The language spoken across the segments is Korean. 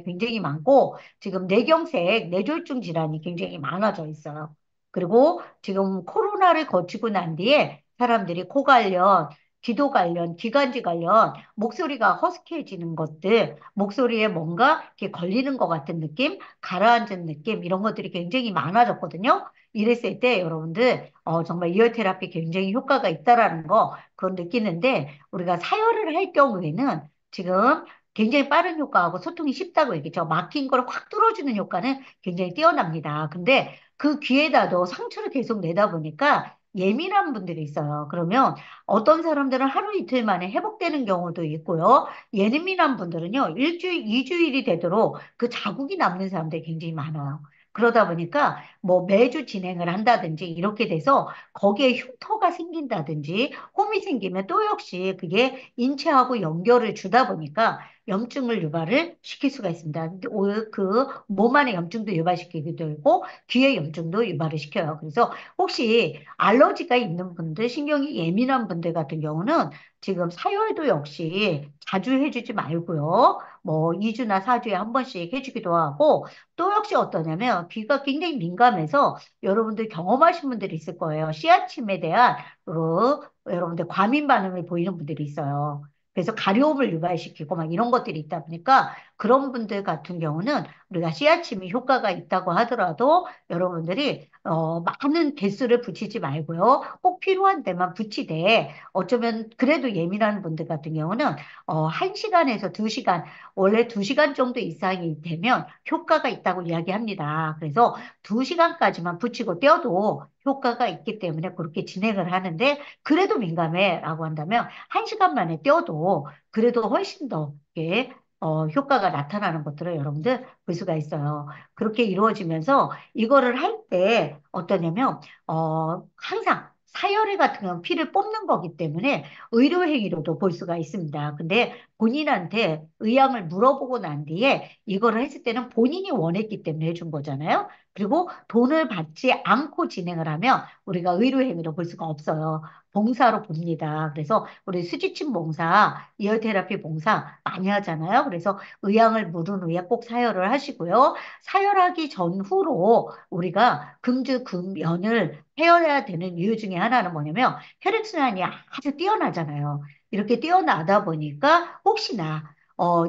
굉장히 많고 지금 뇌경색, 뇌졸중 질환이 굉장히 많아져 있어요. 그리고 지금 코로나를 거치고 난 뒤에 사람들이 코 관련, 기도 관련, 기관지 관련 목소리가 허스키해지는 것들, 목소리에 뭔가 이렇게 걸리는 것 같은 느낌, 가라앉은 느낌 이런 것들이 굉장히 많아졌거든요. 이랬을 때 여러분들 정말 이어 테라피 굉장히 효과가 있다라는 거 그건 느끼는데 우리가 사열을 할 경우에는 지금 굉장히 빠른 효과하고 소통이 쉽다고 얘기죠. 막힌 걸 확 뚫어주는 효과는 굉장히 뛰어납니다. 근데 그 귀에다도 상처를 계속 내다 보니까 예민한 분들이 있어요. 그러면 어떤 사람들은 하루 이틀 만에 회복되는 경우도 있고요. 예민한 분들은요, 일주일, 이주일이 되도록 그 자국이 남는 사람들이 굉장히 많아요. 그러다 보니까 뭐 매주 진행을 한다든지 이렇게 돼서 거기에 흉터가 생긴다든지 홈이 생기면 또 역시 그게 인체하고 연결을 주다 보니까 염증을 유발을 시킬 수가 있습니다. 그몸 안의 염증도 유발시키기도 하고 귀의 염증도 유발을 시켜요. 그래서 혹시 알러지가 있는 분들, 신경이 예민한 분들 같은 경우는 지금 사열도 역시 자주 해주지 말고요. 뭐 2주나 4주에 한 번씩 해주기도 하고 또 역시 어떠냐면 귀가 굉장히 민감해서 여러분들 경험하신 분들이 있을 거예요. 씨앗침에 대한 여러분들 과민 반응을 보이는 분들이 있어요. 그래서 가려움을 유발시키고 막 이런 것들이 있다 보니까 그런 분들 같은 경우는 우리가 씨앗침이 효과가 있다고 하더라도 여러분들이 많은 개수를 붙이지 말고요. 꼭 필요한 데만 붙이되 어쩌면 그래도 예민한 분들 같은 경우는 1시간에서 2시간 원래 2시간 정도 이상이 되면 효과가 있다고 이야기합니다. 그래서 2시간까지만 붙이고 떼어도 효과가 있기 때문에 그렇게 진행을 하는데 그래도 민감해라고 한다면 1시간 만에 떼어도 그래도 훨씬 더 이렇게 효과가 나타나는 것들을 여러분들 볼 수가 있어요. 그렇게 이루어지면서 이거를 할 때 어떠냐면 항상 사열에 같은 경우는 피를 뽑는 거기 때문에 의료행위로도 볼 수가 있습니다. 근데 본인한테 의향을 물어보고 난 뒤에 이거를 했을 때는 본인이 원했기 때문에 해준 거잖아요. 그리고 돈을 받지 않고 진행을 하면 우리가 의료행위로 볼 수가 없어요. 봉사로 봅니다. 그래서 우리 수지침 봉사, 이어테라피 봉사 많이 하잖아요. 그래서 의향을 물은 후에 꼭 사열을 하시고요. 사열하기 전후로 우리가 금주, 금연을 헤어야 되는 이유 중에 하나는 뭐냐면 혈액순환이 아주 뛰어나잖아요. 이렇게 뛰어나다 보니까 혹시나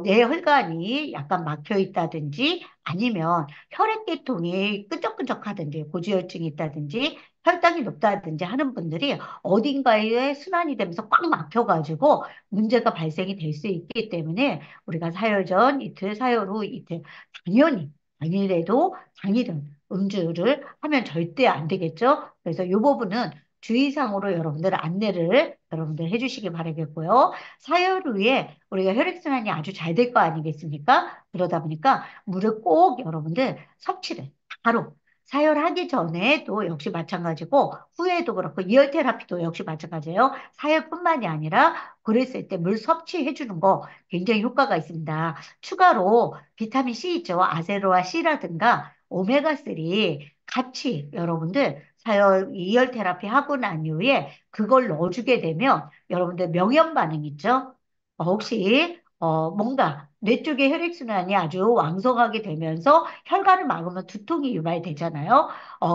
내 혈관이 약간 막혀 있다든지 아니면 혈액계통이 끈적끈적하든지 고지혈증이 있다든지 혈당이 높다든지 하는 분들이 어딘가에 순환이 되면서 꽉 막혀가지고 문제가 발생이 될 수 있기 때문에 우리가 사열 전 이틀, 사열 후 이틀 당연히 당일에도 당일은 음주를 하면 절대 안 되겠죠. 그래서 이 부분은 주의사항으로 여러분들 안내를 여러분들 해주시기 바라겠고요. 사열 후에 우리가 혈액순환이 아주 잘 될 거 아니겠습니까? 그러다 보니까 물을 꼭 여러분들 섭취를 바로 사열하기 전에도 역시 마찬가지고 후에도 그렇고 이열 테라피도 역시 마찬가지예요. 사열뿐만이 아니라 그랬을 때 물 섭취해 주는 거 굉장히 효과가 있습니다. 추가로 비타민 C 있죠. 아세로아 C라든가 오메가3 같이 여러분들 이열 테라피 하고 난 이후에 그걸 넣어주게 되면 여러분들 명현 반응 있죠? 혹시 뭔가 뇌 쪽의 혈액순환이 아주 왕성하게 되면서 혈관을 막으면 두통이 유발되잖아요.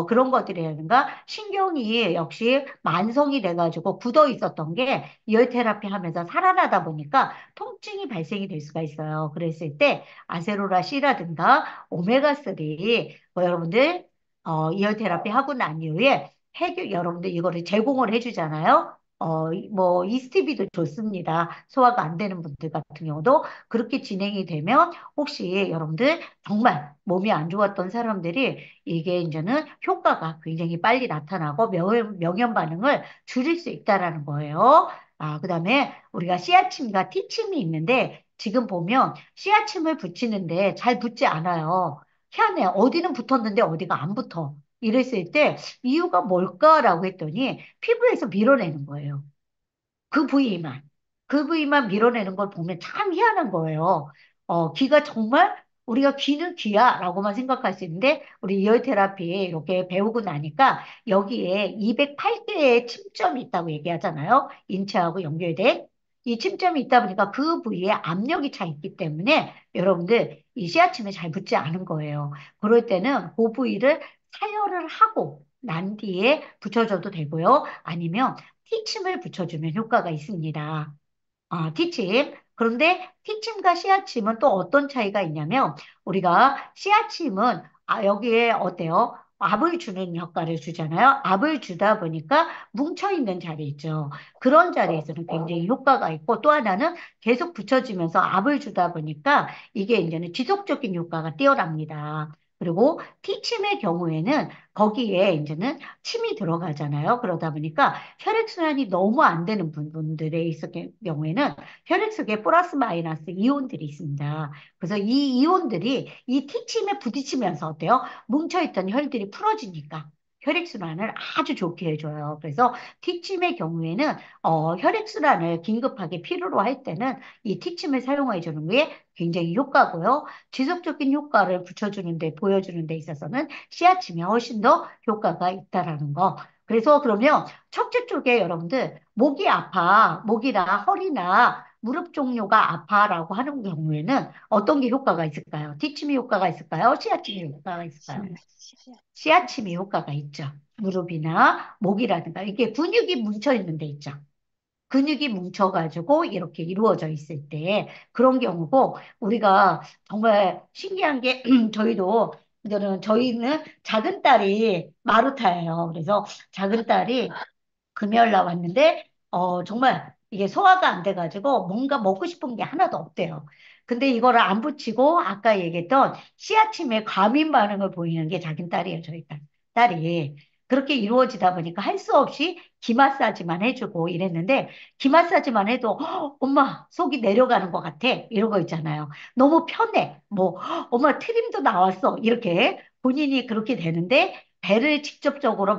그런 것들이라든가 신경이 역시 만성이 돼가지고 굳어 있었던 게 이열 테라피 하면서 살아나다 보니까 통증이 발생이 될 수가 있어요. 그랬을 때 아세로라 C라든가 오메가3 여러분들 이열 테라피 하고 난 이후에 여러분들 이거를 제공을 해주잖아요. 뭐 이스티비도 좋습니다. 소화가 안 되는 분들 같은 경우도 그렇게 진행이 되면 혹시 여러분들 정말 몸이 안 좋았던 사람들이 이게 이제는 효과가 굉장히 빨리 나타나고 명현 반응을 줄일 수 있다라는 거예요. 그다음에 우리가 씨앗침과 티침이 있는데 지금 보면 씨앗침을 붙이는데 잘 붙지 않아요. 희한해. 어디는 붙었는데 어디가 안 붙어. 이랬을 때 이유가 뭘까라고 했더니 피부에서 밀어내는 거예요. 그 부위만. 그 부위만 밀어내는 걸 보면 참 희한한 거예요. 귀가 정말 우리가 귀는 귀야 라고만 생각할 수 있는데 우리 이어 테라피 이렇게 배우고 나니까 여기에 208개의 침점이 있다고 얘기하잖아요. 인체하고 연결된. 이 침점이 있다 보니까 그 부위에 압력이 차 있기 때문에 여러분들 이 씨앗침에 잘 붙지 않은 거예요. 그럴 때는 그 부위를 사열을 하고 난 뒤에 붙여줘도 되고요. 아니면 티침을 붙여주면 효과가 있습니다. 티침. 그런데 티침과 씨앗침은 또 어떤 차이가 있냐면 우리가 씨앗침은 여기에 어때요? 압을 주는 효과를 주잖아요. 압을 주다 보니까 뭉쳐있는 자리 있죠. 그런 자리에서는 굉장히 효과가 있고 또 하나는 계속 붙여지면서 압을 주다 보니까 이게 이제는 지속적인 효과가 뛰어납니다. 그리고 티침의 경우에는 거기에 이제는 침이 들어가잖아요. 그러다 보니까 혈액순환이 너무 안 되는 분들에 있을 경우에는 혈액 속에 플러스 마이너스 이온들이 있습니다. 그래서 이 이온들이 이 티침에 부딪히면서 어때요? 뭉쳐있던 혈들이 풀어지니까 혈액순환을 아주 좋게 해줘요. 그래서 티침의 경우에는 혈액순환을 긴급하게 필요로 할 때는 이 티침을 사용해 주는 게 굉장히 효과고요. 지속적인 효과를 붙여주는데, 보여주는 데 있어서는 씨앗침이 훨씬 더 효과가 있다라는 거. 그래서 그러면 척추 쪽에 여러분들 목이 아파, 목이나 허리나 무릎 종류가 아파라고 하는 경우에는 어떤 게 효과가 있을까요? 뒤침이 효과가 있을까요? 씨앗침이 효과가 있을까요? 씨앗침이 효과가 있죠. 무릎이나 목이라든가 이게 근육이 뭉쳐 있는 데 있죠. 근육이 뭉쳐가지고 이렇게 이루어져 있을 때 그런 경우고 우리가 정말 신기한 게 저희는 작은 딸이 마루타예요. 그래서 작은 딸이 금요일 날 왔는데, 정말 이게 소화가 안 돼가지고 뭔가 먹고 싶은 게 하나도 없대요. 근데 이거를 안 붙이고 아까 얘기했던 씨앗침에 과민 반응을 보이는 게 자기 딸이에요, 저희 딸. 딸이. 그렇게 이루어지다 보니까 할 수 없이 기 마사지만 해주고 이랬는데, 기 마사지만 해도, 엄마, 속이 내려가는 것 같아. 이런 거 있잖아요. 너무 편해. 뭐, 엄마, 트림도 나왔어. 이렇게 본인이 그렇게 되는데, 배를 직접적으로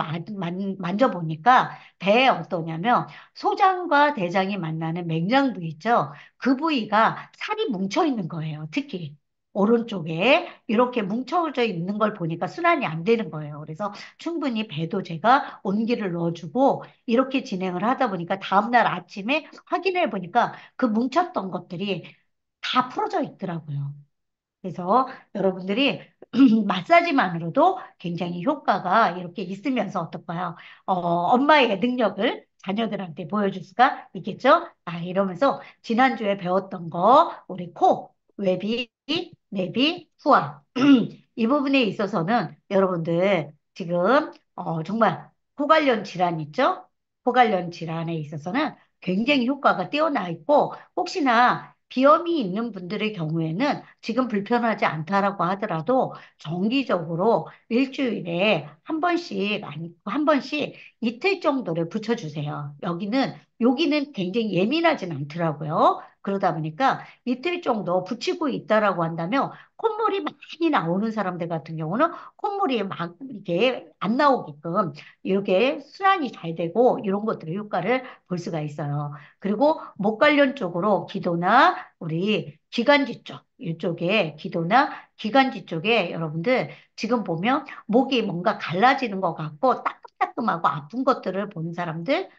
만져보니까 배에 어떠냐면 소장과 대장이 만나는 맹장 부위 있죠. 그 부위가 살이 뭉쳐 있는 거예요. 특히 오른쪽에 이렇게 뭉쳐져 있는 걸 보니까 순환이 안 되는 거예요. 그래서 충분히 배도 제가 온기를 넣어주고 이렇게 진행을 하다 보니까 다음날 아침에 확인해 보니까 그 뭉쳤던 것들이 다 풀어져 있더라고요. 그래서 여러분들이 마사지만으로도 굉장히 효과가 이렇게 있으면서 어떨까요? 엄마의 능력을 자녀들한테 보여줄 수가 있겠죠? 이러면서 지난주에 배웠던 거, 우리 코, 외비, 내비, 후아. 이 부분에 있어서는 여러분들 지금 정말 코 관련 질환 있죠? 코 관련 질환에 있어서는 굉장히 효과가 뛰어나 있고 혹시나 비염이 있는 분들의 경우에는 지금 불편하지 않다라고 하더라도 정기적으로 일주일에 한 번씩, 아니, 한 번씩 이틀 정도를 붙여주세요. 여기는 굉장히 예민하진 않더라고요. 그러다 보니까 이틀 정도 붙이고 있다라고 한다면 콧물이 많이 나오는 사람들 같은 경우는 콧물이 막 이렇게 안 나오게끔 이렇게 순환이 잘 되고 이런 것들의 효과를 볼 수가 있어요. 그리고 목 관련 쪽으로 기도나 우리 기관지 쪽, 이쪽에 기도나 기관지 쪽에 여러분들 지금 보면 목이 뭔가 갈라지는 것 같고 따끔따끔하고 아픈 것들을 보는 사람들,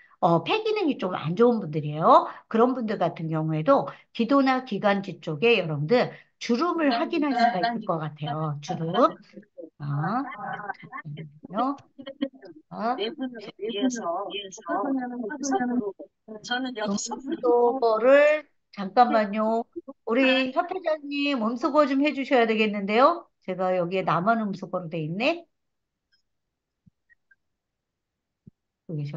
폐 기능이 좀 안 좋은 분들이에요. 그런 분들 같은 경우에도 기도나 기관지 쪽에 여러분들 주름을 확인할 수가 있을 것 같아요. 주름. 아, 잠깐만요. 아, 음소거를 잠깐만요. 우리 협회장님 음소거 좀 해주셔야 되겠는데요. 제가 여기에 나만 음소거로 돼 있네. 여기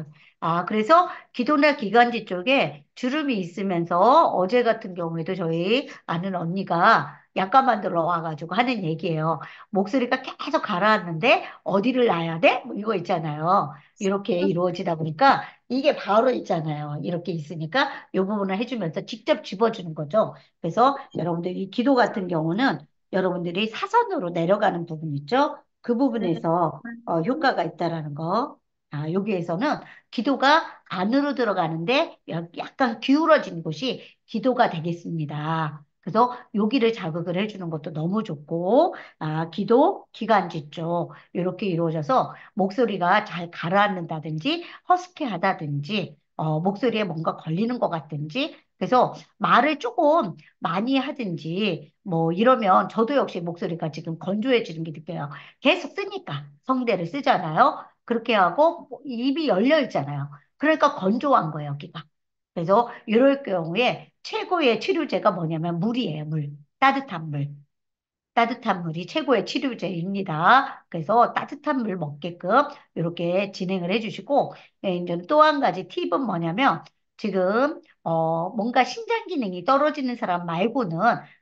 그래서 기도나 기관지 쪽에 주름이 있으면서 어제 같은 경우에도 저희 아는 언니가 약간 만들러 와가지고 하는 얘기예요. 목소리가 계속 가라앉는데 어디를 놔야 돼? 뭐 이거 있잖아요. 이렇게 이루어지다 보니까 이게 바로 있잖아요. 이렇게 있으니까 이 부분을 해주면서 직접 집어주는 거죠. 그래서 여러분들 이 기도 같은 경우는 여러분들이 사선으로 내려가는 부분 있죠? 그 부분에서 효과가 있다라는 거. 여기에서는 기도가 안으로 들어가는데 약간 기울어진 곳이 기도가 되겠습니다. 그래서 여기를 자극을 해주는 것도 너무 좋고, 기도, 기관지 쪽, 이렇게 이루어져서 목소리가 잘 가라앉는다든지, 허스키하다든지, 목소리에 뭔가 걸리는 것 같든지, 그래서 말을 조금 많이 하든지 뭐 이러면 저도 역시 목소리가 지금 건조해지는 게 느껴요. 계속 쓰니까 성대를 쓰잖아요. 그렇게 하고 입이 열려 있잖아요. 그러니까 건조한 거예요, 여기가. 그래서 이럴 경우에 최고의 치료제가 뭐냐면 물이에요, 물. 따뜻한 물. 따뜻한 물이 최고의 치료제입니다. 그래서 따뜻한 물 먹게끔 이렇게 진행을 해주시고, 네, 이제 또 한 가지 팁은 뭐냐면, 지금, 뭔가 신장 기능이 떨어지는 사람 말고는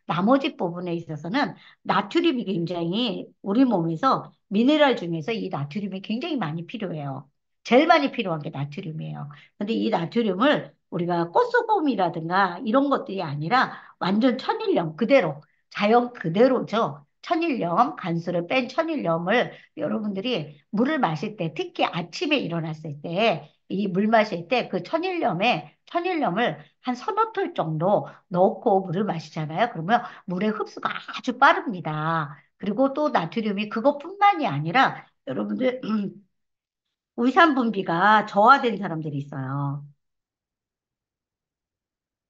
나머지 부분에 있어서는 나트륨이 굉장히 우리 몸에서 미네랄 중에서 이 나트륨이 굉장히 많이 필요해요. 제일 많이 필요한 게 나트륨이에요. 근데 이 나트륨을 우리가 꽃소금이라든가 이런 것들이 아니라 완전 천일염 그대로 자연 그대로죠. 천일염, 간수를 뺀 천일염을 여러분들이 물을 마실 때, 특히 아침에 일어났을 때, 이 물 마실 때 그 천일염을 한 서너 톨 정도 넣고 물을 마시잖아요. 그러면 물의 흡수가 아주 빠릅니다. 그리고 또 나트륨이 그것뿐만이 아니라 여러분들 위산 분비가 저하된 사람들이 있어요.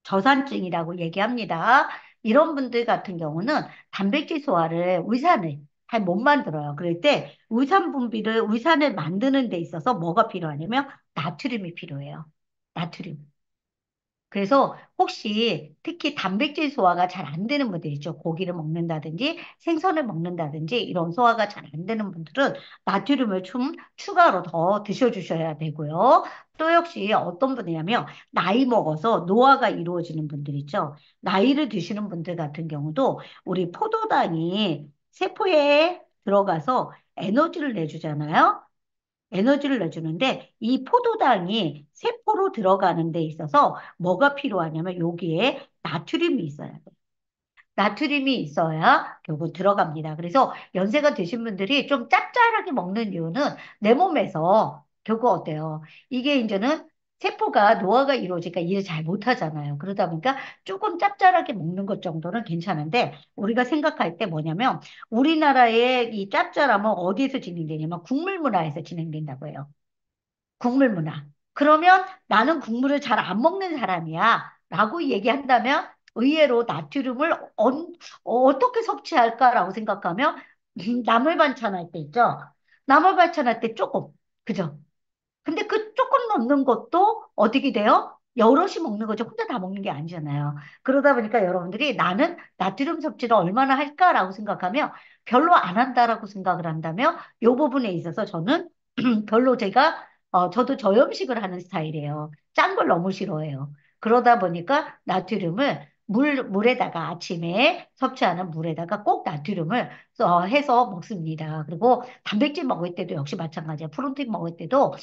저산증이라고 얘기합니다. 이런 분들 같은 경우는 단백질 소화를, 위산을 잘 못 만들어요. 그럴 때 위산을 만드는 데 있어서 뭐가 필요하냐면 나트륨이 필요해요. 나트륨. 그래서 혹시 특히 단백질 소화가 잘 안 되는 분들 있죠. 고기를 먹는다든지 생선을 먹는다든지 이런 소화가 잘 안 되는 분들은 나트륨을 좀 추가로 더 드셔주셔야 되고요. 또 역시 어떤 분이냐면 나이 먹어서 노화가 이루어지는 분들 있죠. 나이를 드시는 분들 같은 경우도 우리 포도당이 세포에 들어가서 에너지를 내주잖아요. 에너지를 내주는데 이 포도당이 세포로 들어가는 데 있어서 뭐가 필요하냐면 여기에 나트륨이 있어야 돼요. 나트륨이 있어야 결국 들어갑니다. 그래서 연세가 드신 분들이 좀 짭짤하게 먹는 이유는 내 몸에서 결국 어때요? 이게 이제는 세포가 노화가 이루어지니까 일을 잘 못하잖아요. 그러다 보니까 조금 짭짤하게 먹는 것 정도는 괜찮은데 우리가 생각할 때 뭐냐면 우리나라의 이 짭짤함은 어디에서 진행되냐면 국물 문화에서 진행된다고 해요. 국물 문화. 그러면 나는 국물을 잘 안 먹는 사람이야. 라고 얘기한다면 의외로 나트륨을 어떻게 섭취할까라고 생각하면 나물 반찬할 때 있죠. 나물 반찬할 때 조금. 그죠? 근데 그 조금 넣는 것도 어떻게 돼요? 여럿이 먹는 거죠. 혼자 다 먹는 게 아니잖아요. 그러다 보니까 여러분들이 나는 나트륨 섭취를 얼마나 할까라고 생각하면 별로 안 한다라고 생각을 한다면 이 부분에 있어서 저는 별로 저도 저염식을 하는 스타일이에요. 짠 걸 너무 싫어해요. 그러다 보니까 나트륨을 물에다가 아침에 섭취하는 물에다가 꼭 나트륨을 해서 먹습니다. 그리고 단백질 먹을 때도 역시 마찬가지예요. 프로틴 먹을 때도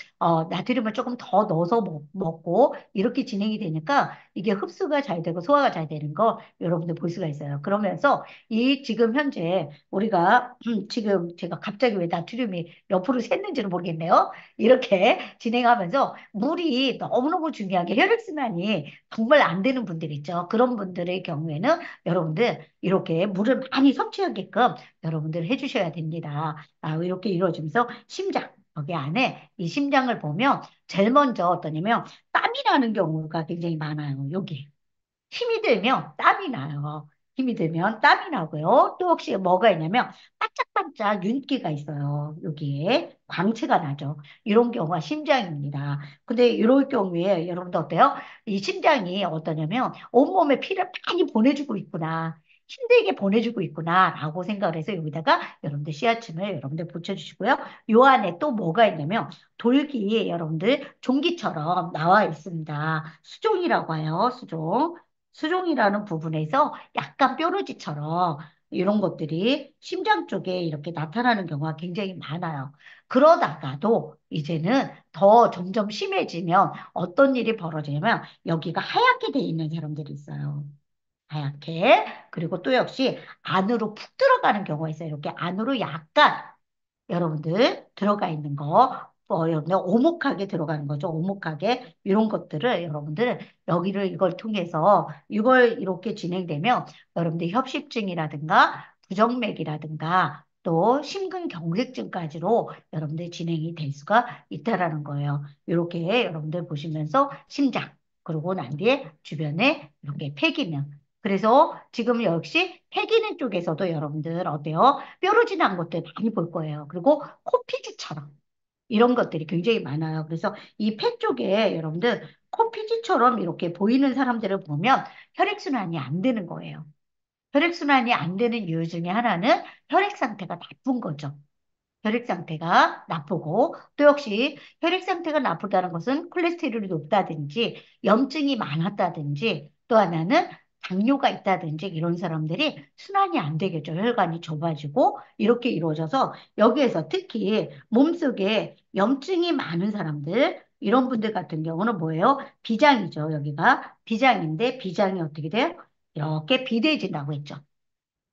나트륨을 조금 더 넣어서 먹고 이렇게 진행이 되니까 이게 흡수가 잘 되고 소화가 잘 되는 거 여러분들 볼 수가 있어요. 그러면서 이 지금 현재 우리가 지금 제가 갑자기 왜 나트륨이 옆으로 샜는지는 모르겠네요. 이렇게 진행하면서 물이 너무너무 중요한 게 혈액순환이 정말 안 되는 분들 있죠. 그런 분들의 경우에는 여러분들 이렇게 물을 많이 섭취하게끔 여러분들 해주셔야 됩니다. 이렇게 이루어지면서 심장. 여기 안에 이 심장을 보면 제일 먼저 어떠냐면 땀이 나는 경우가 굉장히 많아요. 여기. 힘이 들면 땀이 나요. 힘이 들면 땀이 나고요. 또 혹시 뭐가 있냐면 반짝반짝 윤기가 있어요. 여기에 광채가 나죠. 이런 경우가 심장입니다. 근데 이럴 경우에 여러분들 어때요? 이 심장이 어떠냐면 온몸에 피를 많이 보내주고 있구나. 힘들게 보내주고 있구나라고 생각을 해서 여기다가 여러분들 씨앗층을 여러분들 붙여주시고요. 요 안에 또 뭐가 있냐면 돌기 여러분들 종기처럼 나와 있습니다. 수종이라고 해요. 수종. 수종이라는 부분에서 약간 뾰루지처럼 이런 것들이 심장 쪽에 이렇게 나타나는 경우가 굉장히 많아요. 그러다가도 이제는 더 점점 심해지면 어떤 일이 벌어지냐면 여기가 하얗게 돼 있는 사람들이 있어요. 하얗게. 그리고 또 역시 안으로 푹 들어가는 경우가 있어요. 이렇게 안으로 약간 여러분들 들어가 있는 거, 여러분들 오목하게 들어가는 거죠. 오목하게 이런 것들을 여러분들 여기를 이걸 통해서 이걸 이렇게 진행되면 여러분들 협심증이라든가 부정맥이라든가 또 심근경색증까지로 여러분들 진행이 될 수가 있다라는 거예요. 이렇게 여러분들 보시면서 심장. 그러고 난 뒤에 주변에 이렇게 폐기능. 그래서 지금 역시 폐기능 쪽에서도 여러분들 어때요? 뾰루지난 것들 많이 볼 거예요. 그리고 코피지처럼 이런 것들이 굉장히 많아요. 그래서 이 폐 쪽에 여러분들 코피지처럼 이렇게 보이는 사람들을 보면 혈액순환이 안 되는 거예요. 혈액순환이 안 되는 이유 중에 하나는 혈액 상태가 나쁜 거죠. 혈액 상태가 나쁘고 또 역시 혈액 상태가 나쁘다는 것은 콜레스테롤이 높다든지 염증이 많았다든지 또 하나는 당뇨가 있다든지 이런 사람들이 순환이 안 되겠죠. 혈관이 좁아지고 이렇게 이루어져서 여기에서 특히 몸속에 염증이 많은 사람들 이런 분들 같은 경우는 뭐예요? 비장이죠. 여기가 비장인데 비장이 어떻게 돼요? 이렇게 비대해진다고 했죠.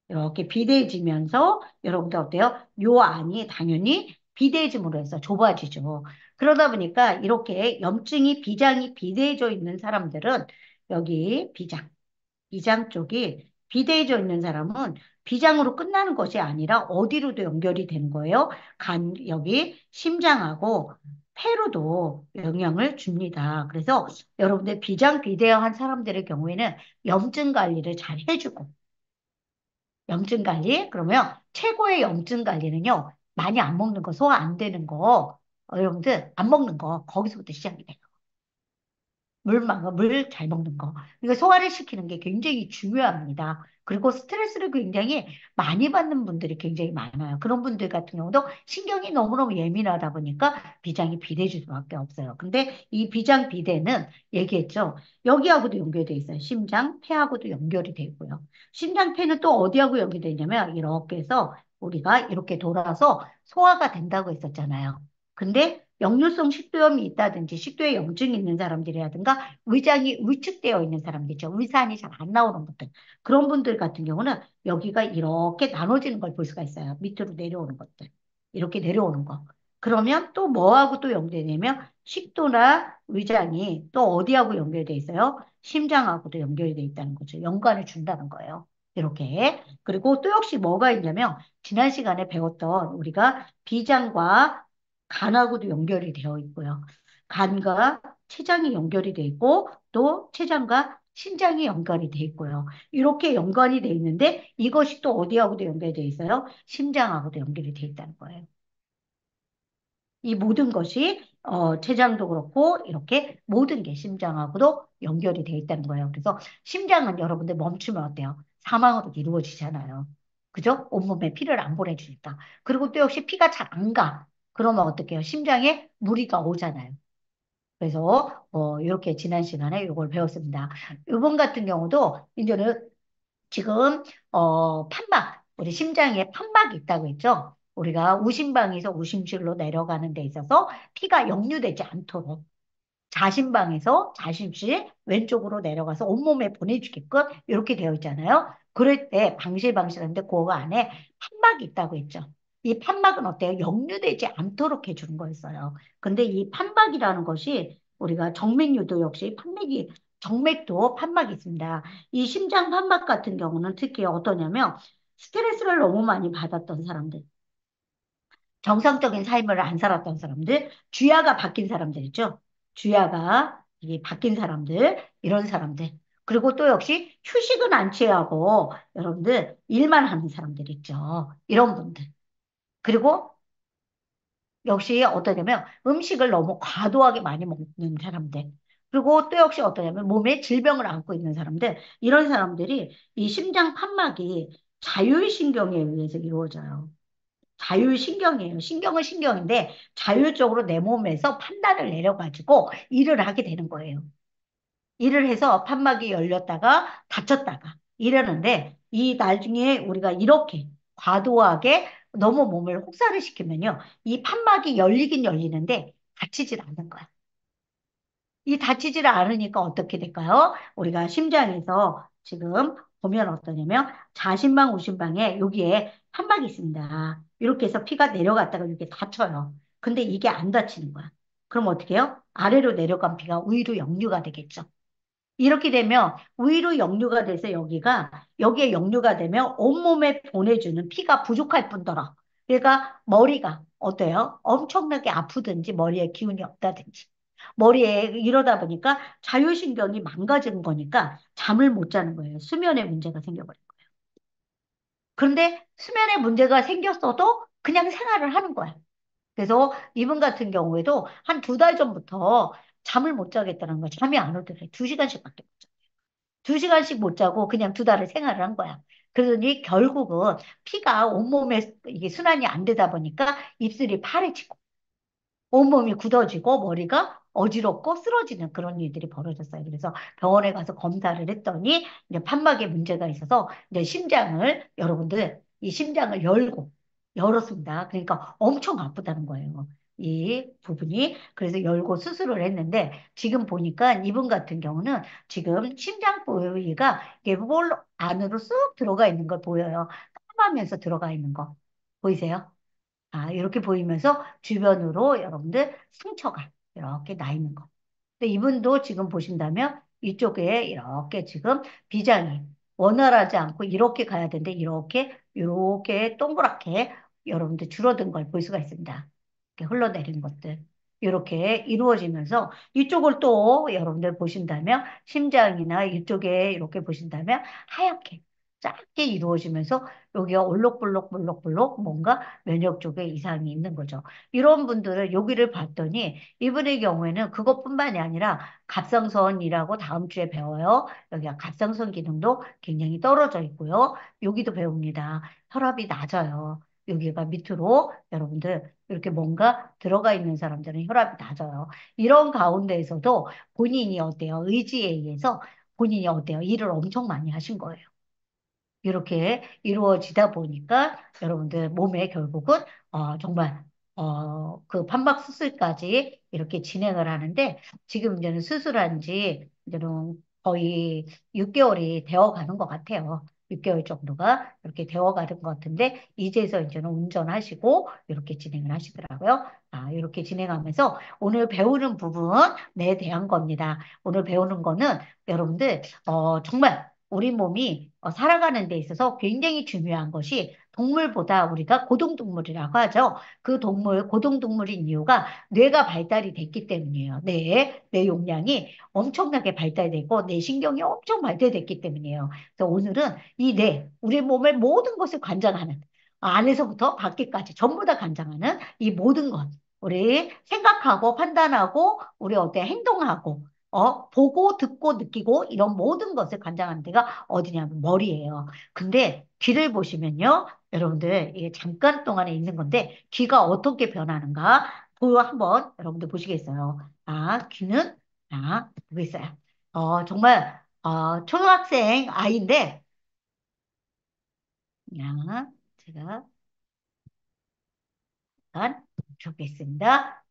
이렇게 비대해지면서 여러분들 어때요? 요 안이 당연히 비대해짐으로 해서 좁아지죠. 그러다 보니까 이렇게 염증이 비장이 비대해져 있는 사람들은 여기 비장 쪽이 비대해져 있는 사람은 비장으로 끝나는 것이 아니라 어디로도 연결이 되는 거예요. 여기 심장하고 폐로도 영향을 줍니다. 그래서 여러분들 비장 비대한 사람들의 경우에는 염증 관리를 잘 해주고 염증 관리? 그러면 최고의 염증 관리는요, 많이 안 먹는 거, 소화 안 되는 거, 여러분들 안 먹는 거, 거기서부터 시작이 돼요. 물 잘 먹는 거. 그러니까 소화를 시키는 게 굉장히 중요합니다. 그리고 스트레스를 굉장히 많이 받는 분들이 굉장히 많아요. 그런 분들 같은 경우도 신경이 너무너무 예민하다 보니까 비장이 비대해질 수밖에 없어요. 근데 이 비장 비대는 얘기했죠. 여기하고도 연결돼 있어요. 심장, 폐하고도 연결이 되고요. 심장, 폐는 또 어디하고 연결돼 있냐면 이렇게 해서 우리가 이렇게 돌아서 소화가 된다고 했었잖아요. 근데 역류성 식도염이 있다든지 식도에 염증이 있는 사람들이라든가 위장이 위축되어 있는 사람들이죠. 위산이 잘 안 나오는 분들. 그런 분들 같은 경우는 여기가 이렇게 나눠지는 걸 볼 수가 있어요. 밑으로 내려오는 것들. 이렇게 내려오는 거. 그러면 또 뭐하고 또 연결되냐면 식도나 위장이 또 어디하고 연결돼 있어요? 심장하고도 연결돼 있다는 거죠. 연관을 준다는 거예요. 이렇게. 그리고 또 역시 뭐가 있냐면 지난 시간에 배웠던 우리가 비장과 간하고도 연결이 되어 있고요. 간과 췌장이 연결이 돼 있고 또 췌장과 신장이 연관이 돼 있고요. 이렇게 연관이 돼 있는데 이것이 또 어디하고도 연결돼 있어요? 심장하고도 연결이 돼 있다는 거예요. 이 모든 것이 췌장도 그렇고 이렇게 모든 게 심장하고도 연결이 돼 있다는 거예요. 그래서 심장은 여러분들 멈추면 어때요? 사망으로 이루어지잖아요. 그죠? 온몸에 피를 안 보내주니까. 그리고 또 역시 피가 잘 안 가. 그러면 어떡해요? 심장에 무리가 오잖아요. 그래서 이렇게 지난 시간에 이걸 배웠습니다. 이번 같은 경우도 이제는 지금 판막 우리 심장에 판막이 있다고 했죠. 우리가 우심방에서 우심실로 내려가는 데 있어서 피가 역류되지 않도록 자신방에서 자신실 왼쪽으로 내려가서 온몸에 보내주게끔 이렇게 되어 있잖아요. 그럴 때 방실방실한데 그 안에 판막이 있다고 했죠. 이 판막은 어때요? 역류되지 않도록 해주는 거였어요. 근데 이 판막이라는 것이 우리가 정맥류도 역시 정맥도 판막이 있습니다. 이 심장 판막 같은 경우는 특히 어떠냐면 스트레스를 너무 많이 받았던 사람들, 정상적인 삶을 안 살았던 사람들, 주야가 바뀐 사람들 있죠. 주야가 이게 바뀐 사람들, 이런 사람들. 그리고 또 역시 휴식은 안 취하고 여러분들 일만 하는 사람들 있죠. 이런 분들. 그리고 역시 어떠냐면 음식을 너무 과도하게 많이 먹는 사람들. 그리고 또 역시 어떠냐면 몸에 질병을 안고 있는 사람들. 이런 사람들이 이 심장 판막이 자율신경에 의해서 이루어져요. 자율신경이에요. 신경은 신경인데 자율적으로 내 몸에서 판단을 내려가지고 일을 하게 되는 거예요. 일을 해서 판막이 열렸다가 닫혔다가 이러는데 이 나중에 우리가 이렇게 과도하게 너무 몸을 혹사를 시키면요. 이 판막이 열리긴 열리는데 닫히질 않는 거야. 이 다치지를 않으니까 어떻게 될까요? 우리가 심장에서 지금 보면 어떠냐면 좌심방, 우심방에 여기에 판막이 있습니다. 이렇게 해서 피가 내려갔다가 이렇게 다쳐요. 근데 이게 안 다치는 거야. 그럼 어떻게 해요? 아래로 내려간 피가 위로 역류가 되겠죠. 이렇게 되면 위로 역류가 돼서 여기에 역류가 되면 온몸에 보내주는 피가 부족할 뿐더러 그러니까 머리가 어때요? 엄청나게 아프든지 머리에 기운이 없다든지 머리에 이러다 보니까 자율신경이 망가진 거니까 잠을 못 자는 거예요. 수면에 문제가 생겨버린 거예요. 그런데 수면에 문제가 생겼어도 그냥 생활을 하는 거야. 그래서 이분 같은 경우에도 한 두 달 전부터 잠을 못 자겠다는 거야. 잠이 안 오더래. 두 시간씩밖에 못 자. 두 시간씩 못 자고 그냥 두 달을 생활을 한 거야. 그러더니 결국은 피가 온몸에 이게 순환이 안 되다 보니까 입술이 파래지고 온몸이 굳어지고 머리가 어지럽고 쓰러지는 그런 일들이 벌어졌어요. 그래서 병원에 가서 검사를 했더니 이제 판막에 문제가 있어서 이제 심장을 여러분들 이 심장을 열었습니다. 그러니까 엄청 아프다는 거예요. 이 부분이 그래서 열고 수술을 했는데 지금 보니까 이분 같은 경우는 지금 심장 부위가 이게 볼 안으로 쑥 들어가 있는 걸 보여요. 까마면서 들어가 있는 거 보이세요? 이렇게 보이면서 주변으로 여러분들 상처가 이렇게 나 있는 거. 근데 이분도 지금 보신다면 이쪽에 이렇게 지금 비장이 원활하지 않고 이렇게 가야 되는데 이렇게 동그랗게 여러분들 줄어든 걸 볼 수가 있습니다. 이렇게 흘러내리는 것들. 이렇게 이루어지면서 이쪽을 또 여러분들 보신다면 심장이나 이쪽에 이렇게 보신다면 하얗게 작게 이루어지면서 여기가 올록볼록볼록볼록 뭔가 면역 쪽에 이상이 있는 거죠. 이런 분들은 여기를 봤더니 이분의 경우에는 그것뿐만이 아니라 갑상선이라고 다음 주에 배워요. 여기가 갑상선 기능도 굉장히 떨어져 있고요. 여기도 배웁니다. 혈압이 낮아요. 여기가 밑으로 여러분들 이렇게 뭔가 들어가 있는 사람들은 혈압이 낮아요. 이런 가운데에서도 본인이 어때요? 의지에 의해서 본인이 어때요? 일을 엄청 많이 하신 거예요. 이렇게 이루어지다 보니까 여러분들 몸에 결국은 정말 그 판막 수술까지 이렇게 진행을 하는데 지금 이제는 수술한 지 이제는 거의 6개월이 되어 가는 것 같아요. 6개월 정도가 이렇게 되어 가는 것 같은데 이제서 이제는 운전하시고 이렇게 진행을 하시더라고요. 이렇게 진행하면서 오늘 배우는 부분에 대한 겁니다. 오늘 배우는 거는 여러분들 정말 우리 몸이 살아가는 데 있어서 굉장히 중요한 것이 동물보다 우리가 고동동물이라고 하죠. 그 동물, 고동동물인 이유가 뇌가 발달이 됐기 때문이에요. 뇌 용량이 엄청나게 발달되고 뇌 신경이 엄청 발달됐기 때문이에요. 그래서 오늘은 이 뇌, 우리 몸의 모든 것을 관장하는 안에서부터 밖에까지 전부 다 관장하는 이 모든 것. 우리 생각하고 판단하고 우리 어때 행동하고 보고, 듣고, 느끼고, 이런 모든 것을 관장하는 데가 어디냐면 머리예요. 근데 귀를 보시면요. 여러분들, 이게 잠깐 동안에 있는 건데, 귀가 어떻게 변하는가? 한번 여러분들 보시겠어요? 귀는, 보겠어요. 정말, 초등학생 아이인데, 제가 잠깐 좁겠습니다.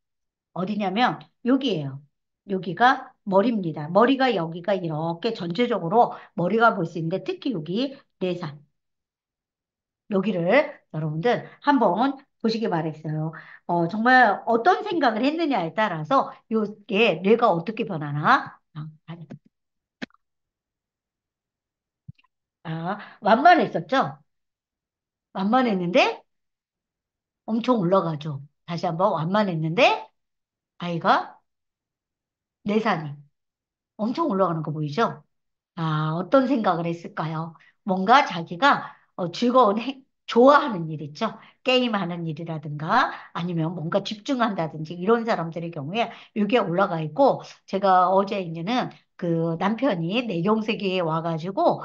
어디냐면 여기에요. 여기가 머리입니다. 머리가 여기가 이렇게 전체적으로 머리가 볼 수 있는데 특히 여기 내산 여기를 여러분들 한번 보시기 바랬어요. 정말 어떤 생각을 했느냐에 따라서 이게 뇌가 어떻게 변하나 완만했었죠? 완만했는데 엄청 올라가죠. 다시 한번 완만했는데 아이가 내산이 엄청 올라가는 거 보이죠? 어떤 생각을 했을까요? 뭔가 자기가 좋아하는 일 있죠? 게임하는 일이라든가 아니면 뭔가 집중한다든지 이런 사람들의 경우에 이게 올라가 있고 제가 어제 이제는 그 남편이 내경색이 와가지고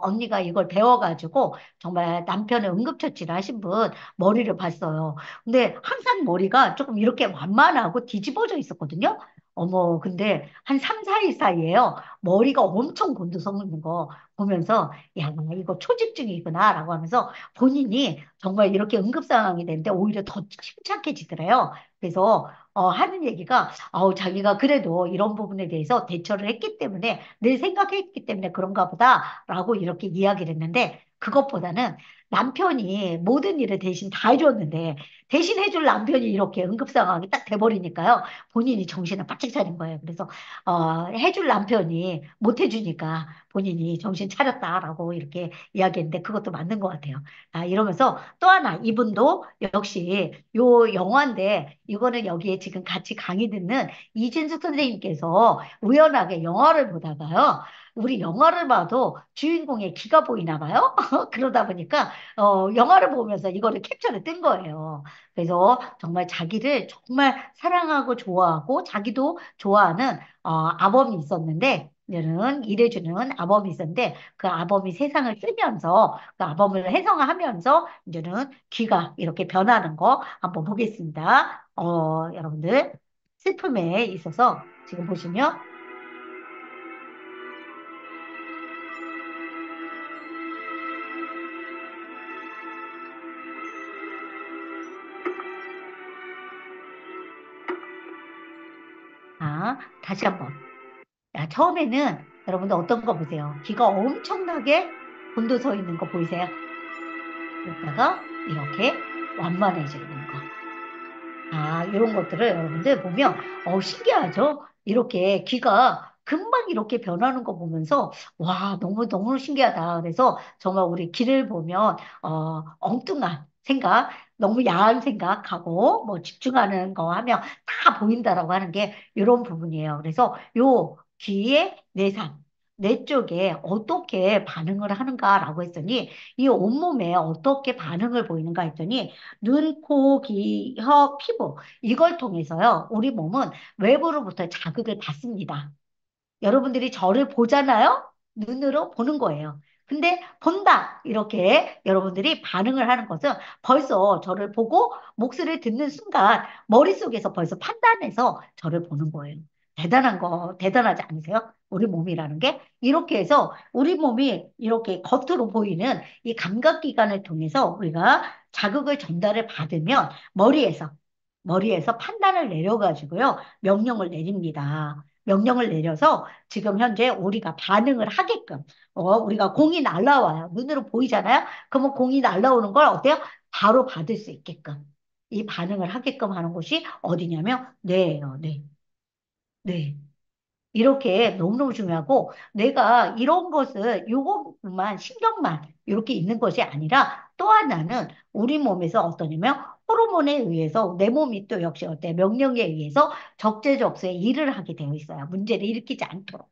언니가 이걸 배워가지고 정말 남편을 응급처치를 하신 분 머리를 봤어요. 근데 항상 머리가 조금 이렇게 완만하고 뒤집어져 있었거든요. 어머, 근데 한 3, 4일 사이에요. 머리가 엄청 곤두서는 거 보면서 야, 이거 초집중이구나라고 하면서 본인이 정말 이렇게 응급 상황이 되는데 오히려 더 침착해지더래요. 그래서 하는 얘기가 자기가 그래도 이런 부분에 대해서 대처를 했기 때문에 늘 생각했기 때문에 그런가 보다라고 이렇게 이야기를 했는데 그것보다는 남편이 모든 일을 대신 다 해줬는데 대신 해줄 남편이 이렇게 응급 상황이 딱 돼버리니까요. 본인이 정신을 바짝 차린 거예요. 그래서 해줄 남편이 못 해주니까 본인이 정신 차렸다라고 이렇게 이야기했는데 그것도 맞는 것 같아요. 아, 이러면서 또 하나, 이분도 역시 요 영화인데 이거는 여기에 지금 같이 강의 듣는 이진숙 선생님께서 우연하게 영화를 보다가요. 우리 영화를 봐도 주인공의 기가 보이나 봐요. 그러다 보니까 영화를 보면서 이거를 캡처를 뜬 거예요. 그래서 정말 자기를 정말 사랑하고 좋아하고 자기도 좋아하는 아범이 있었는데 는 일해주는 아범이 있었는데 그 아범이 세상을 쓰면서 그 아범을 해성하면서 이제는 귀가 이렇게 변하는 거 한번 보겠습니다. 여러분들 슬픔에 있어서 지금 보시면 다시 한번. 야, 처음에는 여러분들 어떤 거 보세요? 귀가 엄청나게 곤두서 있는 거 보이세요? 그러다가 이렇게 완만해지는 거. 이런 것들을 여러분들 보면, 신기하죠? 이렇게 귀가 금방 이렇게 변하는 거 보면서, 와, 너무너무 신기하다. 그래서 정말 우리 귀를 보면, 엉뚱한 생각, 너무 야한 생각하고, 뭐 집중하는 거 하면 다 보인다라고 하는 게 이런 부분이에요. 그래서 요 귀의 내상, 내 쪽에 어떻게 반응을 하는가라고 했더니, 이 온몸에 어떻게 반응을 보이는가 했더니, 눈, 코, 귀, 혀, 피부 이걸 통해서요. 우리 몸은 외부로부터 자극을 받습니다. 여러분들이 저를 보잖아요? 눈으로 보는 거예요. 근데 본다! 이렇게 여러분들이 반응을 하는 것은 벌써 저를 보고 목소리를 듣는 순간 머릿속에서 벌써 판단해서 저를 보는 거예요. 대단한 거, 대단하지 않으세요? 우리 몸이라는 게? 이렇게 해서 우리 몸이 이렇게 겉으로 보이는 이 감각기관을 통해서 우리가 자극을 전달을 받으면 머리에서 판단을 내려가지고요. 명령을 내립니다. 명령을 내려서 지금 현재 우리가 반응을 하게끔, 우리가 공이 날라와요. 눈으로 보이잖아요? 그러면 공이 날라오는 걸 어때요? 바로 받을 수 있게끔. 이 반응을 하게끔 하는 곳이 어디냐면 뇌예요, 뇌. 뇌. 이렇게 너무너무 중요하고 내가 이런 것을 요것만 신경만 이렇게 있는 것이 아니라 또 하나는 우리 몸에서 어떠냐면 호르몬에 의해서 내 몸이 또 역시 어때 명령에 의해서 적재적소에 일을 하게 되어 있어요. 문제를 일으키지 않도록.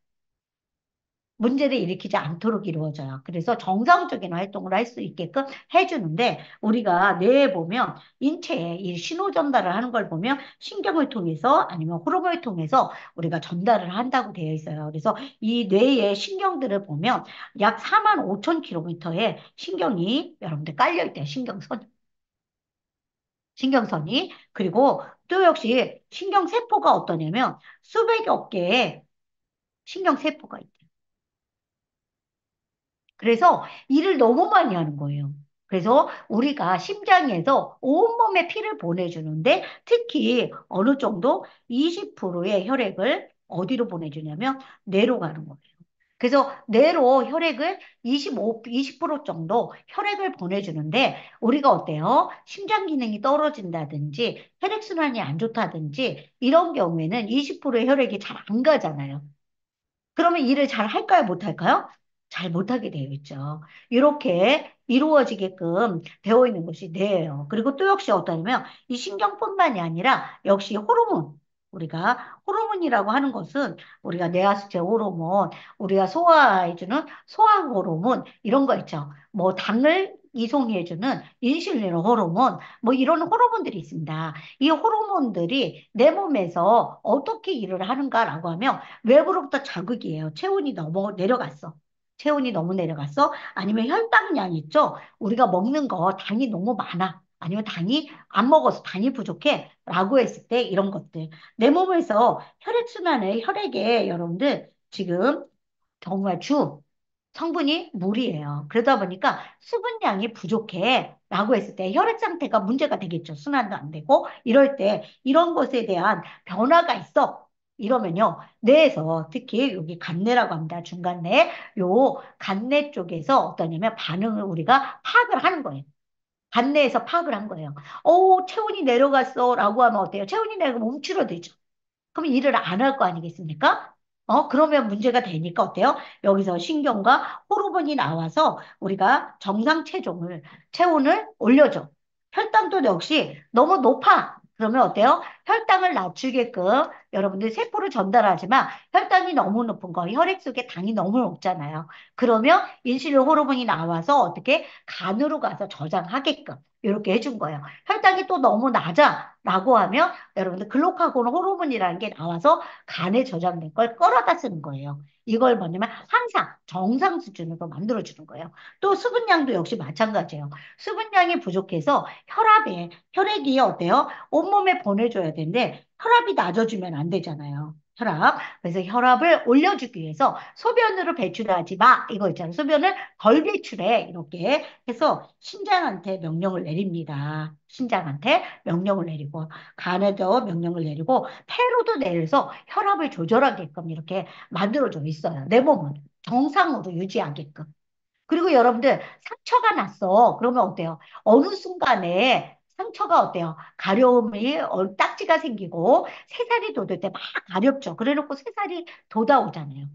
문제를 일으키지 않도록 이루어져요. 그래서 정상적인 활동을 할 수 있게끔 해주는데 우리가 뇌에 보면 인체에 이 신호 전달을 하는 걸 보면 신경을 통해서 아니면 호르몬을 통해서 우리가 전달을 한다고 되어 있어요. 그래서 이 뇌의 신경들을 보면 약 4만 5천 킬로미터의 신경이 여러분들 깔려 있대요. 신경선이. 그리고 또 역시 신경세포가 어떠냐면 수백여 개의 신경세포가 있대요. 그래서 일을 너무 많이 하는 거예요. 그래서 우리가 심장에서 온몸에 피를 보내주는데 특히 어느 정도 20%의 혈액을 어디로 보내주냐면 뇌로 가는 거예요. 그래서 뇌로 혈액을 20% 정도 혈액을 보내주는데 우리가 어때요? 심장 기능이 떨어진다든지 혈액순환이 안 좋다든지 이런 경우에는 20%의 혈액이 잘 안 가잖아요. 그러면 일을 잘 할까요? 못할까요? 잘 못하게 되어 있죠. 이렇게 이루어지게끔 되어 있는 것이 뇌예요. 그리고 또 역시 어떠냐면 이 신경뿐만이 아니라 역시 호르몬. 우리가 호르몬이라고 하는 것은 우리가 뇌하수체 호르몬, 우리가 소화해주는 소화 호르몬 이런 거 있죠. 뭐 당을 이송해주는 인슐린 호르몬, 뭐 이런 호르몬들이 있습니다. 이 호르몬들이 내 몸에서 어떻게 일을 하는가라고 하면 외부로부터 자극이에요. 체온이 너무 내려갔어. 체온이 너무 내려갔어. 아니면 혈당량 있죠? 우리가 먹는 거 당이 너무 많아. 아니면 당이 안 먹어서 당이 부족해. 라고 했을 때 이런 것들. 내 몸에서 혈액순환을 혈액에 여러분들 지금 정말 성분이 물이에요. 그러다 보니까 수분량이 부족해. 라고 했을 때 혈액 상태가 문제가 되겠죠. 순환도 안 되고. 이럴 때 이런 것에 대한 변화가 있어. 이러면요. 뇌에서 특히 여기 간내라고 합니다. 중간내. 요 간내 쪽에서 어떠냐면 반응을 우리가 파악을 하는 거예요. 간내에서 파악을 한 거예요. 체온이 내려갔어. 라고 하면 어때요? 체온이 내려가면 움츠러들죠. 그럼 일을 안 할 거 아니겠습니까? 그러면 문제가 되니까 어때요? 여기서 신경과 호르몬이 나와서 우리가 정상 체온을 올려줘. 혈당도 역시 너무 높아. 그러면 어때요? 혈당을 낮추게끔 여러분들 세포를 전달하지만 혈당이 너무 높은 거, 혈액 속에 당이 너무 높잖아요. 그러면 인슐린 호르몬이 나와서 어떻게 간으로 가서 저장하게끔 이렇게 해준 거예요. 혈당이 또 너무 낮아라고 하면 여러분들 글루카곤 호르몬이라는 게 나와서 간에 저장된 걸 끌어다 쓰는 거예요. 이걸 뭐냐면 항상 정상 수준으로 만들어주는 거예요. 또 수분량도 역시 마찬가지예요. 수분량이 부족해서 혈액이 어때요? 온몸에 보내줘야 되는데 혈압이 낮아지면 안 되잖아요. 혈압. 그래서 혈압을 올려주기 위해서 소변으로 배출하지 마. 이거 있잖아요. 소변을 덜 배출해. 이렇게 해서 신장한테 명령을 내립니다. 신장한테 명령을 내리고 간에도 명령을 내리고 폐로도 내려서 혈압을 조절하게끔 이렇게 만들어져 있어요. 내 몸은 정상으로 유지하게끔. 그리고 여러분들 상처가 났어. 그러면 어때요? 어느 순간에 상처가 어때요? 가려움이 딱지가 생기고 새살이 돋을 때 막 가렵죠. 그래놓고 새살이 돋아오잖아요.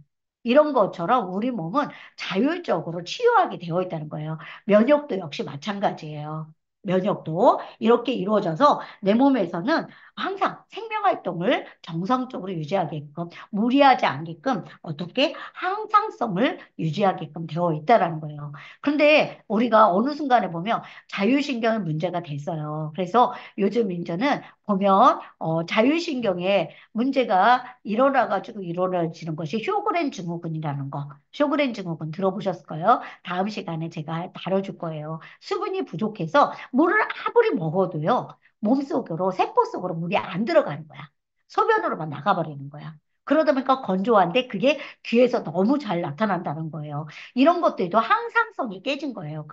이런 것처럼 우리 몸은 자율적으로 치유하게 되어 있다는 거예요. 면역도 역시 마찬가지예요. 면역도 이렇게 이루어져서 내 몸에서는 항상 생명활동을 정상적으로 유지하게끔 무리하지 않게끔 어떻게 항상성을 유지하게끔 되어 있다라는 거예요. 근데 우리가 어느 순간에 보면 자율신경이 문제가 됐어요. 그래서 요즘 인제는 보면 자율신경에 문제가 일어나가지고 일어나지는 것이 쇼그렌 증후군이라는 거. 쇼그렌 증후군 들어보셨을까요? 다음 시간에 제가 다뤄줄 거예요. 수분이 부족해서 물을 아무리 먹어도요. 몸속으로 세포 속으로 물이 안 들어가는 거야. 소변으로만 나가버리는 거야. 그러다 보니까 건조한데 그게 귀에서 너무 잘 나타난다는 거예요. 이런 것들도 항상성이 깨진 거예요.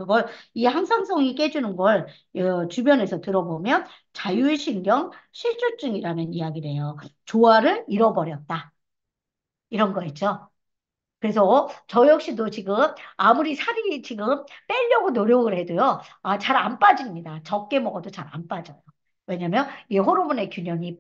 이 항상성이 깨지는 걸 주변에서 들어보면 자율신경 실조증이라는 이야기를 해요. 조화를 잃어버렸다. 이런 거 있죠. 그래서 저 역시도 지금 아무리 살이 지금 빼려고 노력을 해도요, 잘 안 빠집니다. 적게 먹어도 잘 안 빠져요. 왜냐면 이 호르몬의 균형이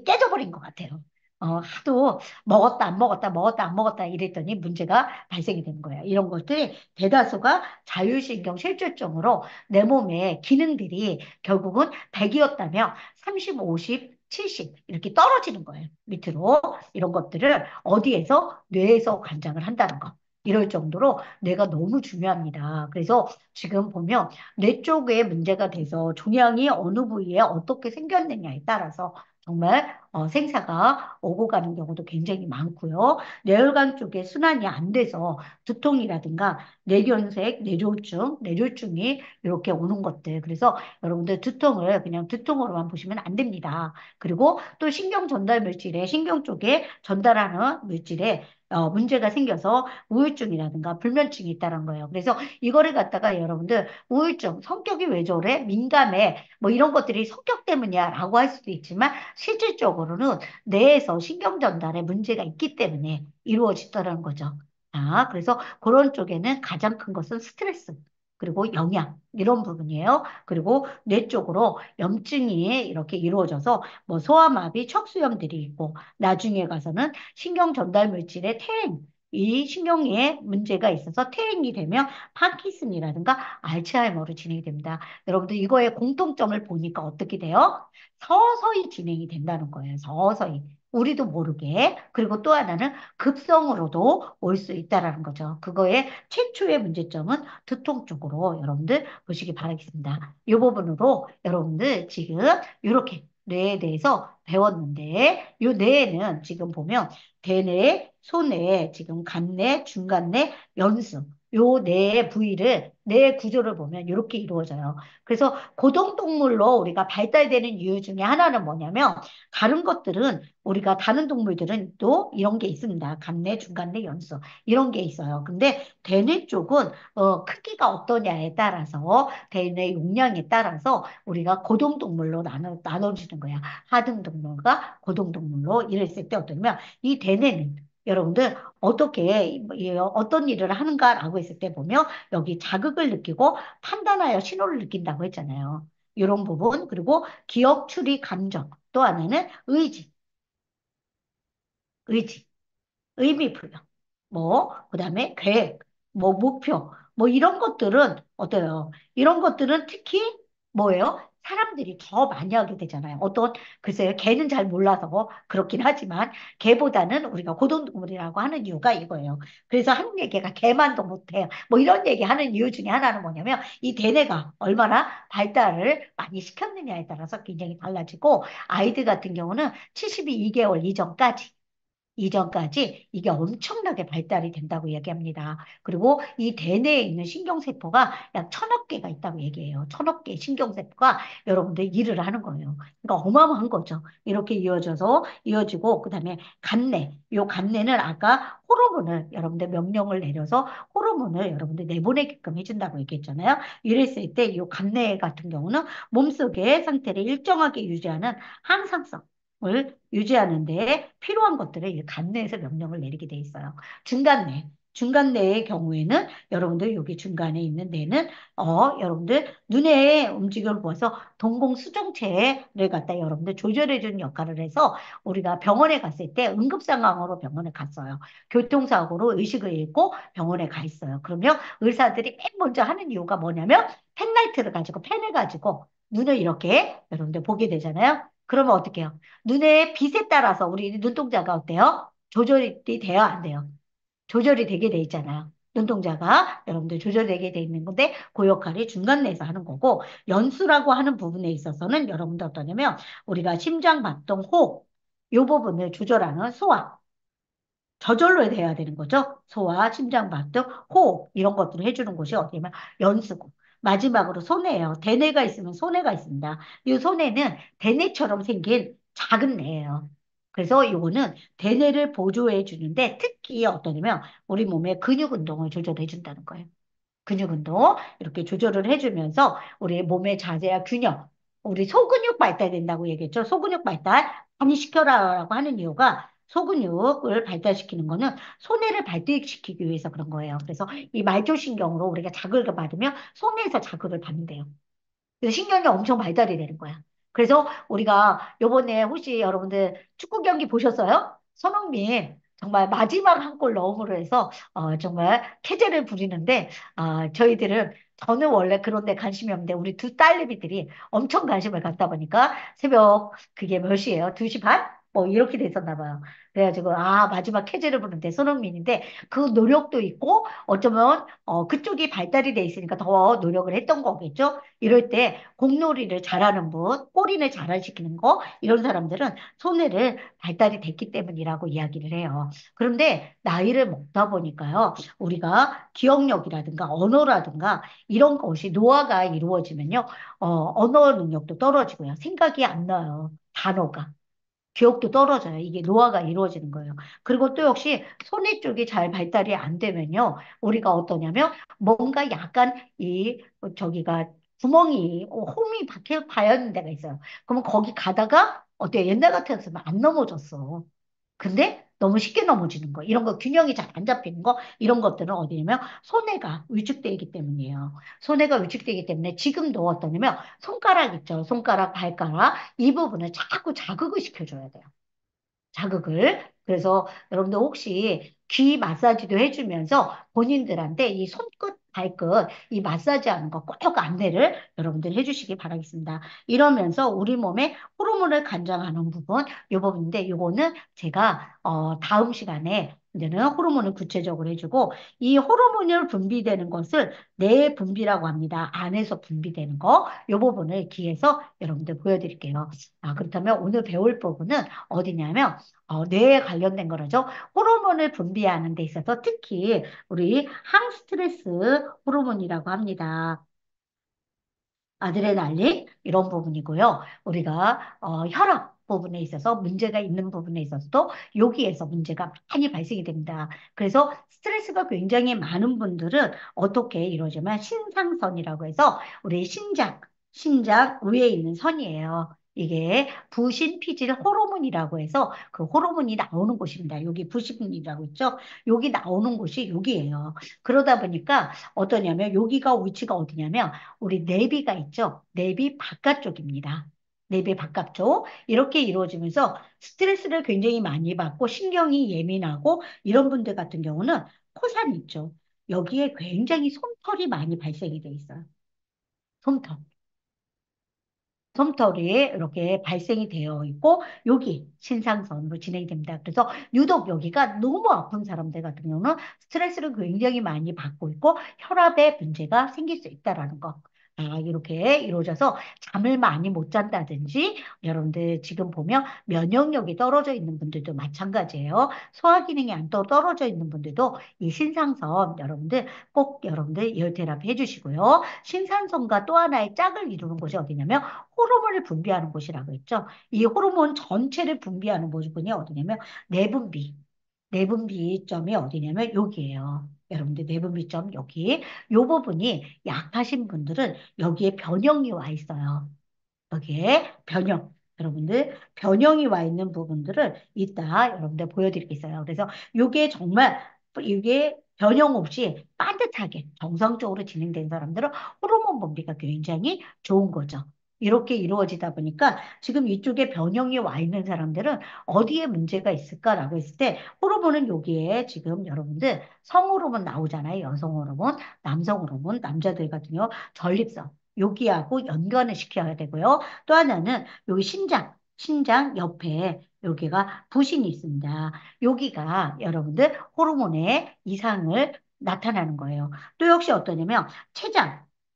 깨져버린 것 같아요. 하도 먹었다 안 먹었다 먹었다 안 먹었다 이랬더니 문제가 발생이 되는 거예요. 이런 것들이 대다수가 자율신경 실조증으로 내 몸의 기능들이 결국은 100이었다면 30, 50, 70 이렇게 떨어지는 거예요. 밑으로. 이런 것들을 어디에서? 뇌에서 관장을 한다는 거. 이럴 정도로 뇌가 너무 중요합니다. 그래서 지금 보면 뇌 쪽에 문제가 돼서 종양이 어느 부위에 어떻게 생겼느냐에 따라서 정말 생사가 오고 가는 경우도 굉장히 많고요. 뇌혈관 쪽에 순환이 안 돼서 두통이라든가 뇌경색, 뇌졸중이 이렇게 오는 것들. 그래서 여러분들 두통을 그냥 두통으로만 보시면 안 됩니다. 그리고 또 신경 전달 물질에 신경 쪽에 전달하는 물질에 문제가 생겨서 우울증이라든가 불면증이 있다는 거예요. 그래서 이거를 갖다가 여러분들 우울증, 성격이 왜 저래? 민감해. 뭐 이런 것들이 성격 때문이야라고 할 수도 있지만 실질적으로는 뇌에서 신경 전달에 문제가 있기 때문에 이루어지더라는 거죠. 그래서 그런 쪽에는 가장 큰 것은 스트레스. 그리고 영양, 이런 부분이에요. 그리고 뇌 쪽으로 염증이 이렇게 이루어져서 뭐 소아마비, 척수염들이 있고 나중에 가서는 신경 전달 물질의 퇴행, 이 신경에 문제가 있어서 퇴행이 되면 파킨슨이라든가 알츠하이머로 진행이 됩니다. 여러분들 이거의 공통점을 보니까 어떻게 돼요? 서서히 진행이 된다는 거예요. 서서히. 우리도 모르게. 그리고 또 하나는 급성으로도 올 수 있다라는 거죠. 그거의 최초의 문제점은 두통 쪽으로 여러분들 보시기 바라겠습니다. 이 부분으로 여러분들 지금 이렇게 뇌에 대해서 배웠는데 이 뇌에는 지금 보면 대뇌, 소뇌, 지금 간뇌, 중간뇌, 연수 요 뇌의 부위를 뇌 구조를 보면 이렇게 이루어져요. 그래서 고동동물로 우리가 발달되는 이유 중에 하나는 뭐냐면 다른 것들은 우리가 다른 동물들은 또 이런 게 있습니다. 간뇌, 중간뇌, 연수 이런 게 있어요. 근데 대뇌 쪽은 크기가 어떠냐에 따라서 대뇌 용량에 따라서 우리가 고동동물로 나눠지는 거야. 하등동물과 고동동물로 이랬을 때 어떠냐면 이 대뇌는 여러분들 어떻게 어떤 일을 하는가라고 했을 때 보면 여기 자극을 느끼고 판단하여 신호를 느낀다고 했잖아요. 이런 부분 그리고 기억, 추리, 감정 또 하나는 의지. 의미 부여, 그다음에 계획, 목표, 이런 것들은 어때요? 이런 것들은 특히 뭐예요? 사람들이 더 많이 하게 되잖아요. 글쎄요, 개는 잘 몰라서 그렇긴 하지만, 개보다는 우리가 고등동물이라고 하는 이유가 이거예요. 그래서 한국 개가 개만도 못해요. 이런 얘기 하는 이유 중에 하나는 뭐냐면, 이 대뇌가 얼마나 발달을 많이 시켰느냐에 따라서 굉장히 달라지고, 아이들 같은 경우는 72개월 이전까지 이게 엄청나게 발달이 된다고 얘기합니다. 그리고 이 대뇌에 있는 신경세포가 약 1,000억 개가 있다고 얘기해요. 1,000억 개 신경세포가 여러분들 일을 하는 거예요. 그러니까 어마어마한 거죠. 이렇게 이어지고, 그 다음에 간내. 요 간내는 아까 호르몬을 여러분들 명령을 내려서 호르몬을 여러분들 내보내게끔 해준다고 얘기했잖아요. 이랬을 때 이 간내 같은 경우는 몸속의 상태를 일정하게 유지하는 항상성. 을 유지하는데 필요한 것들을 이 간내에서 명령을 내리게 돼 있어요. 중간내. 중간내의 경우에는 여러분들 여기 중간에 있는 뇌는 여러분들 눈의 움직임을 보아서 동공수정체를 갖다 여러분들 조절해 주는 역할을 해서 우리가 병원에 갔을 때 응급 상황으로 병원에 갔어요. 교통사고로 의식을 잃고 병원에 가 있어요. 그러면 의사들이 맨 먼저 하는 이유가 뭐냐면 펜을 가지고 눈을 이렇게 여러분들 보게 되잖아요. 그러면 어떻게 해요? 눈의 빛에 따라서 우리 눈동자가 어때요? 조절이 돼요? 안 돼요? 조절이 되게 돼 있잖아요. 눈동자가 여러분들 조절되게 돼 있는 건데 그 역할이 중간내에서 하는 거고 연수라고 하는 부분에 있어서는 여러분들 어떠냐면 우리가 심장 박동, 호흡 요 부분을 조절하는 소화 저절로 돼야 되는 거죠. 소화, 심장 박동, 호흡 이런 것들을 해주는 곳이 어디냐면 연수고 마지막으로 손해예요. 대뇌가 있으면 손해가 있습니다. 이 손해는 대뇌처럼 생긴 작은 뇌예요. 그래서 이거는 대뇌를 보조해 주는데 특히 어떠냐면 우리 몸의 근육 운동을 조절해 준다는 거예요. 근육 운동 이렇게 조절을 해주면서 우리 몸의 자세와 균형, 우리 소근육 발달된다고 얘기했죠. 소근육 발달 많이 시켜라라고 하는 이유가 소근육을 발달시키는 거는 손해를 발달시키기 위해서 그런 거예요. 그래서 이 말초신경으로 우리가 자극을 받으면 손에서 자극을 받는데요. 그래서 신경이 엄청 발달이 되는 거야. 그래서 우리가 요번에 혹시 여러분들 축구 경기 보셨어요? 손흥민 정말 마지막 한 골 넣음으로 해서 정말 캐제를 부리는데 저는 원래 그런 데 관심이 없는데 우리 두 딸내미들이 엄청 관심을 갖다 보니까 새벽 그게 몇 시예요? 2시 반? 이렇게 됐었나 봐요. 그래가지고 마지막 캐제를 부르는데 손흥민인데 그 노력도 있고 어쩌면 그쪽이 발달이 돼 있으니까 더 노력을 했던 거겠죠? 이럴 때 공놀이를 잘하는 분, 골인을 잘시키는 거, 이런 사람들은 손해를 발달이 됐기 때문이라고 이야기를 해요. 그런데 나이를 먹다 보니까요, 우리가 기억력이라든가 언어라든가 이런 것이 노화가 이루어지면요, 언어 능력도 떨어지고요. 생각이 안 나요. 단어가. 기억도 떨어져요. 이게 노화가 이루어지는 거예요. 그리고 또 역시 손해 쪽이 잘 발달이 안 되면요. 우리가 어떠냐면 뭔가 약간 저기가 구멍이 홈이 박혀 파여 있는 데가 있어요. 그러면 거기 가다가 어때요? 옛날 같았으면 안 넘어졌어. 근데 너무 쉽게 넘어지는 거, 이런 거 균형이 잘 안 잡히는 거, 이런 것들은 어디냐면 손해가 위축되기 때문이에요. 손해가 위축되기 때문에 지금도 어떠냐면 손가락 있죠. 손가락, 발가락 이 부분을 자꾸 자극을 시켜줘야 돼요. 자극을. 그래서 여러분들 혹시 귀 마사지도 해주면서 본인들한테 이 손끝, 발끝, 이 마사지 하는 거 꼭 안내를 여러분들 해주시기 바라겠습니다. 이러면서 우리 몸에 호르몬을 관장하는 부분, 이 부분인데, 이거는 제가, 다음 시간에 이제는 호르몬을 구체적으로 해주고, 이 호르몬을 분비되는 것을 뇌 분비라고 합니다. 안에서 분비되는 거, 이 부분을 기해서 여러분들 보여드릴게요. 그렇다면 오늘 배울 부분은 어디냐면, 뇌에 관련된 거라죠. 호르몬을 분비하는 데 있어서 특히 우리 항스트레스 호르몬이라고 합니다. 아드레날린 이런 부분이고요. 우리가 혈압 부분에 있어서 문제가 있는 부분에 있어서도 여기에서 문제가 많이 발생이 됩니다. 그래서 스트레스가 굉장히 많은 분들은 어떻게 이루어지면 신상선이라고 해서 우리 신장 위에 있는 선이에요. 이게 부신피질 호르몬이라고 해서 그 호르몬이 나오는 곳입니다. 여기 부신이라고 있죠? 여기 나오는 곳이 여기예요. 그러다 보니까 어떠냐면 여기가 위치가 어디냐면 우리 내비가 있죠? 내비 바깥쪽입니다. 내배 바깥쪽 이렇게 이루어지면서 스트레스를 굉장히 많이 받고 신경이 예민하고 이런 분들 같은 경우는 코산 있죠. 여기에 굉장히 솜털이 많이 발생이 돼 있어요. 솜털. 솜털이 이렇게 발생이 되어 있고 여기 신상선으로 진행됩니다. 그래서 유독 여기가 너무 아픈 사람들 같은 경우는 스트레스를 굉장히 많이 받고 있고 혈압에 문제가 생길 수 있다라는 거. 아, 이렇게 이루어져서 잠을 많이 못 잔다든지 여러분들 지금 보면 면역력이 떨어져 있는 분들도 마찬가지예요. 소화 기능이 안 떨어져 있는 분들도 이 신상선 여러분들 꼭 여러분들 이어 테라피 해주시고요. 신산성과 또 하나의 짝을 이루는 곳이 어디냐면 호르몬을 분비하는 곳이라고 했죠. 이 호르몬 전체를 분비하는 부분이 어디냐면 내분비. 내분비점이 어디냐면 여기예요. 여러분들 내분비점 여기. 요 부분이 약하신 분들은 여기에 변형이 와 있어요. 여기에 변형. 여러분들 변형이 와 있는 부분들을 이따 여러분들 보여드리겠어요. 그래서 이게 정말 이게 변형 없이 반듯하게 정상적으로 진행된 사람들은 호르몬 분비가 굉장히 좋은 거죠. 이렇게 이루어지다 보니까 지금 이쪽에 변형이 와 있는 사람들은 어디에 문제가 있을까라고 했을 때 호르몬은 여기에 지금 여러분들 성호르몬 나오잖아요. 여성 호르몬, 남성 호르몬, 남자들 같은 경우 전립선. 여기하고 연관을 시켜야 되고요. 또 하나는 여기 신장 옆에 여기가 부신이 있습니다. 여기가 여러분들 호르몬의 이상을 나타나는 거예요. 또 역시 어떠냐면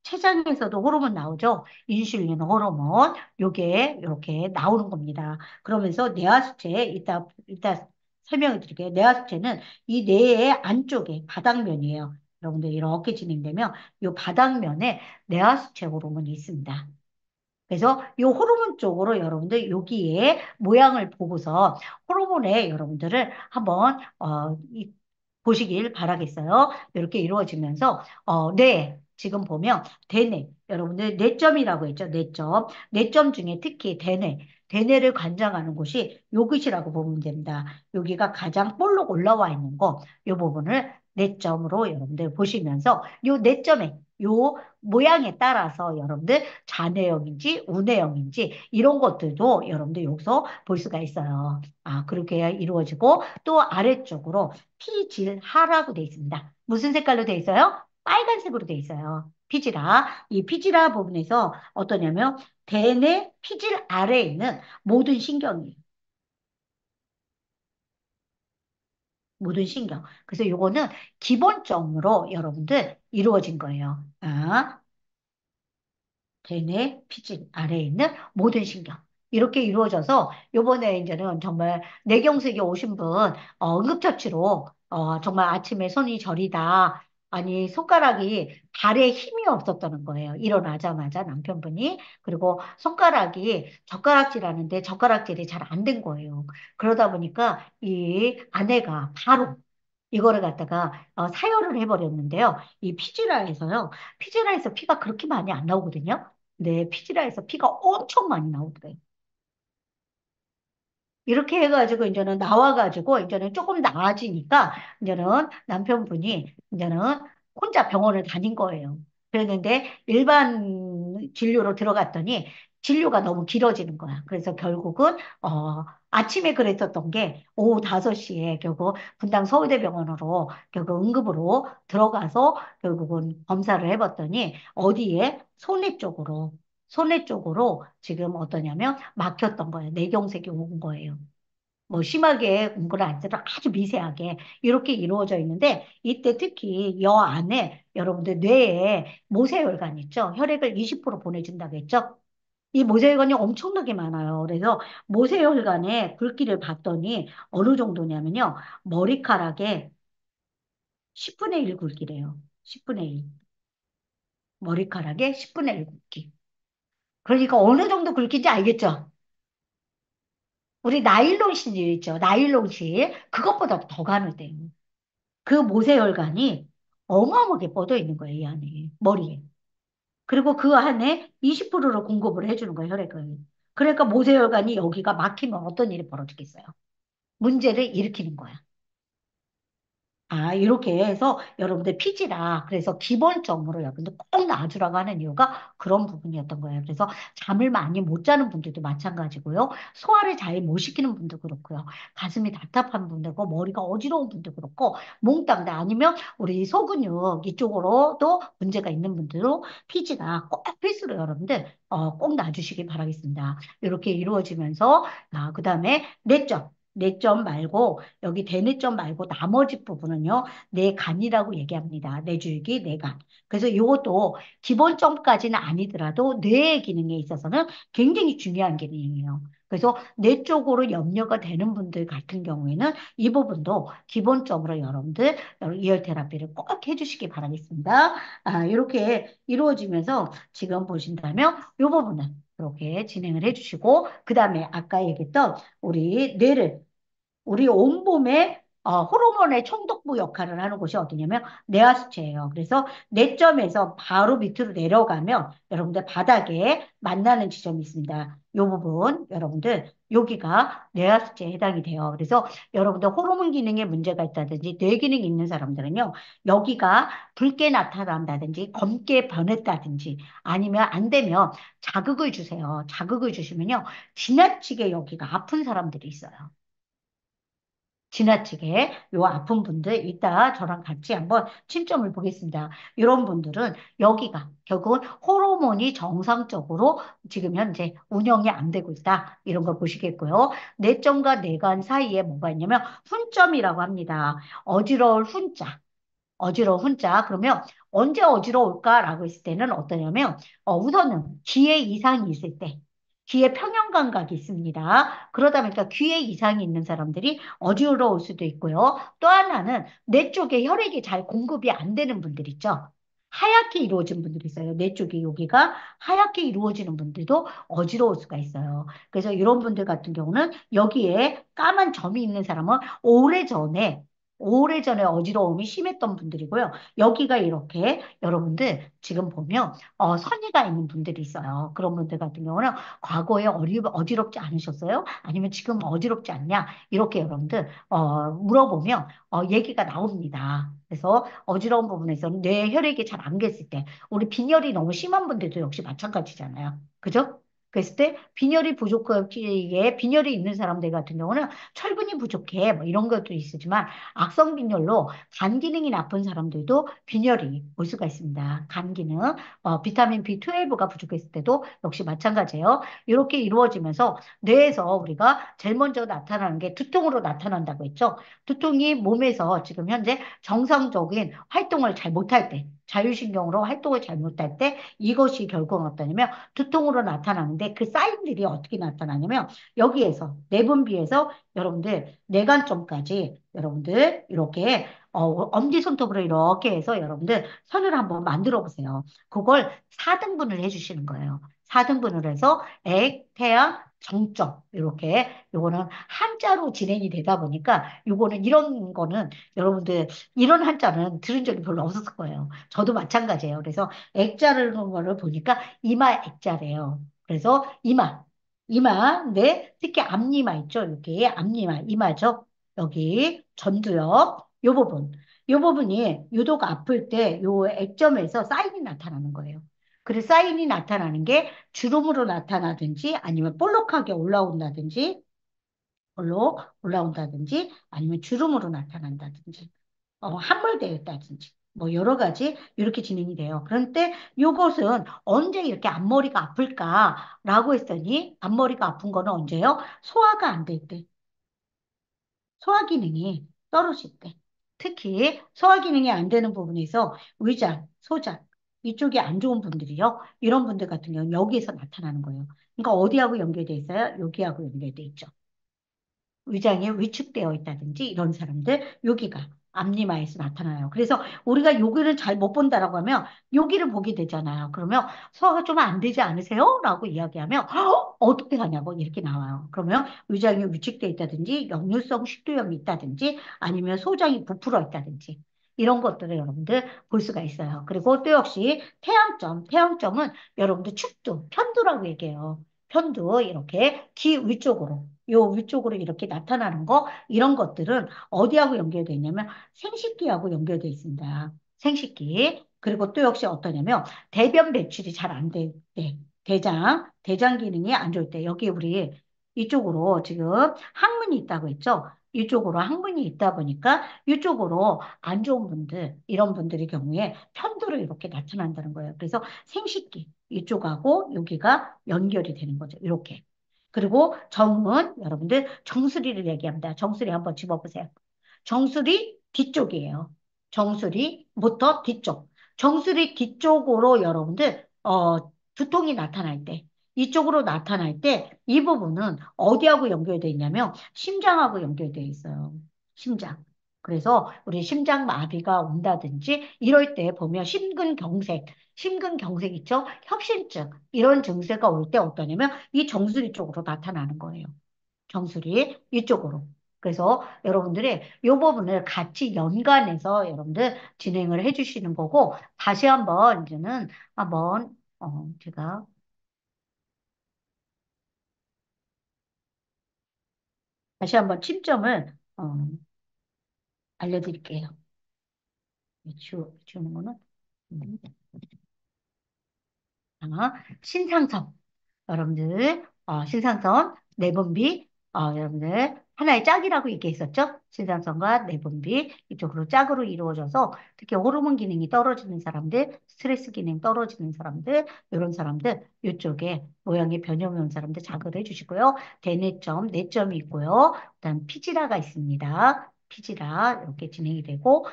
체장에서도 호르몬 나오죠. 인슐린 호르몬 요게 이렇게 나오는 겁니다. 그러면서 뇌하수체 이따 설명을 드릴게요. 뇌하수체는 이 뇌의 안쪽에 바닥면이에요. 여러분들 이렇게 진행되면 이 바닥면에 내하수체 호르몬이 있습니다. 그래서 이 호르몬 쪽으로 여러분들 여기에 모양을 보고서 호르몬에 여러분들을 한번 보시길 바라겠어요. 이렇게 이루어지면서 네, 지금 보면 대뇌 여러분들 뇌점이라고 했죠. 뇌점. 뇌점 중에 특히 대뇌를 관장하는 곳이 요것이라고 보면 됩니다. 여기가 가장 볼록 올라와 있는 거, 이 부분을 뇌점으로 여러분들 보시면서 요 뇌점에 요 모양에 따라서 여러분들 좌뇌형인지 우뇌형인지 이런 것들도 여러분들 여기서 볼 수가 있어요. 아, 그렇게 이루어지고 또 아래쪽으로 피질하라고 돼 있습니다. 무슨 색깔로 돼 있어요? 빨간색으로 돼 있어요. 피지라. 이 피지라 부분에서 어떠냐면 대뇌 피질 아래에 있는 모든 신경이 모든 신경. 그래서 요거는 기본적으로 여러분들 이루어진 거예요. 아, 대뇌 피질 아래에 있는 모든 신경. 이렇게 이루어져서 요번에 이제는 정말 뇌경색이 오신 분 응급처치로 정말 아침에 손이 저리다. 아니 손가락이 발에 힘이 없었다는 거예요. 일어나자마자 남편분이 그리고 손가락이 젓가락질 하는데 젓가락질이 잘 안 된 거예요. 그러다 보니까 이 아내가 바로 이거를 갖다가 사열을 해버렸는데요. 이 피지라에서 피가 그렇게 많이 안 나오거든요. 네, 피지라에서 피가 엄청 많이 나오더래요. 이렇게 해가지고 이제는 나와가지고 이제는 조금 나아지니까 이제는 남편분이 이제는 혼자 병원을 다닌 거예요. 그랬는데 일반 진료로 들어갔더니 진료가 너무 길어지는 거야. 그래서 결국은 아침에 그랬었던 게 오후 5시에 결국 분당 서울대병원으로 결국 응급으로 들어가서 결국은 검사를 해봤더니 어디에 손해 쪽으로 지금 어떠냐면 막혔던 거예요. 뇌경색이 온 거예요. 뭐 심하게 온 건 아니더라도 아주 미세하게 이렇게 이루어져 있는데 이때 특히 여 안에 여러분들 뇌에 모세혈관 있죠? 혈액을 20% 보내준다고 했죠? 이 모세혈관이 엄청나게 많아요. 그래서 모세혈관에 굵기를 봤더니 어느 정도냐면요. 머리카락의 10분의 1 굵기래요. 10분의 1. 머리카락의 10분의 1 굵기. 그러니까 어느 정도 굵기인지 알겠죠? 우리 나일론 실 있죠. 나일론 실. 그것보다 더 가늘대요. 그 모세혈관이 어마어마하게 뻗어 있는 거예요, 이 안에. 머리에. 그리고 그 안에 20%를 공급을 해주는 거예요, 혈액을. 그러니까 모세혈관이 여기가 막히면 어떤 일이 벌어지겠어요? 문제를 일으키는 거야. 이렇게 해서 여러분들 피지라. 그래서 기본적으로 여러분들 꼭 놔주라고 하는 이유가 그런 부분이었던 거예요. 그래서 잠을 많이 못 자는 분들도 마찬가지고요. 소화를 잘 못 시키는 분도 그렇고요. 가슴이 답답한 분들고, 머리가 어지러운 분도 그렇고, 몽땅 다 아니면 우리 소근육 이쪽으로도 문제가 있는 분들도 피지라 꼭 필수로 여러분들 꼭 놔주시기 바라겠습니다. 이렇게 이루어지면서, 그 다음에 뇌점. 뇌점 말고 여기 대뇌점 말고 나머지 부분은요, 뇌간이라고 얘기합니다. 뇌줄기, 뇌간. 그래서 이것도 기본점까지는 아니더라도 뇌의 기능에 있어서는 굉장히 중요한 기능이에요. 그래서 뇌 쪽으로 염려가 되는 분들 같은 경우에는 이 부분도 기본적으로 여러분들 이열 테라피를 꼭 해주시기 바라겠습니다. 이렇게 이루어지면서 지금 보신다면 이 부분은 이렇게 진행을 해주시고, 그 다음에 아까 얘기했던 우리 뇌를 우리 온몸에 호르몬의 총독부 역할을 하는 곳이 어디냐면 뇌하수체예요. 그래서 뇌점에서 바로 밑으로 내려가면 여러분들 바닥에 만나는 지점이 있습니다. 이 부분 여러분들 여기가 뇌하수체에 해당이 돼요. 그래서 여러분들 호르몬 기능에 문제가 있다든지 뇌 기능이 있는 사람들은요. 여기가 붉게 나타난다든지 검게 변했다든지 아니면 안 되면 자극을 주세요. 자극을 주시면요. 지나치게 여기가 아픈 사람들이 있어요. 지나치게 요 아픈 분들 이따 저랑 같이 한번 침점을 보겠습니다. 이런 분들은 여기가 결국은 호르몬이 정상적으로 지금 현재 운영이 안 되고 있다. 이런 걸 보시겠고요. 뇌점과 뇌간 사이에 뭐가 있냐면 훈점이라고 합니다. 어지러울 훈자. 어지러운 훈자. 그러면 언제 어지러울까라고 했을 때는 어떠냐면 우선은 귀에 이상이 있을 때. 귀에 평형 감각이 있습니다. 그러다 보니까 귀에 이상이 있는 사람들이 어지러울 수도 있고요. 또 하나는 뇌 쪽에 혈액이 잘 공급이 안 되는 분들 있죠. 하얗게 이루어진 분들이 있어요. 뇌 쪽에 여기가 하얗게 이루어지는 분들도 어지러울 수가 있어요. 그래서 이런 분들 같은 경우는 여기에 까만 점이 있는 사람은 오래전에 어지러움이 심했던 분들이고요. 여기가 이렇게 여러분들 지금 보면 선의가 있는 분들이 있어요. 그런 분들 같은 경우는 과거에 어지럽지 않으셨어요? 아니면 지금 어지럽지 않냐? 이렇게 여러분들 물어보면 얘기가 나옵니다. 그래서 어지러운 부분에서는 뇌 혈액이 잘 안 갔을 때 우리 빈혈이 너무 심한 분들도 역시 마찬가지잖아요. 그죠? 그랬을 때 빈혈이 있는 사람들 같은 경우는 철분이 부족해 뭐 이런 것도 있으지만 악성 빈혈로 간 기능이 나쁜 사람들도 빈혈이 올 수가 있습니다. 간 기능, 비타민 B12가 부족했을 때도 역시 마찬가지예요. 이렇게 이루어지면서 뇌에서 우리가 제일 먼저 나타나는 게 두통으로 나타난다고 했죠. 두통이 몸에서 지금 현재 정상적인 활동을 잘 못할 때, 자율신경으로 활동을 잘 못할 때 이것이 결국은 어떠냐면 두통으로 나타나는데 그 사인들이 어떻게 나타나냐면 여기에서 내분비에서 여러분들 뇌관점까지 여러분들 이렇게 엄지손톱으로 이렇게 해서 여러분들 선을 한번 만들어 보세요. 그걸 4등분을 해주시는 거예요. 4등분을 해서 액, 태양, 정점 이렇게 요거는 한자로 진행이 되다 보니까 요거는 이런 거는 여러분들 이런 한자는 들은 적이 별로 없었을 거예요. 저도 마찬가지예요. 그래서 액자를 놓은 거를 보니까 이마 액자래요. 그래서 이마, 네, 특히 앞니마 있죠? 여기 앞니마, 이마죠? 여기 전두엽, 요 부분이 유독 아플 때 요 액점에서 사인이 나타나는 거예요. 그래서 사인이 나타나는 게 주름으로 나타나든지 아니면 볼록하게 올라온다든지 올라온다든지 아니면 주름으로 나타난다든지 함몰되어 있다든지 뭐 여러 가지 이렇게 진행이 돼요. 그런데 이것은 언제 이렇게 앞머리가 아플까라고 했더니 앞머리가 아픈 거는 언제요? 소화가 안 될 때. 소화 기능이 떨어질 때. 특히 소화 기능이 안 되는 부분에서 위장, 소장 이쪽이 안 좋은 분들이요. 이런 분들 같은 경우는 여기에서 나타나는 거예요. 그러니까 어디하고 연결돼 있어요? 여기하고 연결돼 있죠. 위장이 위축되어 있다든지 이런 사람들 여기가 앞니마에서 나타나요. 그래서 우리가 여기를 잘 못 본다라고 하면 여기를 보게 되잖아요. 그러면 소화가 좀 안 되지 않으세요? 라고 이야기하면 어떻게 하냐고 이렇게 나와요. 그러면 위장이 위축되어 있다든지 역류성 식도염이 있다든지 아니면 소장이 부풀어 있다든지 이런 것들을 여러분들 볼 수가 있어요. 그리고 또 역시 태양점은 여러분들 축두, 편두라고 얘기해요. 편도 이렇게 귀 위쪽으로, 요 위쪽으로 이렇게 나타나는 거, 이런 것들은 어디하고 연결되어 있냐면 생식기하고 연결되어 있습니다. 생식기. 그리고 또 역시 어떠냐면 대변 배출이 잘 안 될 때, 대장 기능이 안 좋을 때, 여기 우리 이쪽으로 지금 항문이 있다고 했죠? 이쪽으로 항문이 있다 보니까 이쪽으로 안 좋은 분들, 이런 분들의 경우에 편도로 이렇게 나타난다는 거예요. 그래서 생식기, 이쪽하고 여기가 연결이 되는 거죠. 이렇게. 그리고 정은 여러분들 정수리를 얘기합니다. 정수리 한번 집어보세요. 정수리 뒤쪽이에요. 정수리부터 뒤쪽. 정수리 뒤쪽으로 여러분들, 두통이 나타날 때, 이쪽으로 나타날 때, 이 부분은 어디하고 연결되어 있냐면, 심장하고 연결되어 있어요. 심장. 그래서 우리 심장 마비가 온다든지, 이럴 때 보면 심근경색 있죠? 협심증. 이런 증세가 올 때 어떠냐면, 이 정수리 쪽으로 나타나는 거예요. 정수리 이쪽으로. 그래서 여러분들이 이 부분을 같이 연관해서 여러분들 진행을 해주시는 거고, 다시 한번 이제는 한번 제가 다시 한번 침점을 알려드릴게요. 지우는 거는 음, 신상성. 여러분들, 신상선, 내분비, 여러분들, 하나의 짝이라고 얘기했었죠? 신상선과 내분비, 이쪽으로 짝으로 이루어져서, 특히 호르몬 기능이 떨어지는 사람들, 스트레스 기능 떨어지는 사람들, 이런 사람들, 이쪽에 모양의 변형이 온 사람들 자극을 해주시고요. 대뇌점, 내점이 있고요. 그다음 피지라가 있습니다. 피지라, 이렇게 진행이 되고,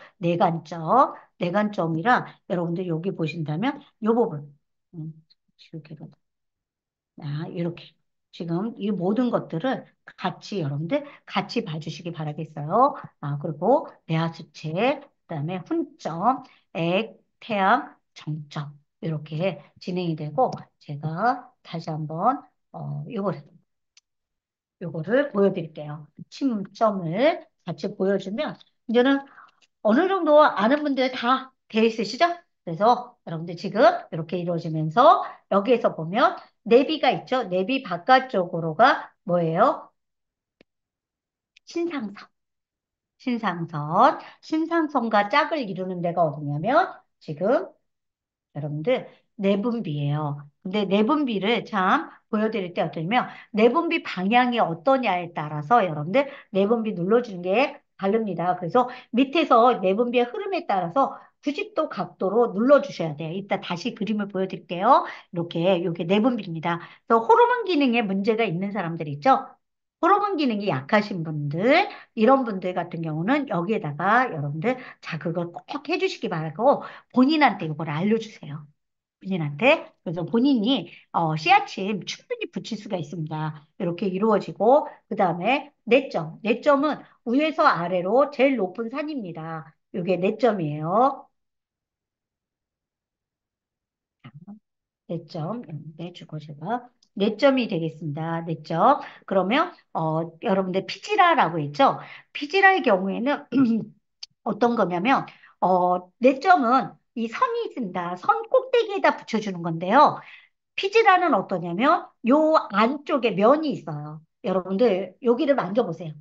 내관점이랑, 여러분들 여기 보신다면, 이 부분, 지우개로 이렇게. 지금 이 모든 것들을 같이 여러분들 같이 봐주시기 바라겠어요. 그리고 내하 수체, 그다음에 훈점, 액, 태양, 정점 이렇게 진행이 되고 제가 다시 한번 요거를 보여드릴게요. 침점을 같이 보여주면 이제는 어느 정도 아는 분들 다 돼 있으시죠? 그래서 여러분들 지금 이렇게 이루어지면서 여기에서 보면 내비가 있죠? 내비 바깥쪽으로가 뭐예요? 신상선. 신상선과 짝을 이루는 데가 어디냐면 지금 여러분들 내분비예요. 근데 내분비를 참 보여드릴 때 어떠냐면 내분비 방향이 어떠냐에 따라서 여러분들 내분비 눌러주는 게 다릅니다. 그래서 밑에서 내분비의 흐름에 따라서 90도 각도로 눌러주셔야 돼요. 이따 다시 그림을 보여드릴게요. 이렇게 이게 내분비입니다. 그래서 호르몬 기능에 문제가 있는 사람들 있죠? 호르몬 기능이 약하신 분들, 이런 분들 같은 경우는 여기에다가 여러분들 자극을 꼭 해주시기 바라고 본인한테 이걸 알려주세요. 본인한테. 그래서 본인이 씨앗침 충분히 붙일 수가 있습니다. 이렇게 이루어지고 그 다음에 내점. 내점은 위에서 아래로 제일 높은 산입니다. 이게 내점이에요. 내점. 내주고 제가 내점이 되겠습니다. 내점. 그러면 여러분들 피지라라고 했죠? 피지라의 경우에는 어떤 거냐면 내점은 이 선이 있습니다. 선 꼭대기에다 붙여주는 건데요. 피지라는 어떠냐면 요 안쪽에 면이 있어요. 여러분들 여기를 만져보세요.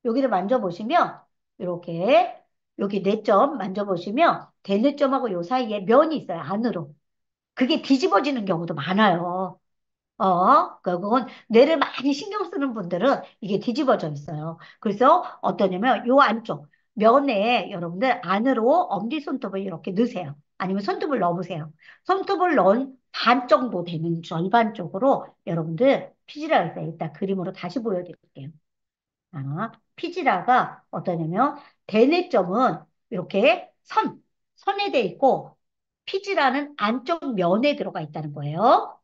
여기를 만져보시면 이렇게 여기 내점 만져보시면 대뇌점하고 요 사이에 면이 있어요. 안으로. 그게 뒤집어지는 경우도 많아요. 그건 뇌를 많이 신경 쓰는 분들은 이게 뒤집어져 있어요. 그래서 어떠냐면 요 안쪽 면에 여러분들 안으로 엄지손톱을 이렇게 넣으세요. 아니면 손톱을 넣어보세요. 손톱을 넣은 반 정도 되는 절반 쪽으로 여러분들 피지라를 있어요. 이따 그림으로 다시 보여드릴게요. 피지라가 어떠냐면 대뇌점은 이렇게 선에 돼 있고 피지라는 안쪽 면에 들어가 있다는 거예요.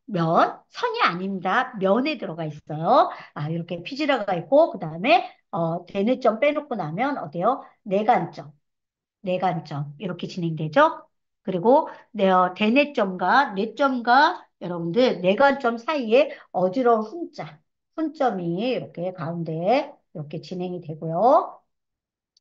선이 아닙니다. 면에 들어가 있어요. 이렇게 피지라가 있고 그 다음에 대뇌점 빼놓고 나면 어때요? 내관점 이렇게 진행되죠. 그리고 대뇌점과 뇌점과 여러분들 내관점 사이에 어지러운 훈점이 이렇게 가운데 이렇게 진행이 되고요.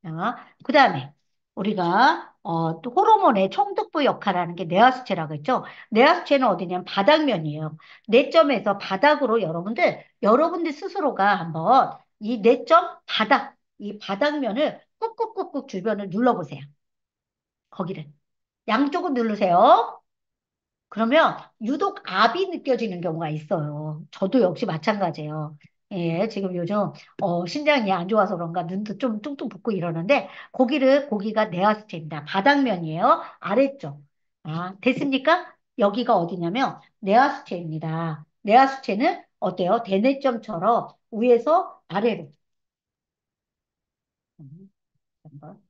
자, 그 다음에 우리가 또 호르몬의 청독부 역할하는 게 뇌하수체라고 했죠. 뇌하수체는 어디냐면 바닥면이에요. 뇌점에서 바닥으로 여러분들 스스로가 한번 이 뇌점 바닥, 이 바닥면을 꾹꾹꾹꾹 주변을 눌러보세요. 거기를. 양쪽은 누르세요. 그러면 유독 압이 느껴지는 경우가 있어요. 저도 역시 마찬가지예요. 예, 지금 요즘 신장이 안 좋아서 그런가 눈도 좀 뚱뚱 붓고 이러는데 고기가 내하수체입니다. 바닥면이에요. 아래쪽. 아, 됐습니까? 여기가 어디냐면 내하수체입니다. 내하수체는 어때요? 대뇌점처럼 위에서 아래로. 한번.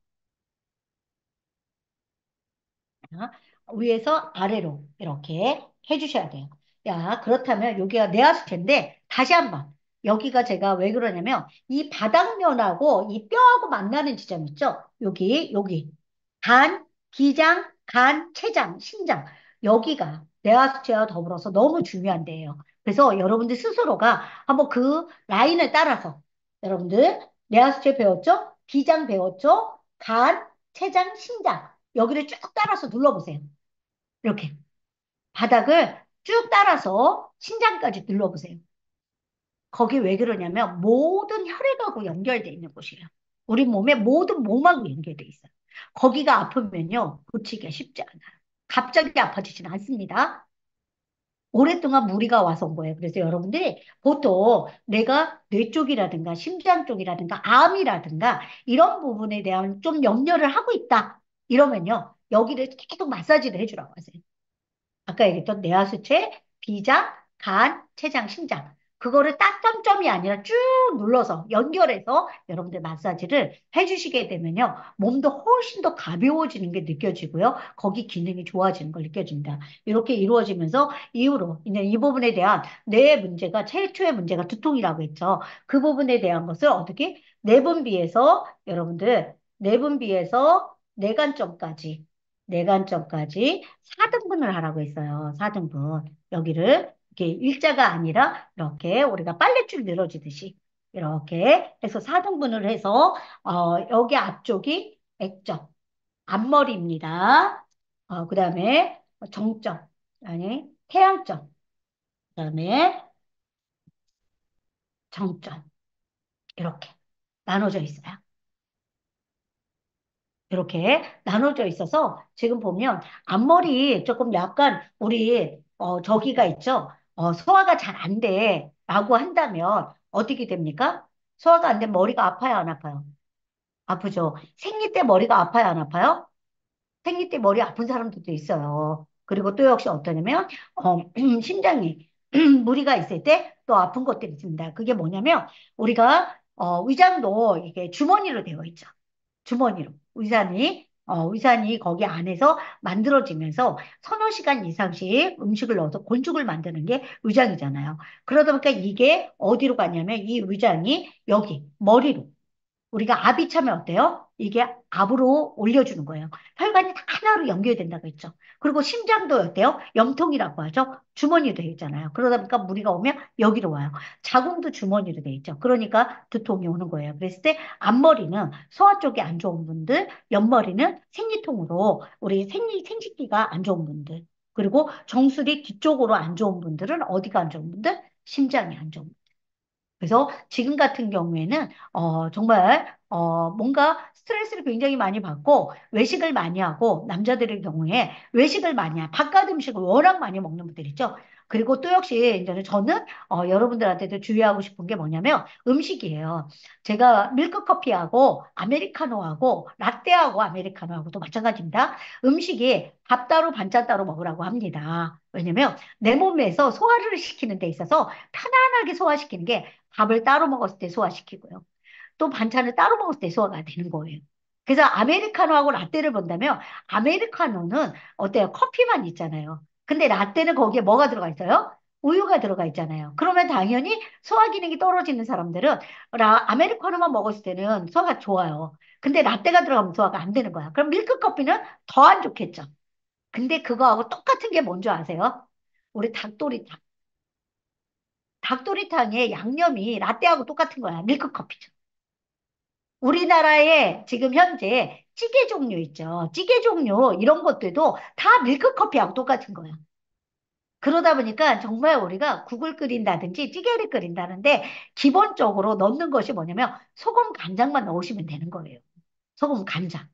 자, 위에서 아래로 이렇게 해주셔야 돼요. 야, 그렇다면 여기가 내하수체인데 다시 한번 여기가 제가 왜 그러냐면 이 바닥면하고 이 뼈하고 만나는 지점 있죠? 여기 기장, 췌장, 신장 여기가 내하수체와 더불어서 너무 중요한 데예요. 그래서 여러분들 스스로가 한번 그 라인을 따라서 여러분들 내하수체 배웠죠? 기장 배웠죠? 췌장, 신장 여기를 쭉 따라서 눌러보세요. 이렇게. 바닥을 쭉 따라서 신장까지 눌러보세요. 거기 왜 그러냐면 모든 혈액하고 연결되어 있는 곳이에요. 우리 몸의 모든 몸하고 연결되어 있어요. 거기가 아프면요. 고치기가 쉽지 않아요. 갑자기 아파지지는 않습니다. 오랫동안 무리가 와서 온 거예요. 그래서 여러분들이 보통 내가 뇌 쪽이라든가 심장 쪽이라든가 암이라든가 이런 부분에 대한 좀 염려를 하고 있다. 이러면요. 여기를 계속 마사지를 해주라고 하세요. 아까 얘기했던 뇌하수체, 비장, 췌장, 신장. 그거를 딱 점점이 아니라 쭉 눌러서 연결해서 여러분들 마사지를 해주시게 되면요. 몸도 훨씬 더 가벼워지는 게 느껴지고요. 거기 기능이 좋아지는 걸 느껴집니다. 이렇게 이루어지면서 이후로 이제 이 부분에 대한 뇌의 문제가 최초의 문제가 두통이라고 했죠. 그 부분에 대한 것을 어떻게 내분비에서 뇌관점까지 4등분을 하라고 했어요. 4등분. 여기를 이렇게 일자가 아니라 이렇게 우리가 빨랫줄 늘어지듯이 이렇게 해서 4등분을 해서 여기 앞쪽이 액점, 앞머리입니다. 그다음에 정점, 아니 태양점, 그다음에 정점 이렇게 나눠져 있어요. 이렇게 나눠져 있어서 지금 보면 앞머리 조금 약간 우리 저기가 있죠. 소화가 잘 안 돼. 라고 한다면 어떻게 됩니까? 소화가 안 되면 머리가 아파요, 안 아파요? 아프죠. 생리 때 머리가 아파요, 안 아파요? 생리 때 머리 아픈 사람들도 있어요. 그리고 또 역시 어떠냐면 심장이 무리가 있을 때 또 아픈 것들이 있습니다. 그게 뭐냐면 우리가 위장도 이게 주머니로 되어 있죠. 주머니로. 위산이 거기 안에서 만들어지면서 서너 시간 이상씩 음식을 넣어서 곤죽을 만드는 게 위장이잖아요. 그러다 보니까 이게 어디로 가냐면 이 위장이 여기 머리로 우리가 압이 차면 어때요? 이게 압으로 올려주는 거예요. 혈관이 다 하나로 연결된다고 했죠. 그리고 심장도 어때요? 염통이라고 하죠. 주머니로 되어 있잖아요. 그러다 보니까 무리가 오면 여기로 와요. 자궁도 주머니로 되어 있죠. 그러니까 두통이 오는 거예요. 그랬을 때 앞머리는 소화 쪽이 안 좋은 분들, 옆머리는 생리통으로 우리 생식기가 안 좋은 분들, 그리고 정수리 뒤쪽으로 안 좋은 분들은 어디가 안 좋은 분들? 심장이 안 좋은 분들. 그래서 지금 같은 경우에는 정말 뭔가 스트레스를 굉장히 많이 받고 외식을 많이 하고 남자들의 경우에 외식을 많이 해 바깥 음식을 워낙 많이 먹는 분들 있죠. 그리고 또 역시 이제는 저는 여러분들한테도 주의하고 싶은 게 뭐냐면 음식이에요. 제가 밀크커피하고 아메리카노하고 라떼하고 아메리카노하고도 마찬가지입니다. 음식이 밥 따로 반찬 따로 먹으라고 합니다. 왜냐면 내 몸에서 소화를 시키는 데 있어서 편안하게 소화시키는 게 밥을 따로 먹었을 때 소화시키고요. 또 반찬을 따로 먹었을 때 소화가 되는 거예요. 그래서 아메리카노하고 라떼를 본다면 아메리카노는 어때요? 커피만 있잖아요. 근데 라떼는 거기에 뭐가 들어가 있어요? 우유가 들어가 있잖아요. 그러면 당연히 소화 기능이 떨어지는 사람들은 아메리카노만 먹었을 때는 소화가 좋아요. 근데 라떼가 들어가면 소화가 안 되는 거야. 그럼 밀크 커피는 더 안 좋겠죠. 근데 그거하고 똑같은 게 뭔지 아세요? 우리 닭도리탕의 양념이 라떼하고 똑같은 거야. 밀크커피죠. 우리나라에 지금 현재 찌개 종류 있죠. 찌개 종류 이런 것들도 다 밀크커피하고 똑같은 거야. 그러다 보니까 정말 우리가 국을 끓인다든지 찌개를 끓인다는데 기본적으로 넣는 것이 뭐냐면 소금, 간장만 넣으시면 되는 거예요. 소금, 간장.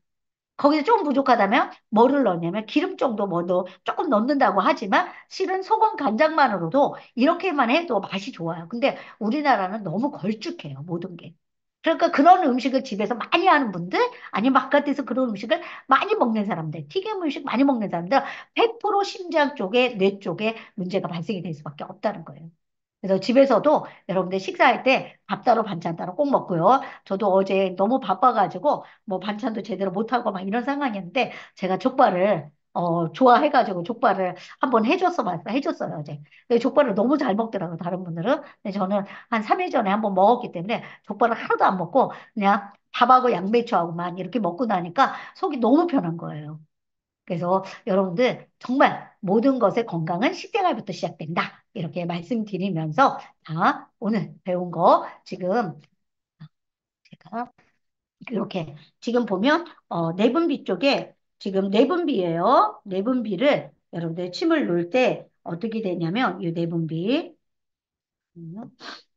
거기서 좀 부족하다면 뭐를 넣냐면 기름 정도 뭐 조금 넣는다고 하지만 실은 소금 간장만으로도 이렇게만 해도 맛이 좋아요. 근데 우리나라는 너무 걸쭉해요, 모든 게. 그러니까 그런 음식을 집에서 많이 하는 분들, 아니면 바깥에서 그런 음식을 많이 먹는 사람들, 튀김 음식 많이 먹는 사람들, 100% 심장 쪽에, 뇌 쪽에 문제가 발생이 될 수밖에 없다는 거예요. 그래서 집에서도 여러분들 식사할 때 밥 따로 반찬 따로 꼭 먹고요. 저도 어제 너무 바빠가지고 뭐 반찬도 제대로 못하고 막 이런 상황이었는데 제가 족발을 좋아해가지고 족발을 한번 해줬어요, 어제. 근데 족발을 너무 잘 먹더라고요, 다른 분들은. 근데 저는 한 3일 전에 한번 먹었기 때문에 족발을 하나도 안 먹고 그냥 밥하고 양배추하고만 이렇게 먹고 나니까 속이 너무 편한 거예요. 그래서 여러분들 정말 모든 것의 건강은 식생활부터 시작된다. 이렇게 말씀드리면서 자, 오늘 배운 거 지금 제가 이렇게 지금 보면 내분비 쪽에 지금 내분비예요. 내분비를 여러분들 침을 놓을 때 어떻게 되냐면 이 내분비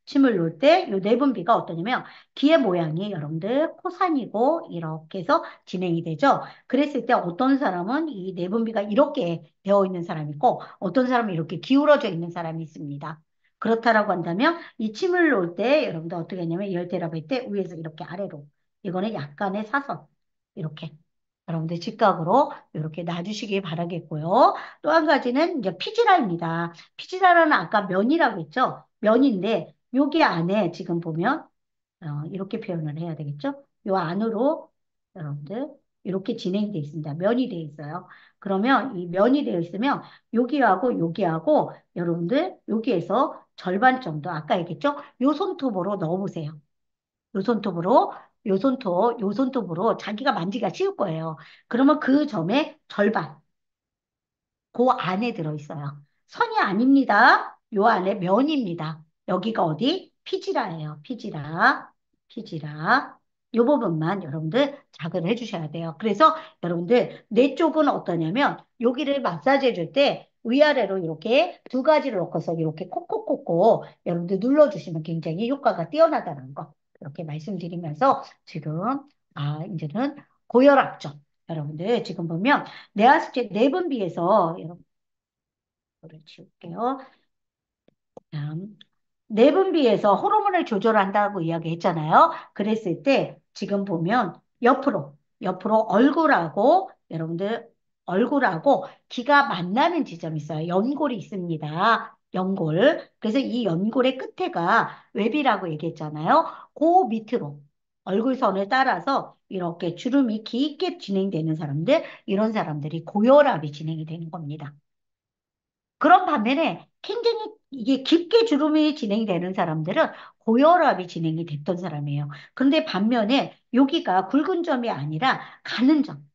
침을 놓을 때 이 내분비가 어떠냐면 귀의 모양이 여러분들 코산이고 이렇게 해서 진행이 되죠. 그랬을 때 어떤 사람은 이 내분비가 이렇게 되어 있는 사람이 있고 어떤 사람은 이렇게 기울어져 있는 사람이 있습니다. 그렇다라고 한다면 이 침을 놓을 때 여러분들 어떻게 하냐면 열대라고 할 때 위에서 이렇게 아래로 이거는 약간의 사선 이렇게 여러분들 직각으로 이렇게 놔주시기 바라겠고요. 또 한 가지는 이제 피지라입니다. 피지라는 아까 면이라고 했죠. 면인데 여기 안에 지금 보면 이렇게 표현을 해야 되겠죠? 요 안으로 여러분들 이렇게 진행되어 있습니다. 면이 되어 있어요. 그러면 이 면이 되어 있으면 여기하고 여기하고 여러분들 여기에서 절반 정도 아까 얘기했죠? 요 손톱으로 넣어보세요. 요 손톱으로 요 손톱으로 자기가 만지기가 쉬울 거예요. 그러면 그 점의 절반 그 안에 들어있어요. 선이 아닙니다. 요 안에 면입니다. 여기가 어디? 피지라예요. 피지라. 피지라. 요 부분만 여러분들 자극을 해주셔야 돼요. 그래서 여러분들 뇌 쪽은 어떠냐면 여기를 마사지 해줄 때 위아래로 이렇게 두 가지를 넣고서 이렇게 콕콕콕콕 여러분들 눌러주시면 굉장히 효과가 뛰어나다는 거 이렇게 말씀드리면서 지금 이제는 고혈압죠. 여러분들 지금 보면 뇌하수체 내분비에서 여러분 을 지울게요. 내분비에서 호르몬을 조절한다고 이야기했잖아요. 그랬을 때 지금 보면 옆으로 얼굴하고 여러분들 얼굴하고 귀가 만나는 지점이 있어요. 연골이 있습니다. 연골. 그래서 이 연골의 끝에가 웹이라고 얘기했잖아요. 그 밑으로 얼굴선을 따라서 이렇게 주름이 깊게 진행되는 사람들, 이런 사람들이 고혈압이 진행이 되는 겁니다. 그런 반면에 굉장히 이게 깊게 주름이 진행이 되는 사람들은 고혈압이 진행이 됐던 사람이에요. 그런데 반면에 여기가 굵은 점이 아니라 가는 점.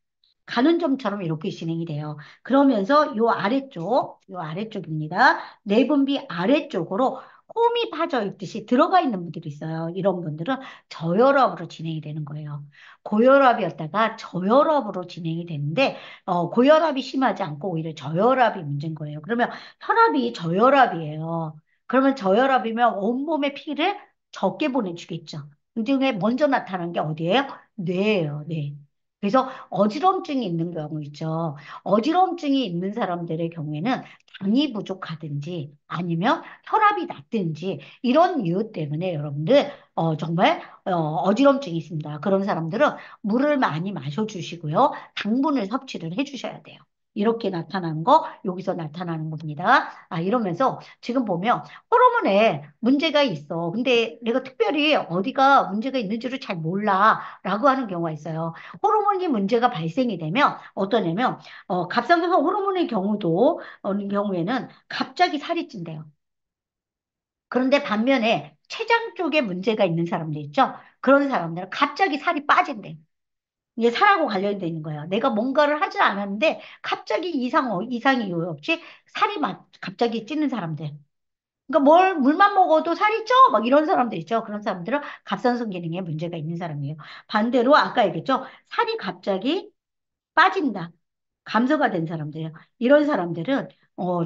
가는 점처럼 이렇게 진행이 돼요. 그러면서 요 아래쪽입니다. 내분비 아래쪽으로 홈이 파져 있듯이 들어가 있는 분들이 있어요. 이런 분들은 저혈압으로 진행이 되는 거예요. 고혈압이었다가 저혈압으로 진행이 되는데 고혈압이 심하지 않고 오히려 저혈압이 문제인 거예요. 그러면 혈압이 저혈압이에요. 그러면 저혈압이면 온몸에 피를 적게 보내주겠죠. 그 중에 먼저 나타나는 게 어디예요? 뇌예요, 뇌. 그래서 어지럼증이 있는 경우 있죠. 어지럼증이 있는 사람들의 경우에는 당이 부족하든지 아니면 혈압이 낮든지 이런 이유 때문에 여러분들 정말 어지럼증이 있습니다. 그런 사람들은 물을 많이 마셔주시고요. 당분을 섭취를 해주셔야 돼요. 이렇게 나타나는 거 여기서 나타나는 겁니다. 이러면서 지금 보면 호르몬에 문제가 있어. 근데 내가 특별히 어디가 문제가 있는지를 잘 몰라. 라고 하는 경우가 있어요. 호르몬이 문제가 발생이 되면 어떠냐면 갑상선 호르몬의 경우도 어느 경우에는 갑자기 살이 찐대요. 그런데 반면에 췌장 쪽에 문제가 있는 사람들 있죠? 그런 사람들은 갑자기 살이 빠진대요. 이게 살하고 관련돼 있는 거예요. 내가 뭔가를 하지 않았는데 갑자기 이상 이유 없이 살이 막 갑자기 찌는 사람들. 그러니까 물만 먹어도 살이 쪄! 막 이런 사람들 있죠. 그런 사람들은 갑상선 기능에 문제가 있는 사람이에요. 반대로 아까 얘기했죠. 살이 갑자기 빠진다. 감소가 된 사람들이에요. 이런 사람들은,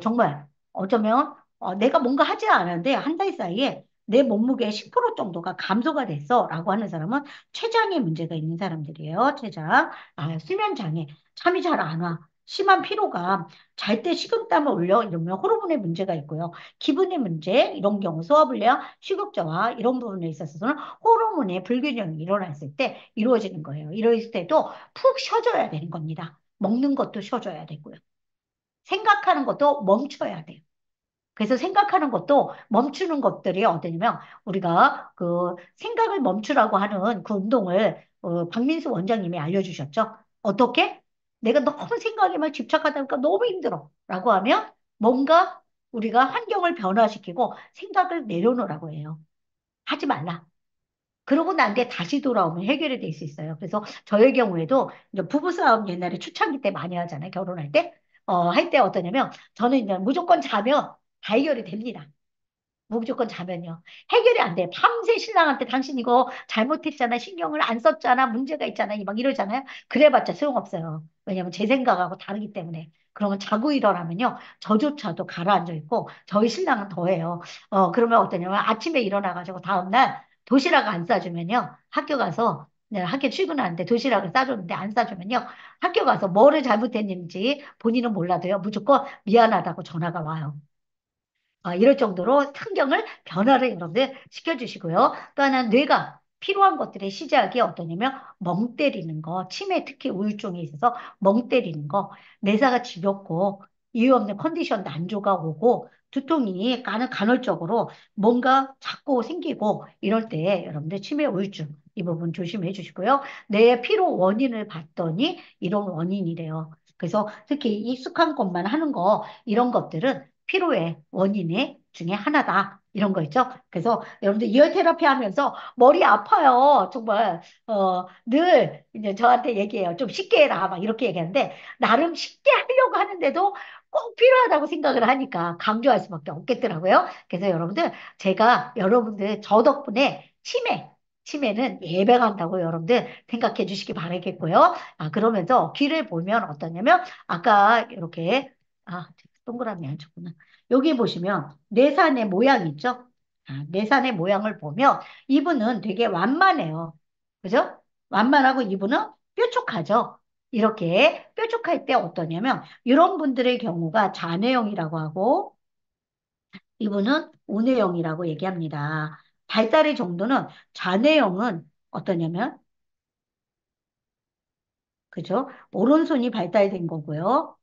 정말, 어쩌면, 내가 뭔가 하지 않았는데, 한 달 사이에 내 몸무게 10% 정도가 감소가 됐어. 라고 하는 사람은 췌장에 문제가 있는 사람들이에요. 췌장. 수면 장애. 잠이 잘 안 와. 심한 피로감. 잘 때 식은땀을 올려. 이러면 호르몬에 문제가 있고요. 기분의 문제. 이런 경우 소화불량, 식욕저하 이런 부분에 있어서는 호르몬의 불균형이 일어났을 때 이루어지는 거예요. 이럴 때도 푹 쉬어줘야 되는 겁니다. 먹는 것도 쉬어줘야 되고요. 생각하는 것도 멈춰야 돼요. 그래서 생각하는 것도 멈추는 것들이 어떠냐면 우리가 그 생각을 멈추라고 하는 그 운동을 박민수 원장님이 알려주셨죠. 어떻게? 내가 너무 생각에만 집착하다 보니까 너무 힘들어. 라고 하면 뭔가 우리가 환경을 변화시키고 생각을 내려놓으라고 해요. 하지 말라. 그러고 난 뒤에 다시 돌아오면 해결이 될 수 있어요. 그래서 저의 경우에도 이제 부부싸움 옛날에 초창기 때 많이 하잖아요. 결혼할 때. 할 때 어떠냐면 저는 이제 무조건 자면 다 해결이 됩니다. 무조건 자면요. 해결이 안 돼. 밤새 신랑한테 당신 이거 잘못했잖아. 신경을 안 썼잖아. 문제가 있잖아. 막 이러잖아요. 그래봤자 소용없어요. 왜냐면 제 생각하고 다르기 때문에. 그러면 자고 일어나면요. 저조차도 가라앉아 있고 저희 신랑은 더해요. 그러면 어떠냐면 아침에 일어나가지고 다음날 도시락 안 싸주면요. 학교 가서 내가 학교 출근하는데 도시락을 싸줬는데 안 싸주면요. 학교 가서 뭐를 잘못했는지 본인은 몰라도요. 무조건 미안하다고 전화가 와요. 이럴 정도로 환경을 변화를 여러분들 시켜주시고요. 또 하나는 뇌가 필요한 것들의 시작이 어떠냐면 멍 때리는 거, 치매 특히 우울증이 있어서 멍 때리는 거, 내사가 지겹고 이유 없는 컨디션 난조가 오고 두통이 간헐적으로 뭔가 자꾸 생기고 이럴 때 여러분들 치매 우울증 이 부분 조심해 주시고요. 뇌의 피로 원인을 봤더니 이런 원인이래요. 그래서 특히 익숙한 것만 하는 거 이런 것들은 피로의 원인의 중에 하나다. 이런 거 있죠? 그래서 여러분들 이어 테라피 하면서 머리 아파요. 정말, 늘 이제 저한테 얘기해요. 좀 쉽게 해라. 막 이렇게 얘기하는데, 나름 쉽게 하려고 하는데도 꼭 필요하다고 생각을 하니까 강조할 수밖에 없겠더라고요. 그래서 여러분들, 제가 여러분들 저 덕분에 치매는 예방한다고 여러분들 생각해 주시기 바라겠고요. 그러면서 귀를 보면 어떠냐면, 아까 이렇게, 동그라미 안 쳤구나. 여기 보시면 뇌산의 모양 있죠? 뇌산의 모양을 보면 이분은 되게 완만해요. 그죠? 완만하고 이분은 뾰족하죠? 이렇게 뾰족할 때 어떠냐면 이런 분들의 경우가 좌뇌형이라고 하고 이분은 우뇌형이라고 얘기합니다. 발달의 정도는 좌뇌형은 어떠냐면 그죠? 오른손이 발달된 거고요.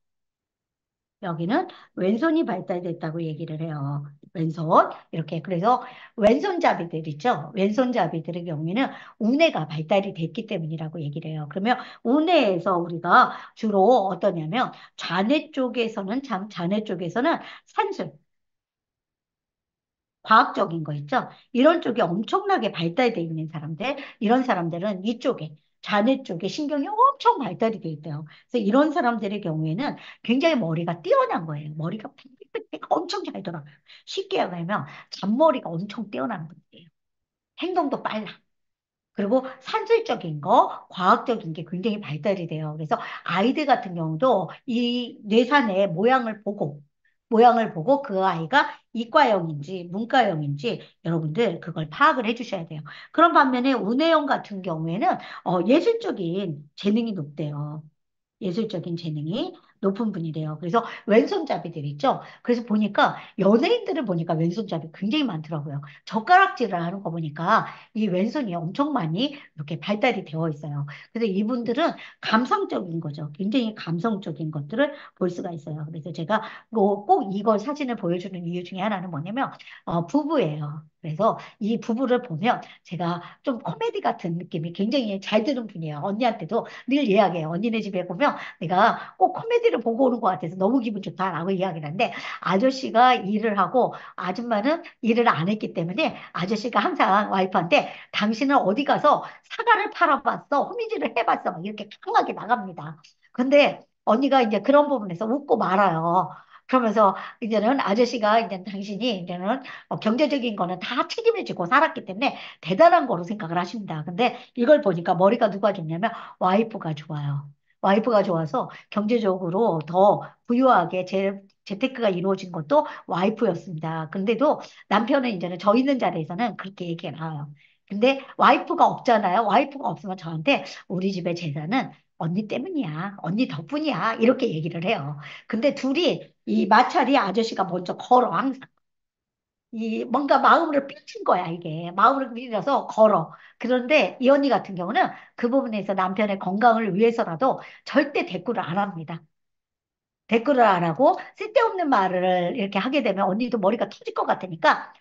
여기는 왼손이 발달됐다고 얘기를 해요. 왼손. 이렇게. 그래서 왼손잡이들 있죠? 왼손잡이들의 경우에는 우뇌가 발달이 됐기 때문이라고 얘기를 해요. 그러면 우뇌에서 우리가 주로 어떠냐면 좌뇌 쪽에서는 산술, 과학적인 거 있죠? 이런 쪽에 엄청나게 발달돼 있는 사람들, 이런 사람들은 이쪽에, 자뇌 쪽에 신경이 엄청 발달이 돼 있대요. 그래서 이런 사람들의 경우에는 굉장히 머리가 뛰어난 거예요. 머리가 빽빽빽 엄청 잘 돌아가요. 쉽게 얘기하면 잔머리가 엄청 뛰어난 분이에요. 행동도 빨라. 그리고 산술적인 거, 과학적인 게 굉장히 발달이 돼요. 그래서 아이들 같은 경우도 이 뇌산의 모양을 보고 그 아이가 이과형인지 문과형인지 여러분들 그걸 파악을 해주셔야 돼요. 그런 반면에 우뇌형 같은 경우에는 예술적인 재능이 높대요. 예술적인 재능이 높은 분이래요. 그래서 왼손잡이들 있죠? 그래서 보니까 연예인들을 보니까 왼손잡이 굉장히 많더라고요. 젓가락질을 하는 거 보니까 이 왼손이 엄청 많이 이렇게 발달이 되어 있어요. 그래서 이분들은 감성적인 거죠. 굉장히 감성적인 것들을 볼 수가 있어요. 그래서 제가 꼭 이걸 사진을 보여주는 이유 중에 하나는 뭐냐면 부부예요. 그래서 이 부부를 보면 제가 좀 코미디 같은 느낌이 굉장히 잘 드는 분이에요. 언니한테도 늘 이야기해요. 언니네 집에 보면 내가 꼭 코미디를 보고 오는 것 같아서 너무 기분 좋다라고 이야기를 하는데 아저씨가 일을 하고 아줌마는 일을 안 했기 때문에 아저씨가 항상 와이프한테 당신은 어디 가서 사과를 팔아봤어? 호미질을 해봤어? 막 이렇게 강하게 나갑니다. 근데 언니가 이제 그런 부분에서 웃고 말아요. 그러면서 이제는 아저씨가 이제 당신이 이제는 경제적인 거는 다 책임을 지고 살았기 때문에 대단한 거로 생각을 하십니다. 근데 이걸 보니까 머리가 누가 좋냐면 와이프가 좋아요. 와이프가 좋아서 경제적으로 더 부유하게 재테크가 이루어진 것도 와이프였습니다. 근데도 남편은 이제는 저 있는 자리에서는 그렇게 얘기를 해요. 근데 와이프가 없잖아요. 와이프가 없으면 저한테 우리 집의 재산은 언니 때문이야. 언니 덕분이야. 이렇게 얘기를 해요. 근데 둘이 이 마찰이 아저씨가 먼저 걸어, 항상. 이 뭔가 마음을 삐친 거야, 이게. 마음을 삐져서 걸어. 그런데 이 언니 같은 경우는 그 부분에서 남편의 건강을 위해서라도 절대 대꾸를 안 합니다. 대꾸를 안 하고 쓸데없는 말을 이렇게 하게 되면 언니도 머리가 터질 것 같으니까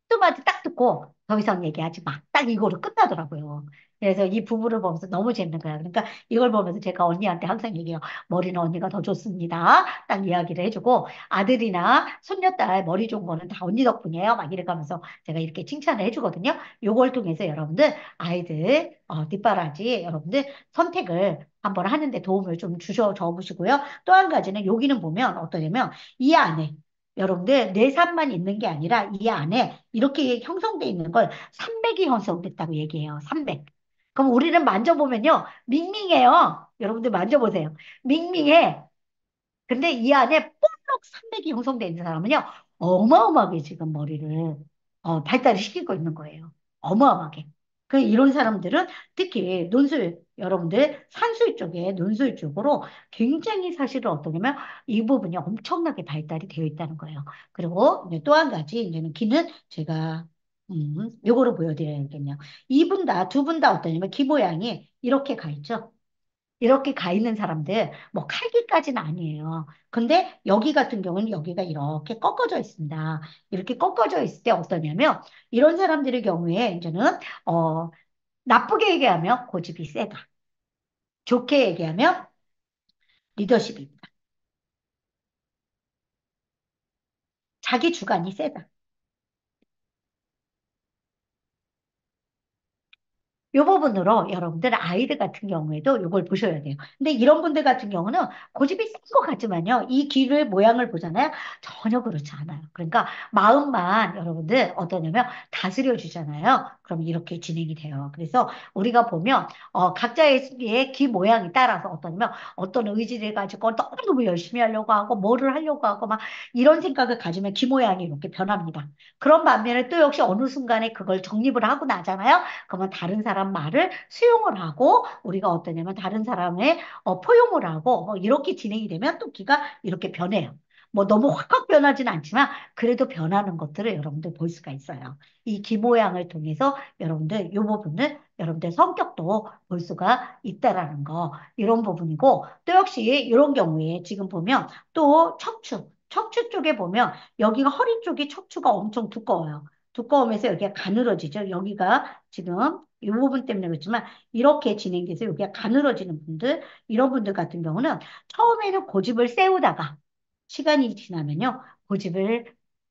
또 마디 딱 듣고 더 이상 얘기하지 마. 딱 이거로 끝나더라고요. 그래서 이 부부를 보면서 너무 재밌는 거야. 그러니까 이걸 보면서 제가 언니한테 항상 얘기해요. 머리는 언니가 더 좋습니다. 딱 이야기를 해주고 아들이나 손녀딸 머리 좋은 거는 다 언니 덕분이에요. 막 이래가면서 제가 이렇게 칭찬을 해주거든요. 요걸 통해서 여러분들 아이들 뒷바라지 여러분들 선택을 한번 하는데 도움을 좀 줘 보시고요. 또 한 가지는 여기는 보면 어떠냐면 이 안에 여러분들 내 삶만 있는 게 아니라 이 안에 이렇게 형성돼 있는 걸 산맥이 형성됐다고 얘기해요. 산맥. 그럼 우리는 만져보면요. 밍밍해요. 여러분들 만져보세요. 밍밍해. 근데 이 안에 볼록 산맥이 형성돼 있는 사람은요. 어마어마하게 지금 머리를 발달을 시키고 있는 거예요. 어마어마하게. 그 이런 사람들은 특히 논술 여러분들 산술 쪽에 논술 쪽으로 굉장히 사실은 어떠냐면 이 부분이 엄청나게 발달이 되어 있다는 거예요. 그리고 이제 또 한 가지 이제는 기는 제가 요거를 보여드려야겠네요. 이분 다 두 분 다 어떠냐면 기 모양이 이렇게 가 있죠. 이렇게 가 있는 사람들, 뭐 칼기까지는 아니에요. 근데 여기 같은 경우는 여기가 이렇게 꺾어져 있습니다. 이렇게 꺾어져 있을 때 어떠냐면, 이런 사람들의 경우에 이제는, 나쁘게 얘기하면 고집이 세다. 좋게 얘기하면 리더십입니다. 자기 주관이 세다. 이 부분으로 여러분들 아이들 같은 경우에도 이걸 보셔야 돼요. 근데 이런 분들 같은 경우는 고집이 센 것 같지만요. 이 귀를 모양을 보잖아요. 전혀 그렇지 않아요. 그러니까 마음만 여러분들 어떠냐면 다스려 주잖아요. 그럼 이렇게 진행이 돼요. 그래서 우리가 보면 각자의 귀 모양에 따라서 어떠냐면 어떤 의지를 가지고 너무 열심히 하려고 하고 뭐를 하려고 하고 막 이런 생각을 가지면 귀 모양이 이렇게 변합니다. 그런 반면에 또 역시 어느 순간에 그걸 정립을 하고 나잖아요. 그러면 다른 사람 말을 수용을 하고 우리가 어떠냐면 다른 사람의 포용을 하고 뭐 이렇게 진행이 되면 또 기가 이렇게 변해요. 뭐 너무 확확 변하진 않지만 그래도 변하는 것들을 여러분들 볼 수가 있어요. 이 기 모양을 통해서 여러분들 이 부분을 여러분들 성격도 볼 수가 있다라는 거 이런 부분이고 또 역시 이런 경우에 지금 보면 또 척추 쪽에 보면 여기가 허리 쪽이 척추가 엄청 두꺼워요. 두꺼우면서 여기가 가늘어지죠. 여기가 지금 이 부분 때문에 그렇지만 이렇게 진행돼서 여기가 가늘어지는 분들, 이런 분들 같은 경우는 처음에는 고집을 세우다가 시간이 지나면요, 고집을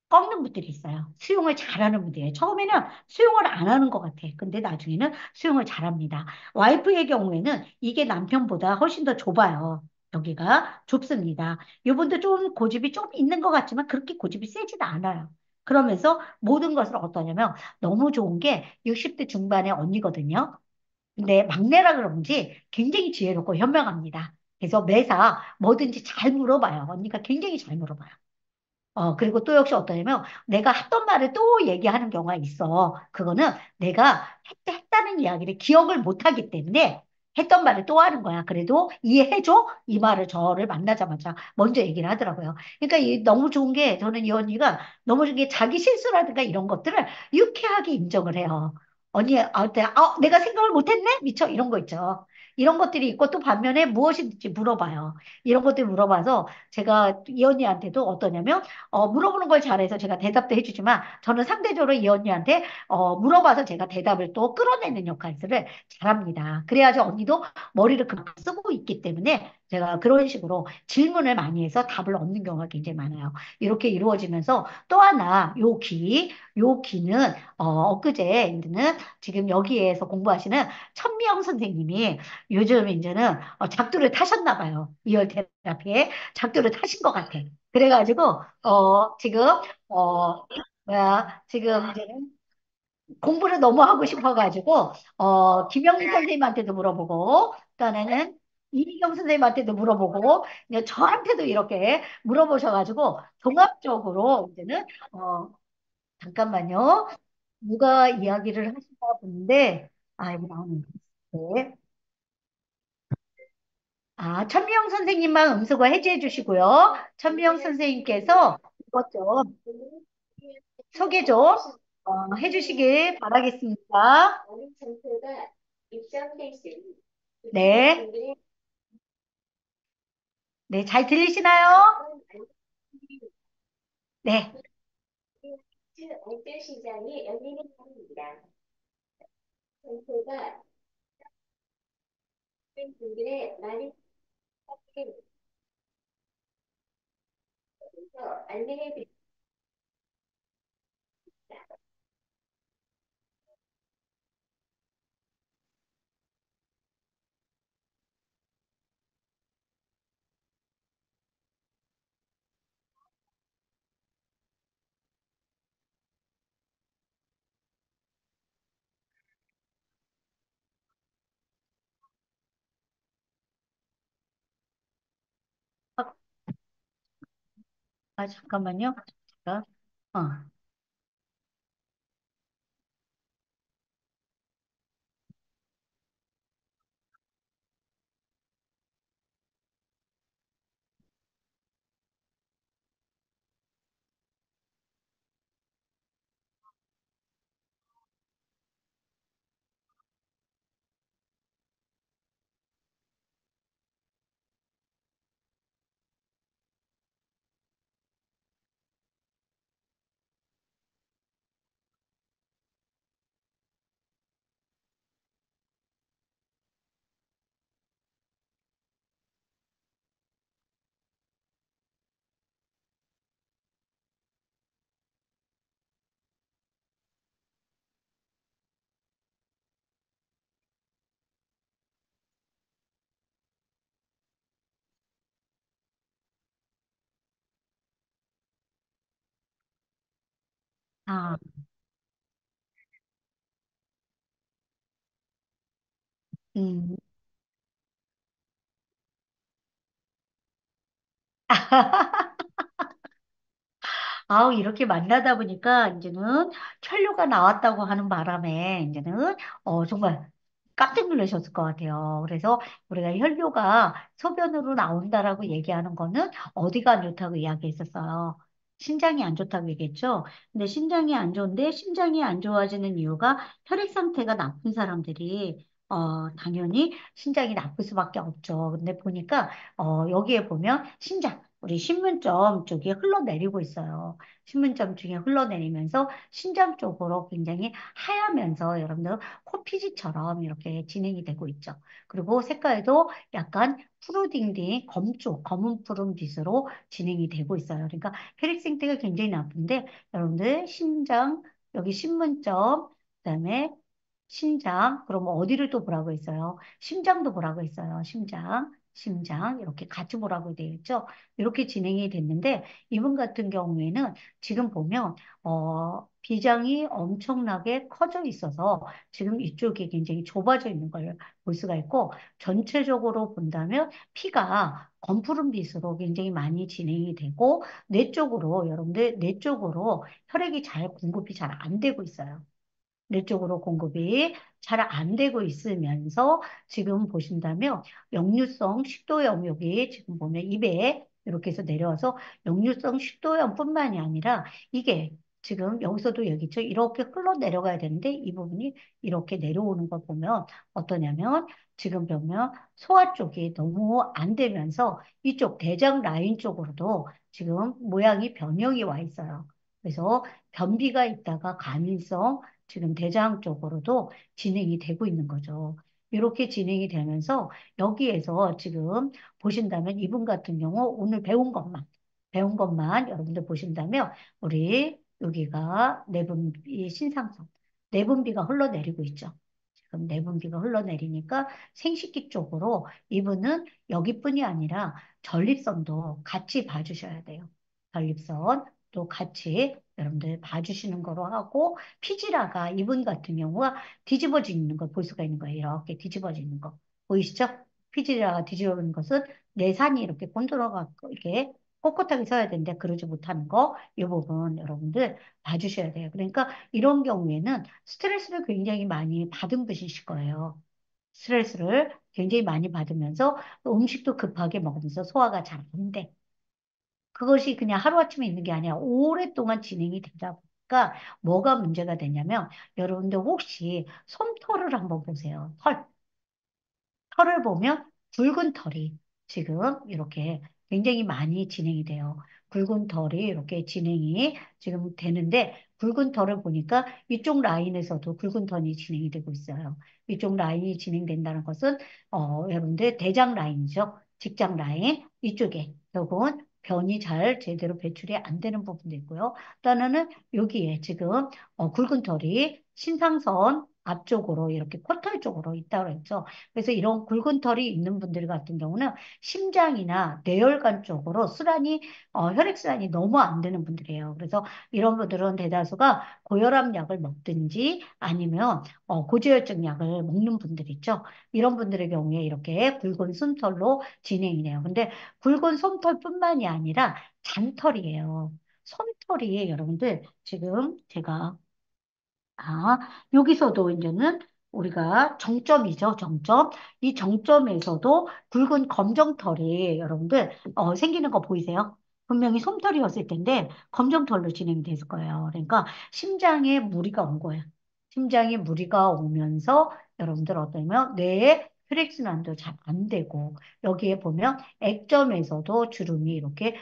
꺾는 분들이 있어요. 수용을 잘하는 분들이에요. 처음에는 수용을 안 하는 것 같아. 근데 나중에는 수용을 잘합니다. 와이프의 경우에는 이게 남편보다 훨씬 더 좁아요. 여기가 좁습니다. 이분도 좀 고집이 좀 있는 것 같지만 그렇게 고집이 세지도 않아요. 그러면서 모든 것을 어떠냐면 너무 좋은 게 60대 중반의 언니거든요. 근데 막내라 그런지 굉장히 지혜롭고 현명합니다. 그래서 매사 뭐든지 잘 물어봐요. 언니가 굉장히 잘 물어봐요. 그리고 또 역시 어떠냐면 내가 했던 말을 또 얘기하는 경우가 있어. 그거는 내가 했다는 이야기를 기억을 못 하기 때문에 했던 말을 또 하는 거야. 그래도 이해해줘? 이 말을 저를 만나자마자 먼저 얘기를 하더라고요. 그러니까 너무 좋은 게 저는 이 언니가 너무 좋은 게 자기 실수라든가 이런 것들을 유쾌하게 인정을 해요. 언니, 내가 생각을 못 했네? 미쳐. 이런 거 있죠. 이런 것들이 있고 또 반면에 무엇인지 물어봐요. 이런 것들 물어봐서 제가 이 언니한테도 어떠냐면 물어보는 걸 잘해서 제가 대답도 해주지만 저는 상대적으로 이 언니한테 물어봐서 제가 대답을 또 끌어내는 역할들을 잘합니다. 그래야지 언니도 머리를 그만큼 쓰고 있기 때문에 제가 그런 식으로 질문을 많이 해서 답을 얻는 경우가 굉장히 많아요. 이렇게 이루어지면서 또 하나, 요 기는, 엊그제는 지금 여기에서 공부하시는 천미영 선생님이 요즘 이제는 작두를 타셨나 봐요. 이열 테라피에 작두를 타신 것 같아. 그래가지고, 지금, 지금 이제는 공부를 너무 하고 싶어가지고, 김영민 선생님한테도 물어보고, 또 하나는 이미경 선생님한테도 물어보고, 이제 저한테도 이렇게 물어보셔가지고, 종합적으로 이제는, 잠깐만요. 누가 이야기를 하시나 본데, 여기 나오는 네. 천미영 선생님만 음수거 해제해 주시고요. 천미영 선생님께서 이것 좀 소개 좀 해주시길 바라겠습니다. 네, 네, 잘 들리시나요? 네. 시장이 열리는 날입니다. 전체가 분들의 많은 안내해 드립니다. 아, 잠깐만요. 제가, 어. 아, 음. 이렇게 만나다 보니까 이제는 혈류가 나왔다고 하는 바람에 이제는 정말 깜짝 놀라셨을 것 같아요. 그래서 우리가 혈류가 소변으로 나온다라고 얘기하는 거는 어디가 안 좋다고 이야기했었어요. 신장이 안 좋다고 얘기했죠. 근데 신장이 안 좋은데 신장이 안 좋아지는 이유가 혈액 상태가 나쁜 사람들이 당연히 신장이 나쁠 수밖에 없죠. 근데 보니까 여기에 보면 신장 우리 신문점 쪽이 흘러내리고 있어요. 신문점 중에 흘러내리면서 신장 쪽으로 굉장히 하얗면서 여러분들 코피지처럼 이렇게 진행이 되고 있죠. 그리고 색깔도 약간 푸르딩딩 검쪽, 검은 푸른빛으로 진행이 되고 있어요. 그러니까 혈액 상태가 굉장히 나쁜데 여러분들 신장, 여기 신문점, 그다음에 신장, 그럼 어디를 또 보라고 했어요? 심장도 보라고 했어요. 심장 이렇게 같이 보라고 되어 있죠. 이렇게 진행이 됐는데 이분 같은 경우에는 지금 보면 비장이 엄청나게 커져 있어서 지금 이쪽이 굉장히 좁아져 있는 걸 볼 수가 있고 전체적으로 본다면 피가 검푸른 빛으로 굉장히 많이 진행이 되고 뇌 쪽으로 여러분들 뇌 쪽으로 혈액이 잘 공급이 잘 안 되고 있어요. 뇌 쪽으로 공급이 잘 안 되고 있으면서 지금 보신다면 역류성 식도염 여기 지금 보면 입에 이렇게 해서 내려와서 역류성 식도염뿐만이 아니라 이게 지금 여기서도 얘기죠. 이렇게 흘러내려가야 되는데 이 부분이 이렇게 내려오는 걸 보면 어떠냐면 지금 보면 소화 쪽이 너무 안 되면서 이쪽 대장 라인 쪽으로도 지금 모양이 변형이 와 있어요. 그래서 변비가 있다가 감인성 지금 대장 쪽으로도 진행이 되고 있는 거죠. 이렇게 진행이 되면서 여기에서 지금 보신다면 이분 같은 경우 오늘 배운 것만 여러분들 보신다면 우리 여기가 내분비 신상선, 내분비가 흘러내리고 있죠. 지금 내분비가 흘러내리니까 생식기 쪽으로 이분은 여기뿐이 아니라 전립선도 같이 봐주셔야 돼요. 전립선도 같이 여러분들 봐주시는 거로 하고 피지라가 이분 같은 경우가 뒤집어지는 걸 볼 수가 있는 거예요. 이렇게 뒤집어지는 거. 보이시죠? 피지라가 뒤집어지는 것은 내산이 이렇게 곤두러가고 이렇게 꼿꼿하게 서야 되는데 그러지 못하는 거, 이 부분 여러분들 봐주셔야 돼요. 그러니까 이런 경우에는 스트레스를 굉장히 많이 받은 분이실 거예요. 스트레스를 굉장히 많이 받으면서 음식도 급하게 먹으면서 소화가 잘 안 돼. 그것이 그냥 하루아침에 있는 게 아니라 오랫동안 진행이 되다 보니까 뭐가 문제가 되냐면 여러분들 혹시 솜털을 한번 보세요. 털을 보면 붉은 털이 지금 이렇게 굉장히 많이 진행이 돼요. 붉은 털이 이렇게 진행이 지금 되는데 붉은 털을 보니까 이쪽 라인에서도 붉은 털이 진행이 되고 있어요. 이쪽 라인이 진행된다는 것은 여러분들 대장 라인이죠. 직장 라인 이쪽에 결국은 변이 잘 제대로 배출이 안 되는 부분도 있고요. 또 하나는 여기에 지금 굵은 털이 신상선 앞쪽으로 이렇게 코털 쪽으로 있다고 했죠. 그래서 이런 굵은 털이 있는 분들 같은 경우는 심장이나 뇌혈관 쪽으로 혈액순환이 너무 안 되는 분들이에요. 그래서 이런 분들은 대다수가 고혈압 약을 먹든지 아니면 고지혈증 약을 먹는 분들 있죠. 이런 분들의 경우에 이렇게 굵은 솜털로 진행이 돼요. 근데 굵은 솜털뿐만이 아니라 잔털이에요. 솜털이 여러분들 지금 제가 아, 여기서도 이제는 우리가 정점이죠, 정점. 이 정점에서도 굵은 검정털이 여러분들 생기는 거 보이세요? 분명히 솜털이었을 텐데 검정털로 진행이 됐을 거예요. 그러니까 심장에 무리가 온 거예요. 심장에 무리가 오면서 여러분들 어떠면 뇌에 혈액순환도 잘 안 되고 여기에 보면 액점에서도 주름이 이렇게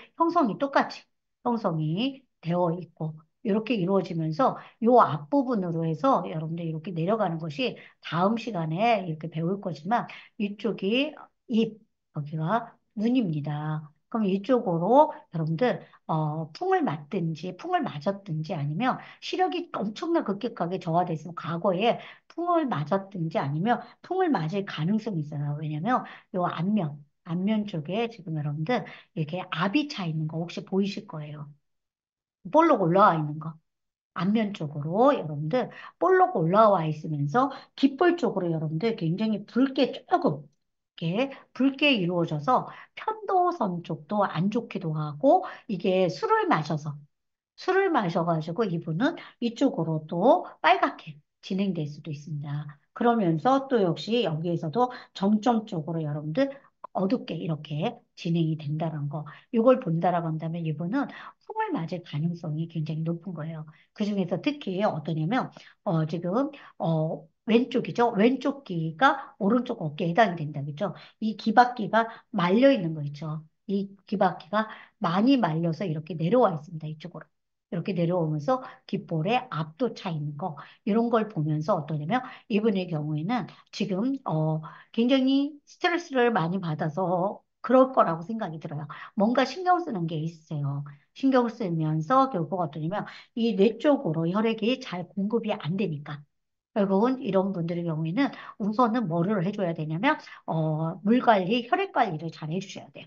똑같이 형성이 되어 있고 이렇게 이루어지면서 요 앞부분으로 해서 여러분들 이렇게 내려가는 것이 다음 시간에 이렇게 배울 거지만 이쪽이 입, 여기가 눈입니다. 그럼 이쪽으로 여러분들 풍을 맞든지 풍을 맞았든지 아니면 시력이 엄청나 급격하게 저하됐으면 과거에 풍을 맞았든지 아니면 풍을 맞을 가능성이 있어요. 왜냐면 요 안면 쪽에 지금 여러분들 이렇게 압이 차 있는 거 혹시 보이실 거예요. 볼록 올라와 있는 거. 앞면 쪽으로 여러분들 볼록 올라와 있으면서 귓볼 쪽으로 여러분들 굉장히 붉게 조금 이렇게 붉게 이루어져서 편도선 쪽도 안 좋기도 하고 이게 술을 마셔가지고 이분은 이쪽으로 또 빨갛게 진행될 수도 있습니다. 그러면서 또 역시 여기에서도 정점 쪽으로 여러분들 어둡게 이렇게 진행이 된다는 거. 이걸 본다라고 한다면 이분은 풍을 맞을 가능성이 굉장히 높은 거예요. 그중에서 특히 어떠냐면 지금 왼쪽이죠. 왼쪽 귀가 오른쪽 어깨에 해당이 된다 그죠? 이 귀바퀴가 말려 있는 거 있죠. 이 귀바퀴가 많이 말려서 이렇게 내려와 있습니다. 이쪽으로. 이렇게 내려오면서 귓볼에 압도 차 있는 거 이런 걸 보면서 어떠냐면 이분의 경우에는 지금 굉장히 스트레스를 많이 받아서 그럴 거라고 생각이 들어요. 뭔가 신경 쓰는 게 있어요. 신경을 쓰면서 결국 어떠냐면 이 뇌 쪽으로 혈액이 잘 공급이 안 되니까. 결국은 이런 분들의 경우에는 우선은 뭐를 해줘야 되냐면 물 관리, 혈액 관리를 잘 해주셔야 돼요.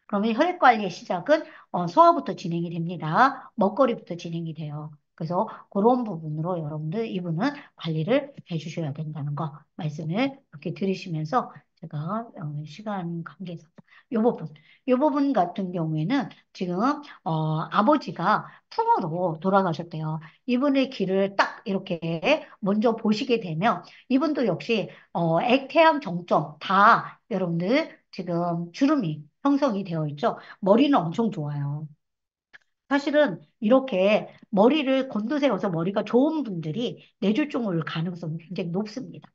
그러면 혈액 관리의 시작은 소화부터 진행이 됩니다. 먹거리부터 진행이 돼요. 그래서 그런 부분으로 여러분들 이분은 관리를 해주셔야 된다는 거 말씀을 이렇게 들으시면서 제가 시간 관계에서 이 부분, 이 부분 같은 경우에는 지금 아버지가 풍으로 돌아가셨대요. 이분의 길을 딱 이렇게 먼저 보시게 되면 이분도 역시 액태암 정점 다 여러분들 지금 주름이 형성이 되어 있죠. 머리는 엄청 좋아요. 사실은 이렇게 머리를 곤두세워서 머리가 좋은 분들이 뇌졸중을 가능성이 굉장히 높습니다.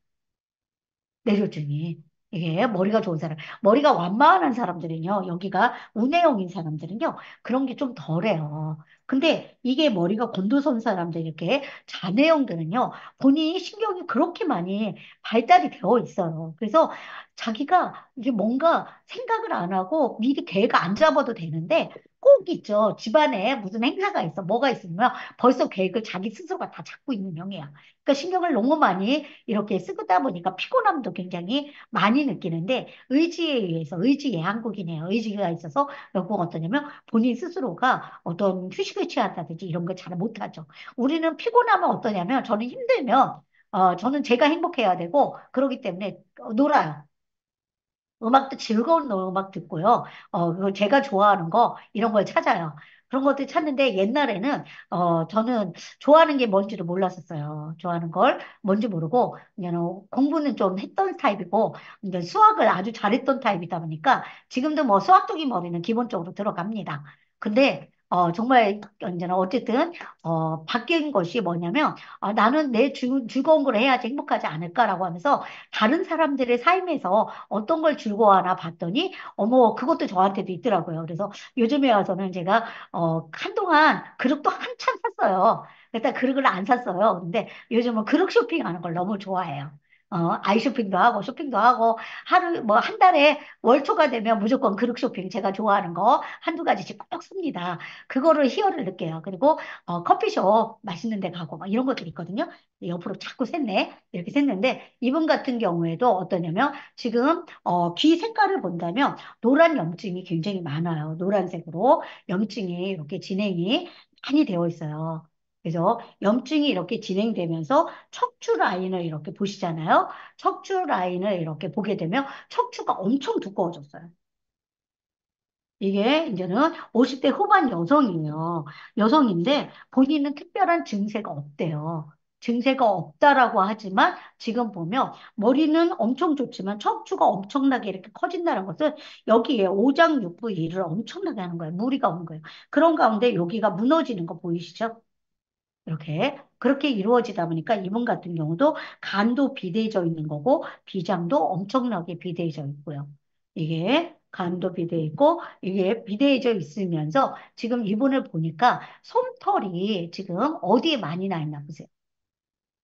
뇌졸중이. 이게 머리가 좋은 사람, 머리가 완만한 사람들은요, 여기가 운해영인 사람들은요, 그런 게 좀 덜해요. 근데 이게 머리가 곤두선 사람들, 이렇게 잔해형들은요, 본인이 신경이 그렇게 많이 발달이 되어 있어요. 그래서 자기가 이게 뭔가 생각을 안 하고 미리 계획 안 잡아도 되는데, 꼭 있죠. 집안에 무슨 행사가 있어, 뭐가 있으면 벌써 계획을 자기 스스로가 다 잡고 있는 형이야. 그러니까 신경을 너무 많이 이렇게 쓰다 보니까 피곤함도 굉장히 많이 느끼는데 의지에 의해서 의지의 한국이네요. 의지가 있어서 결국 어떠냐면 본인 스스로가 어떤 휴식을 취한다든지 이런 걸 잘 못하죠. 우리는 피곤하면 어떠냐면 저는 힘들면 저는 제가 행복해야 되고 그러기 때문에 놀아요. 음악도 즐거운 음악 듣고요. 그리고 제가 좋아하는 거, 이런 걸 찾아요. 그런 것들 찾는데 옛날에는, 저는 좋아하는 게 뭔지를 몰랐었어요. 좋아하는 걸 뭔지 모르고, 그냥 공부는 좀 했던 타입이고, 이제 수학을 아주 잘했던 타입이다 보니까, 지금도 뭐 수학적인 머리는 기본적으로 들어갑니다. 근데, 정말, 이제는 어쨌든, 바뀐 것이 뭐냐면, 나는 내 즐거운 걸 해야지 행복하지 않을까라고 하면서, 다른 사람들의 삶에서 어떤 걸 즐거워하나 봤더니, 어머, 그것도 저한테도 있더라고요. 그래서 요즘에 와서는 제가, 한동안 그릇도 한참 샀어요. 일단 그릇을 안 샀어요. 근데 요즘은 그릇 쇼핑하는 걸 너무 좋아해요. 아이 쇼핑도 하고, 쇼핑도 하고, 하루, 뭐, 한 달에 월초가 되면 무조건 그릇 쇼핑 제가 좋아하는 거 한두 가지씩 꼭 씁니다. 그거를 희열을 느껴요. 그리고, 커피숍 맛있는 데 가고, 막 이런 것들 있거든요. 옆으로 자꾸 샜네. 이렇게 샜는데, 이분 같은 경우에도 어떠냐면, 지금, 귀 색깔을 본다면, 노란 염증이 굉장히 많아요. 노란색으로 염증이 이렇게 진행이 많이 되어 있어요. 그래서 염증이 이렇게 진행되면서 척추 라인을 이렇게 보시잖아요. 척추 라인을 이렇게 보게 되면 척추가 엄청 두꺼워졌어요. 이게 이제는 50대 후반 여성이에요. 여성인데 본인은 특별한 증세가 없대요. 증세가 없다라고 하지만 지금 보면 머리는 엄청 좋지만 척추가 엄청나게 이렇게 커진다는 것은 여기에 오장육부 일을 엄청나게 하는 거예요. 무리가 오는 거예요. 그런 가운데 여기가 무너지는 거 보이시죠? 이렇게 그렇게 이루어지다 보니까 이분 같은 경우도 간도 비대해져 있는 거고 비장도 엄청나게 비대해져 있고요. 이게 간도 비대해 있고 이게 비대해져 있으면서 지금 이분을 보니까 솜털이 지금 어디에 많이 나 있나 보세요.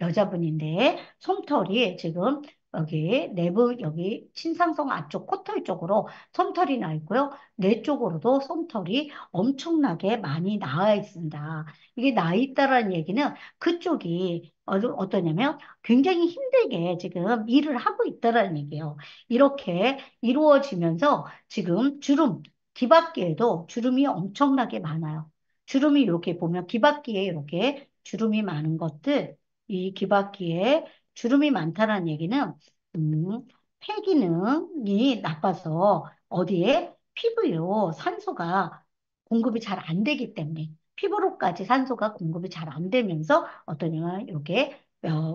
여자분인데 솜털이 지금 여기 내부 여기 신상성 앞쪽 코털 쪽으로 솜털이 나 있고요. 내 쪽으로도 솜털이 엄청나게 많이 나와 있습니다. 이게 나 있다라는 얘기는 그쪽이 어떠냐면 굉장히 힘들게 지금 일을 하고 있다라는 얘기예요. 이렇게 이루어지면서 지금 주름, 귀밖에에도 주름이 엄청나게 많아요. 주름이 이렇게 보면 귀밖에 이렇게 주름이 많은 것들 이 귀바퀴에 주름이 많다는 얘기는 음, 폐 기능이 나빠서 어디에 피부요 산소가 공급이 잘 안 되기 때문에 피부로까지 산소가 공급이 잘 안 되면서 어떠냐 이렇게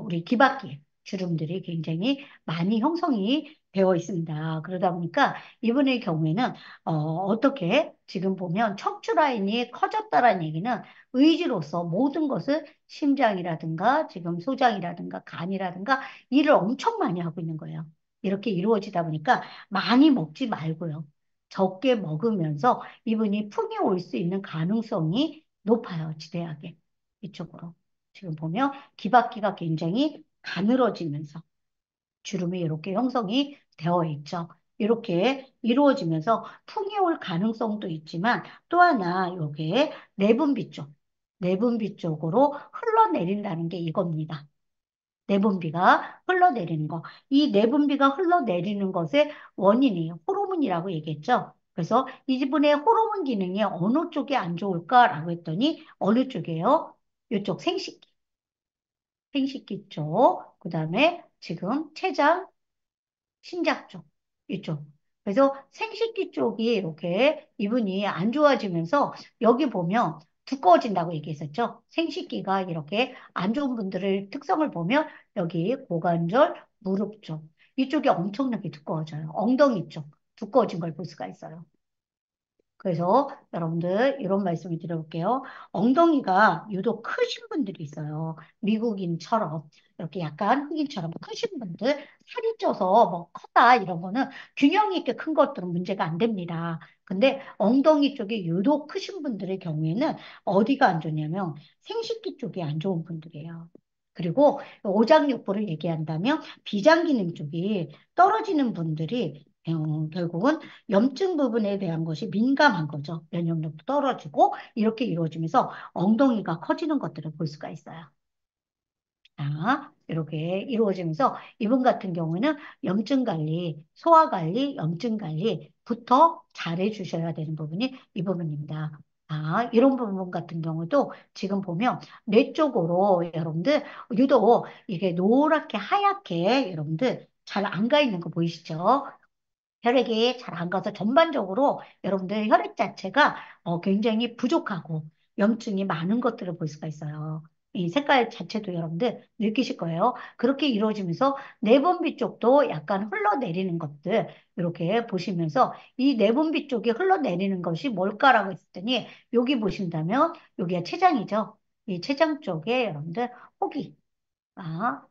우리 귀바퀴 주름들이 굉장히 많이 형성이 되어 있습니다. 그러다 보니까 이분의 경우에는 어떻게 지금 보면 척추 라인이 커졌다라는 얘기는 의지로서 모든 것을 심장이라든가 지금 소장이라든가 간이라든가 일을 엄청 많이 하고 있는 거예요. 이렇게 이루어지다 보니까 많이 먹지 말고요. 적게 먹으면서 이분이 풍이 올 수 있는 가능성이 높아요. 지대하게. 이쪽으로. 지금 보면 기박기가 굉장히 가늘어지면서 주름이 이렇게 형성이 되어 있죠. 이렇게 이루어지면서 풍이 올 가능성도 있지만 또 하나 요게 내분비 쪽, 내분비 쪽으로 흘러내린다는 게 이겁니다. 내분비가 흘러내리는 거. 이 내분비가 흘러내리는 것의 원인이 호르몬이라고 얘기했죠. 그래서 이분의 호르몬 기능이 어느 쪽이 안 좋을까라고 했더니 어느 쪽이에요? 이쪽 생식기, 생식기 쪽. 그다음에 지금 췌장, 신장 쪽, 이쪽. 그래서 생식기 쪽이 이렇게 이분이 안 좋아지면서 여기 보면 두꺼워진다고 얘기했었죠. 생식기가 이렇게 안 좋은 분들의 특성을 보면 여기 고관절, 무릎 쪽, 이쪽이 엄청나게 두꺼워져요. 엉덩이 쪽, 두꺼워진 걸 볼 수가 있어요. 그래서 여러분들 이런 말씀을 드려볼게요. 엉덩이가 유독 크신 분들이 있어요. 미국인처럼 이렇게 약간 흑인처럼 크신 분들 살이 쪄서 뭐 커다 이런 거는 균형 있게 큰 것들은 문제가 안 됩니다. 근데 엉덩이 쪽이 유독 크신 분들의 경우에는 어디가 안 좋냐면 생식기 쪽이 안 좋은 분들이에요. 그리고 오장육부를 얘기한다면 비장 기능 쪽이 떨어지는 분들이 결국은 염증 부분에 대한 것이 민감한 거죠. 면역력도 떨어지고 이렇게 이루어지면서 엉덩이가 커지는 것들을 볼 수가 있어요. 자, 이렇게 이루어지면서 이분 같은 경우는 염증 관리, 소화 관리, 염증 관리부터 잘해 주셔야 되는 부분이 이 부분입니다. 아, 이런 부분 같은 경우도 지금 보면 뇌 쪽으로 여러분들 유독 이게 노랗게 하얗게 여러분들 잘 안 가 있는 거 보이시죠? 혈액이 잘 안 가서 전반적으로 여러분들 혈액 자체가 굉장히 부족하고 염증이 많은 것들을 볼 수가 있어요. 이 색깔 자체도 여러분들 느끼실 거예요. 그렇게 이루어지면서 내분비 쪽도 약간 흘러내리는 것들 이렇게 보시면서 이 내분비 쪽이 흘러내리는 것이 뭘까라고 했더니 여기 보신다면 여기가 췌장이죠. 이 췌장 쪽에 여러분들 혹이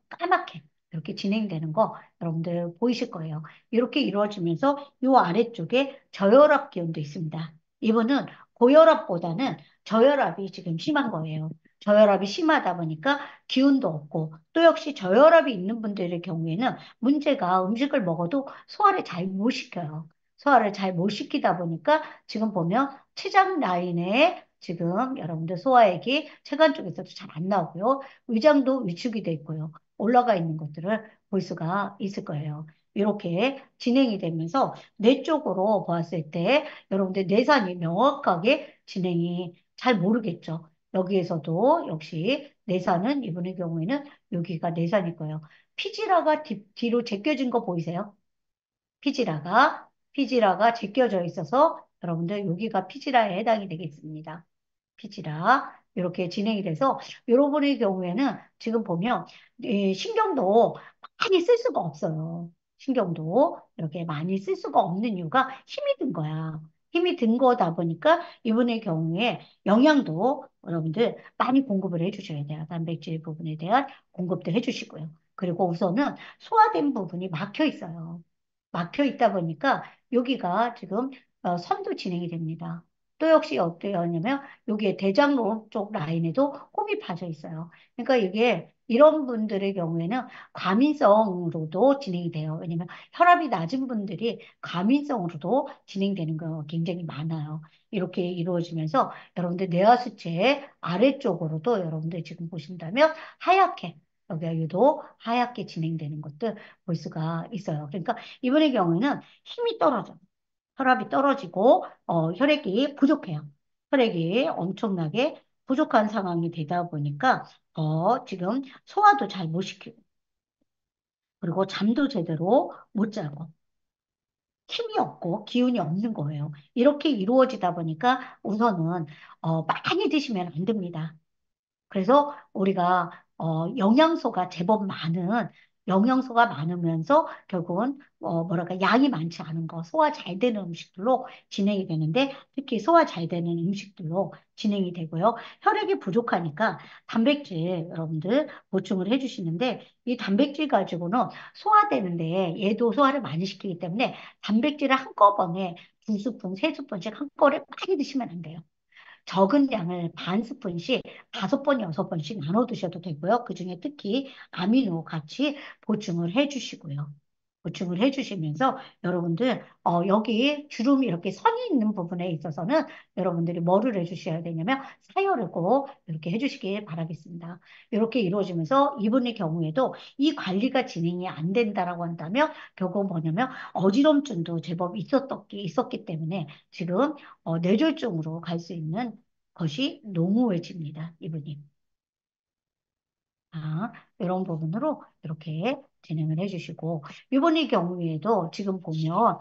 까맣게 이렇게 진행되는 거 여러분들 보이실 거예요. 이렇게 이루어지면서 이 아래쪽에 저혈압 기운도 있습니다. 이분은 고혈압보다는 저혈압이 지금 심한 거예요. 저혈압이 심하다 보니까 기운도 없고 또 역시 저혈압이 있는 분들의 경우에는 문제가 음식을 먹어도 소화를 잘 못 시켜요. 소화를 잘 못 시키다 보니까 지금 보면 췌장 라인에 지금 여러분들 소화액이 체관 쪽에서도 잘 안 나오고요. 위장도 위축이 돼 있고요. 올라가 있는 것들을 볼 수가 있을 거예요. 이렇게 진행이 되면서 뇌 쪽으로 보았을 때 여러분들 뇌산이 명확하게 진행이 잘 모르겠죠. 여기에서도 역시 뇌산은 이분의 경우에는 여기가 뇌산일 거예요. 피지라가 뒤로 제껴진 거 보이세요? 피지라가 제껴져 있어서 여러분들 여기가 피지라에 해당이 되겠습니다. 피지라 이렇게 진행이 돼서 여러분의 경우에는 지금 보면 이 신경도 많이 쓸 수가 없어요. 신경도 이렇게 많이 쓸 수가 없는 이유가 힘이 든 거야. 힘이 든 거다 보니까 이분의 경우에 영양도 여러분들 많이 공급을 해주셔야 돼요. 단백질 부분에 대한 공급도 해주시고요. 그리고 우선은 소화된 부분이 막혀 있어요. 막혀 있다 보니까 여기가 지금 선도 진행이 됩니다. 또 역시 어떻게 하냐면 여기에 대장로 쪽 라인에도 홈이 파져 있어요. 그러니까 이게 이런 분들의 경우에는 과민성으로도 진행이 돼요. 왜냐면 혈압이 낮은 분들이 과민성으로도 진행되는 거 굉장히 많아요. 이렇게 이루어지면서 여러분들 뇌하수체 아래쪽으로도 여러분들 지금 보신다면 하얗게 여기가 유독 하얗게 진행되는 것들 볼 수가 있어요. 그러니까 이분의 경우에는 힘이 떨어져. 혈압이 떨어지고 혈액이 부족해요. 혈액이 엄청나게 부족한 상황이 되다 보니까 지금 소화도 잘 못 시키고 그리고 잠도 제대로 못 자고 힘이 없고 기운이 없는 거예요. 이렇게 이루어지다 보니까 우선은 많이 드시면 안 됩니다. 그래서 우리가 영양소가 제법 많은 영양소가 많으면서 결국은 뭐랄까 양이 많지 않은 거 소화 잘 되는 음식들로 진행이 되는데 특히 소화 잘 되는 음식들로 진행이 되고요. 혈액이 부족하니까 단백질 여러분들 보충을 해주시는데 이 단백질 가지고는 소화되는데 얘도 소화를 많이 시키기 때문에 단백질을 한꺼번에 두 스푼, 세 스푼씩 한꺼번에 많이 드시면 안 돼요. 적은 양을 반 스푼씩 5번, 6번씩 나눠 드셔도 되고요. 그중에 특히 아미노 같이 보충을 해주시고요. 보충을 해주시면서 여러분들 여기 주름이 이렇게 선이 있는 부분에 있어서는 여러분들이 뭐를 해주셔야 되냐면 사열을 꼭 이렇게 해주시길 바라겠습니다. 이렇게 이루어지면서 이분의 경우에도 이 관리가 진행이 안 된다라고 한다면 결국 뭐냐면 어지럼증도 제법 있었기 때문에 지금 뇌졸중으로 갈 수 있는 것이 농후해집니다. 이분이. 이런 부분으로 이렇게 진행을 해주시고, 이분의 경우에도 지금 보면,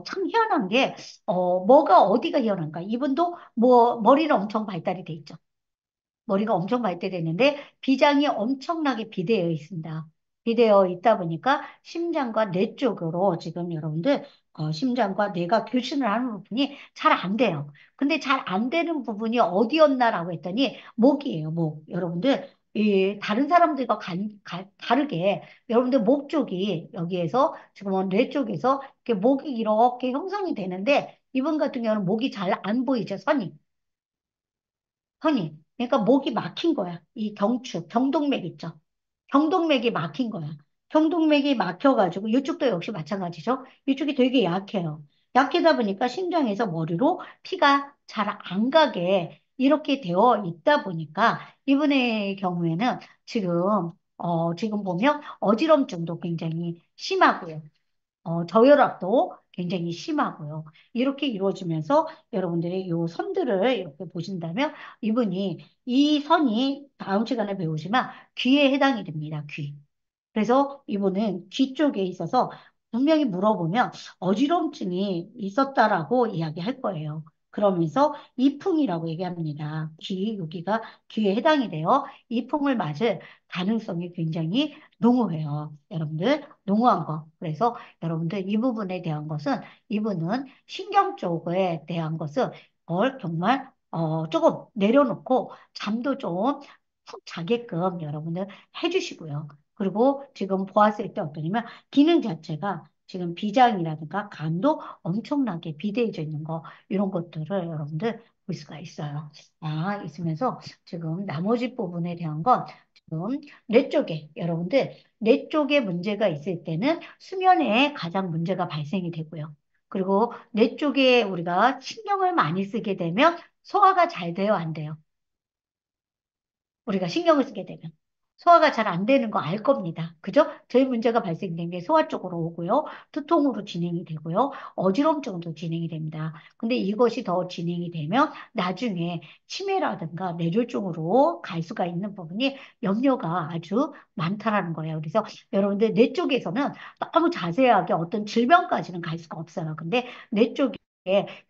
참 희한한 게, 뭐가 어디가 희한한가? 이분도 뭐, 머리는 엄청 발달이 돼 있죠. 머리가 엄청 발달됐는데 비장이 엄청나게 비대어 있습니다. 비대어 있다 보니까 심장과 뇌 쪽으로 지금 여러분들 심장과 뇌가 교신을 하는 부분이 잘 안 돼요. 근데 잘 안 되는 부분이 어디였나라고 했더니 목이에요, 목. 여러분들, 다른 사람들과 다르게 여러분들 목 쪽이 여기에서 지금 뇌 쪽에서 이렇게 목이 이렇게 형성이 되는데 이분 같은 경우는 목이 잘 안 보이죠, 선이. 선이. 그러니까 목이 막힌 거야. 이 경동맥 있죠. 경동맥이 막힌 거야. 경동맥이 막혀가지고 이쪽도 역시 마찬가지죠. 이쪽이 되게 약해요. 약하다 보니까 심장에서 머리로 피가 잘 안 가게 이렇게 되어 있다 보니까 이분의 경우에는 지금 보면 어지럼증도 굉장히 심하고요. 저혈압도 굉장히 심하고요. 이렇게 이루어지면서 여러분들이 이 선들을 이렇게 보신다면 이분이 이 선이 다음 시간에 배우지만 귀에 해당이 됩니다. 귀. 그래서 이분은 귀 쪽에 있어서 분명히 물어보면 어지럼증이 있었다라고 이야기할 거예요. 그러면서 이풍이라고 얘기합니다. 여기가 귀에 해당이 돼요. 이풍을 맞을 가능성이 굉장히 농후해요. 여러분들, 농후한 거. 그래서 여러분들 이 부분에 대한 것은 이분은 신경 쪽에 대한 것은 정말 조금 내려놓고 잠도 좀 푹 자게끔 여러분들 해주시고요. 그리고 지금 보았을 때 어떠냐면 기능 자체가 지금 비장이라든가 간도 엄청나게 비대해져 있는 거 이런 것들을 여러분들 볼 수가 있어요. 있으면서 지금 나머지 부분에 대한 건 지금 뇌 쪽에 여러분들 뇌 쪽에 문제가 있을 때는 수면에 가장 문제가 발생이 되고요. 그리고 뇌 쪽에 우리가 신경을 많이 쓰게 되면 소화가 잘 돼요, 안 돼요? 우리가 신경을 쓰게 되면. 소화가 잘 안 되는 거 알 겁니다. 그죠? 저희 문제가 발생된 게 소화 쪽으로 오고요. 두통으로 진행이 되고요. 어지럼증도 진행이 됩니다. 근데 이것이 더 진행이 되면 나중에 치매라든가 뇌졸중으로 갈 수가 있는 부분이 염려가 아주 많다라는 거예요. 그래서 여러분들 뇌 쪽에서는 너무 자세하게 어떤 질병까지는 갈 수가 없어요. 근데 뇌 쪽에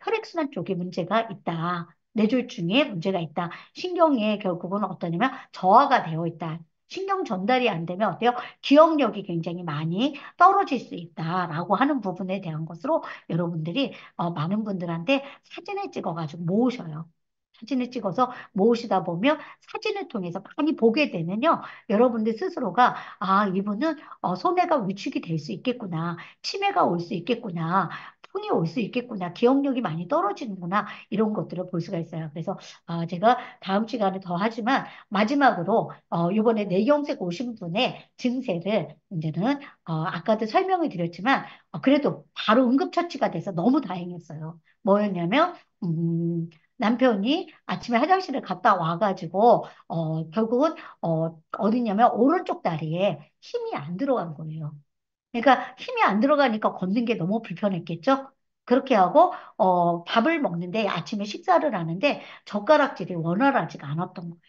혈액순환 쪽에 문제가 있다. 뇌졸중에 문제가 있다. 신경에 결국은 어떠냐면 저하가 되어 있다. 신경 전달이 안 되면 어때요? 기억력이 굉장히 많이 떨어질 수 있다라고 하는 부분에 대한 것으로 여러분들이 많은 분들한테 사진을 찍어가지고 모으셔요. 사진을 찍어서 모으시다 보면 사진을 통해서 많이 보게 되면요. 여러분들 스스로가 이분은 손해가 위축이 될 수 있겠구나. 치매가 올 수 있겠구나. 풍이 올 수 있겠구나. 기억력이 많이 떨어지는구나. 이런 것들을 볼 수가 있어요. 그래서 제가 다음 시간에 더 하지만 마지막으로 이번에 뇌경색 오신 분의 증세를 이제는 아까도 설명을 드렸지만 그래도 바로 응급처치가 돼서 너무 다행이었어요. 뭐였냐면 남편이 아침에 화장실을 갔다 와가지고 결국은 어디냐면 오른쪽 다리에 힘이 안 들어간 거예요. 그러니까 힘이 안 들어가니까 걷는 게 너무 불편했겠죠? 그렇게 하고 밥을 먹는데 아침에 식사를 하는데 젓가락질이 원활하지가 않았던 거예요.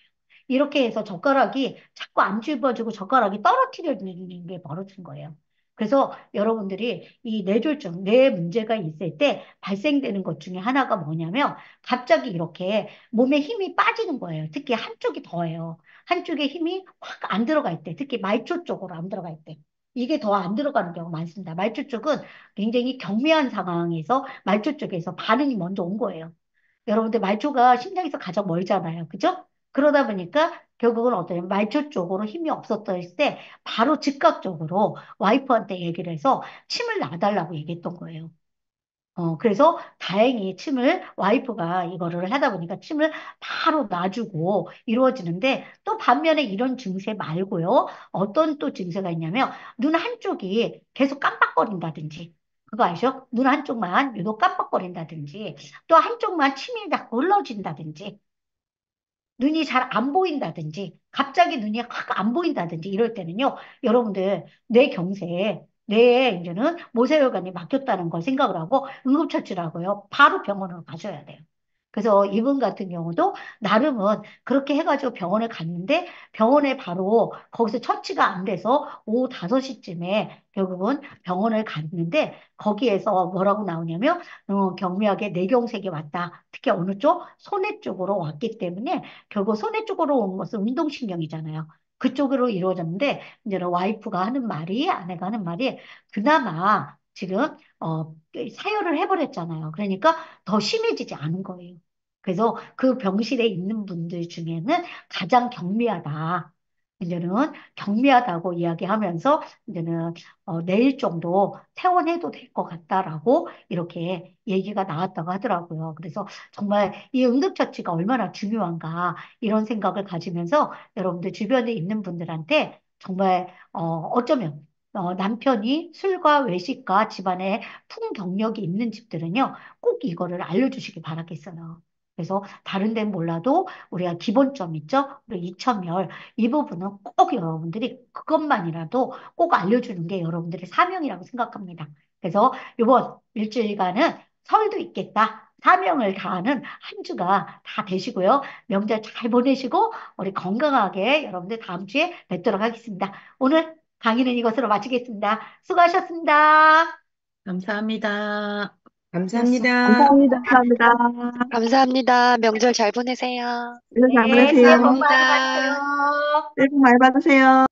이렇게 해서 젓가락이 자꾸 안 집어지고 젓가락이 떨어뜨려지는 게 벌어진 거예요. 그래서 여러분들이 이 뇌졸중, 뇌 문제가 있을 때 발생되는 것 중에 하나가 뭐냐면 갑자기 이렇게 몸에 힘이 빠지는 거예요. 특히 한쪽이 더해요. 한쪽에 힘이 확 안 들어갈 때, 특히 말초 쪽으로 안 들어갈 때. 이게 더 안 들어가는 경우가 많습니다. 말초 쪽은 굉장히 경미한 상황에서 말초 쪽에서 반응이 먼저 온 거예요. 여러분들 말초가 심장에서 가장 멀잖아요. 그죠? 그러다 보니까 결국은 어떠냐면 말초 쪽으로 힘이 없었을 때 바로 즉각적으로 와이프한테 얘기를 해서 침을 놔달라고 얘기했던 거예요. 그래서 다행히 침을 와이프가 이거를 하다 보니까 침을 바로 놔주고 이루어지는데 또 반면에 이런 증세 말고요. 어떤 또 증세가 있냐면 눈 한쪽이 계속 깜빡거린다든지 그거 아시죠? 눈 한쪽만 유독 깜빡거린다든지 또 한쪽만 침이 자꾸 흘러진다든지 눈이 잘 안 보인다든지, 갑자기 눈이 확 안 보인다든지 이럴 때는요, 여러분들 뇌 경색에 뇌에 이제는 모세혈관이 막혔다는 걸 생각을 하고 응급처치라고요. 바로 병원으로 가셔야 돼요. 그래서 이분 같은 경우도 나름은 그렇게 해가지고 병원에 갔는데 병원에 바로 거기서 처치가 안 돼서 오후 5시쯤에 결국은 병원을 갔는데 거기에서 뭐라고 나오냐면 경미하게 뇌경색이 왔다. 특히 어느 쪽? 손해 쪽으로 왔기 때문에 결국 손해 쪽으로 온 것은 운동신경이잖아요. 그쪽으로 이루어졌는데, 이제 와이프가 하는 말이, 아내가 하는 말이, 그나마 지금 사열을 해버렸잖아요. 그러니까 더 심해지지 않은 거예요. 그래서 그 병실에 있는 분들 중에는 가장 경미하다. 이제는 경미하다고 이야기하면서 이제는 내일 정도 퇴원해도 될 것 같다라고 이렇게 얘기가 나왔다고 하더라고요. 그래서 정말 이 응급처치가 얼마나 중요한가 이런 생각을 가지면서 여러분들 주변에 있는 분들한테 정말 어쩌면 남편이 술과 외식과 집안에 풍경력이 있는 집들은요, 꼭 이거를 알려주시기 바라겠어요. 그래서 다른 데는 몰라도 우리가 기본점 있죠? 우리 이천멸 이 부분은 꼭 여러분들이 그것만이라도 꼭 알려주는 게 여러분들의 사명이라고 생각합니다. 그래서 이번 일주일간은 설도 있겠다. 사명을 다하는 한 주가 다 되시고요. 명절 잘 보내시고 우리 건강하게 여러분들 다음 주에 뵙도록 하겠습니다. 오늘 강의는 이것으로 마치겠습니다. 수고하셨습니다. 감사합니다. 감사합니다. 감사합니다. 감사합니다. 감사합니다. 명절 잘 보내세요. 이거 잘 네, 새해 보내세요. 복 많이 감사합니다. 받으세요. 새해 복 많이 받으세요.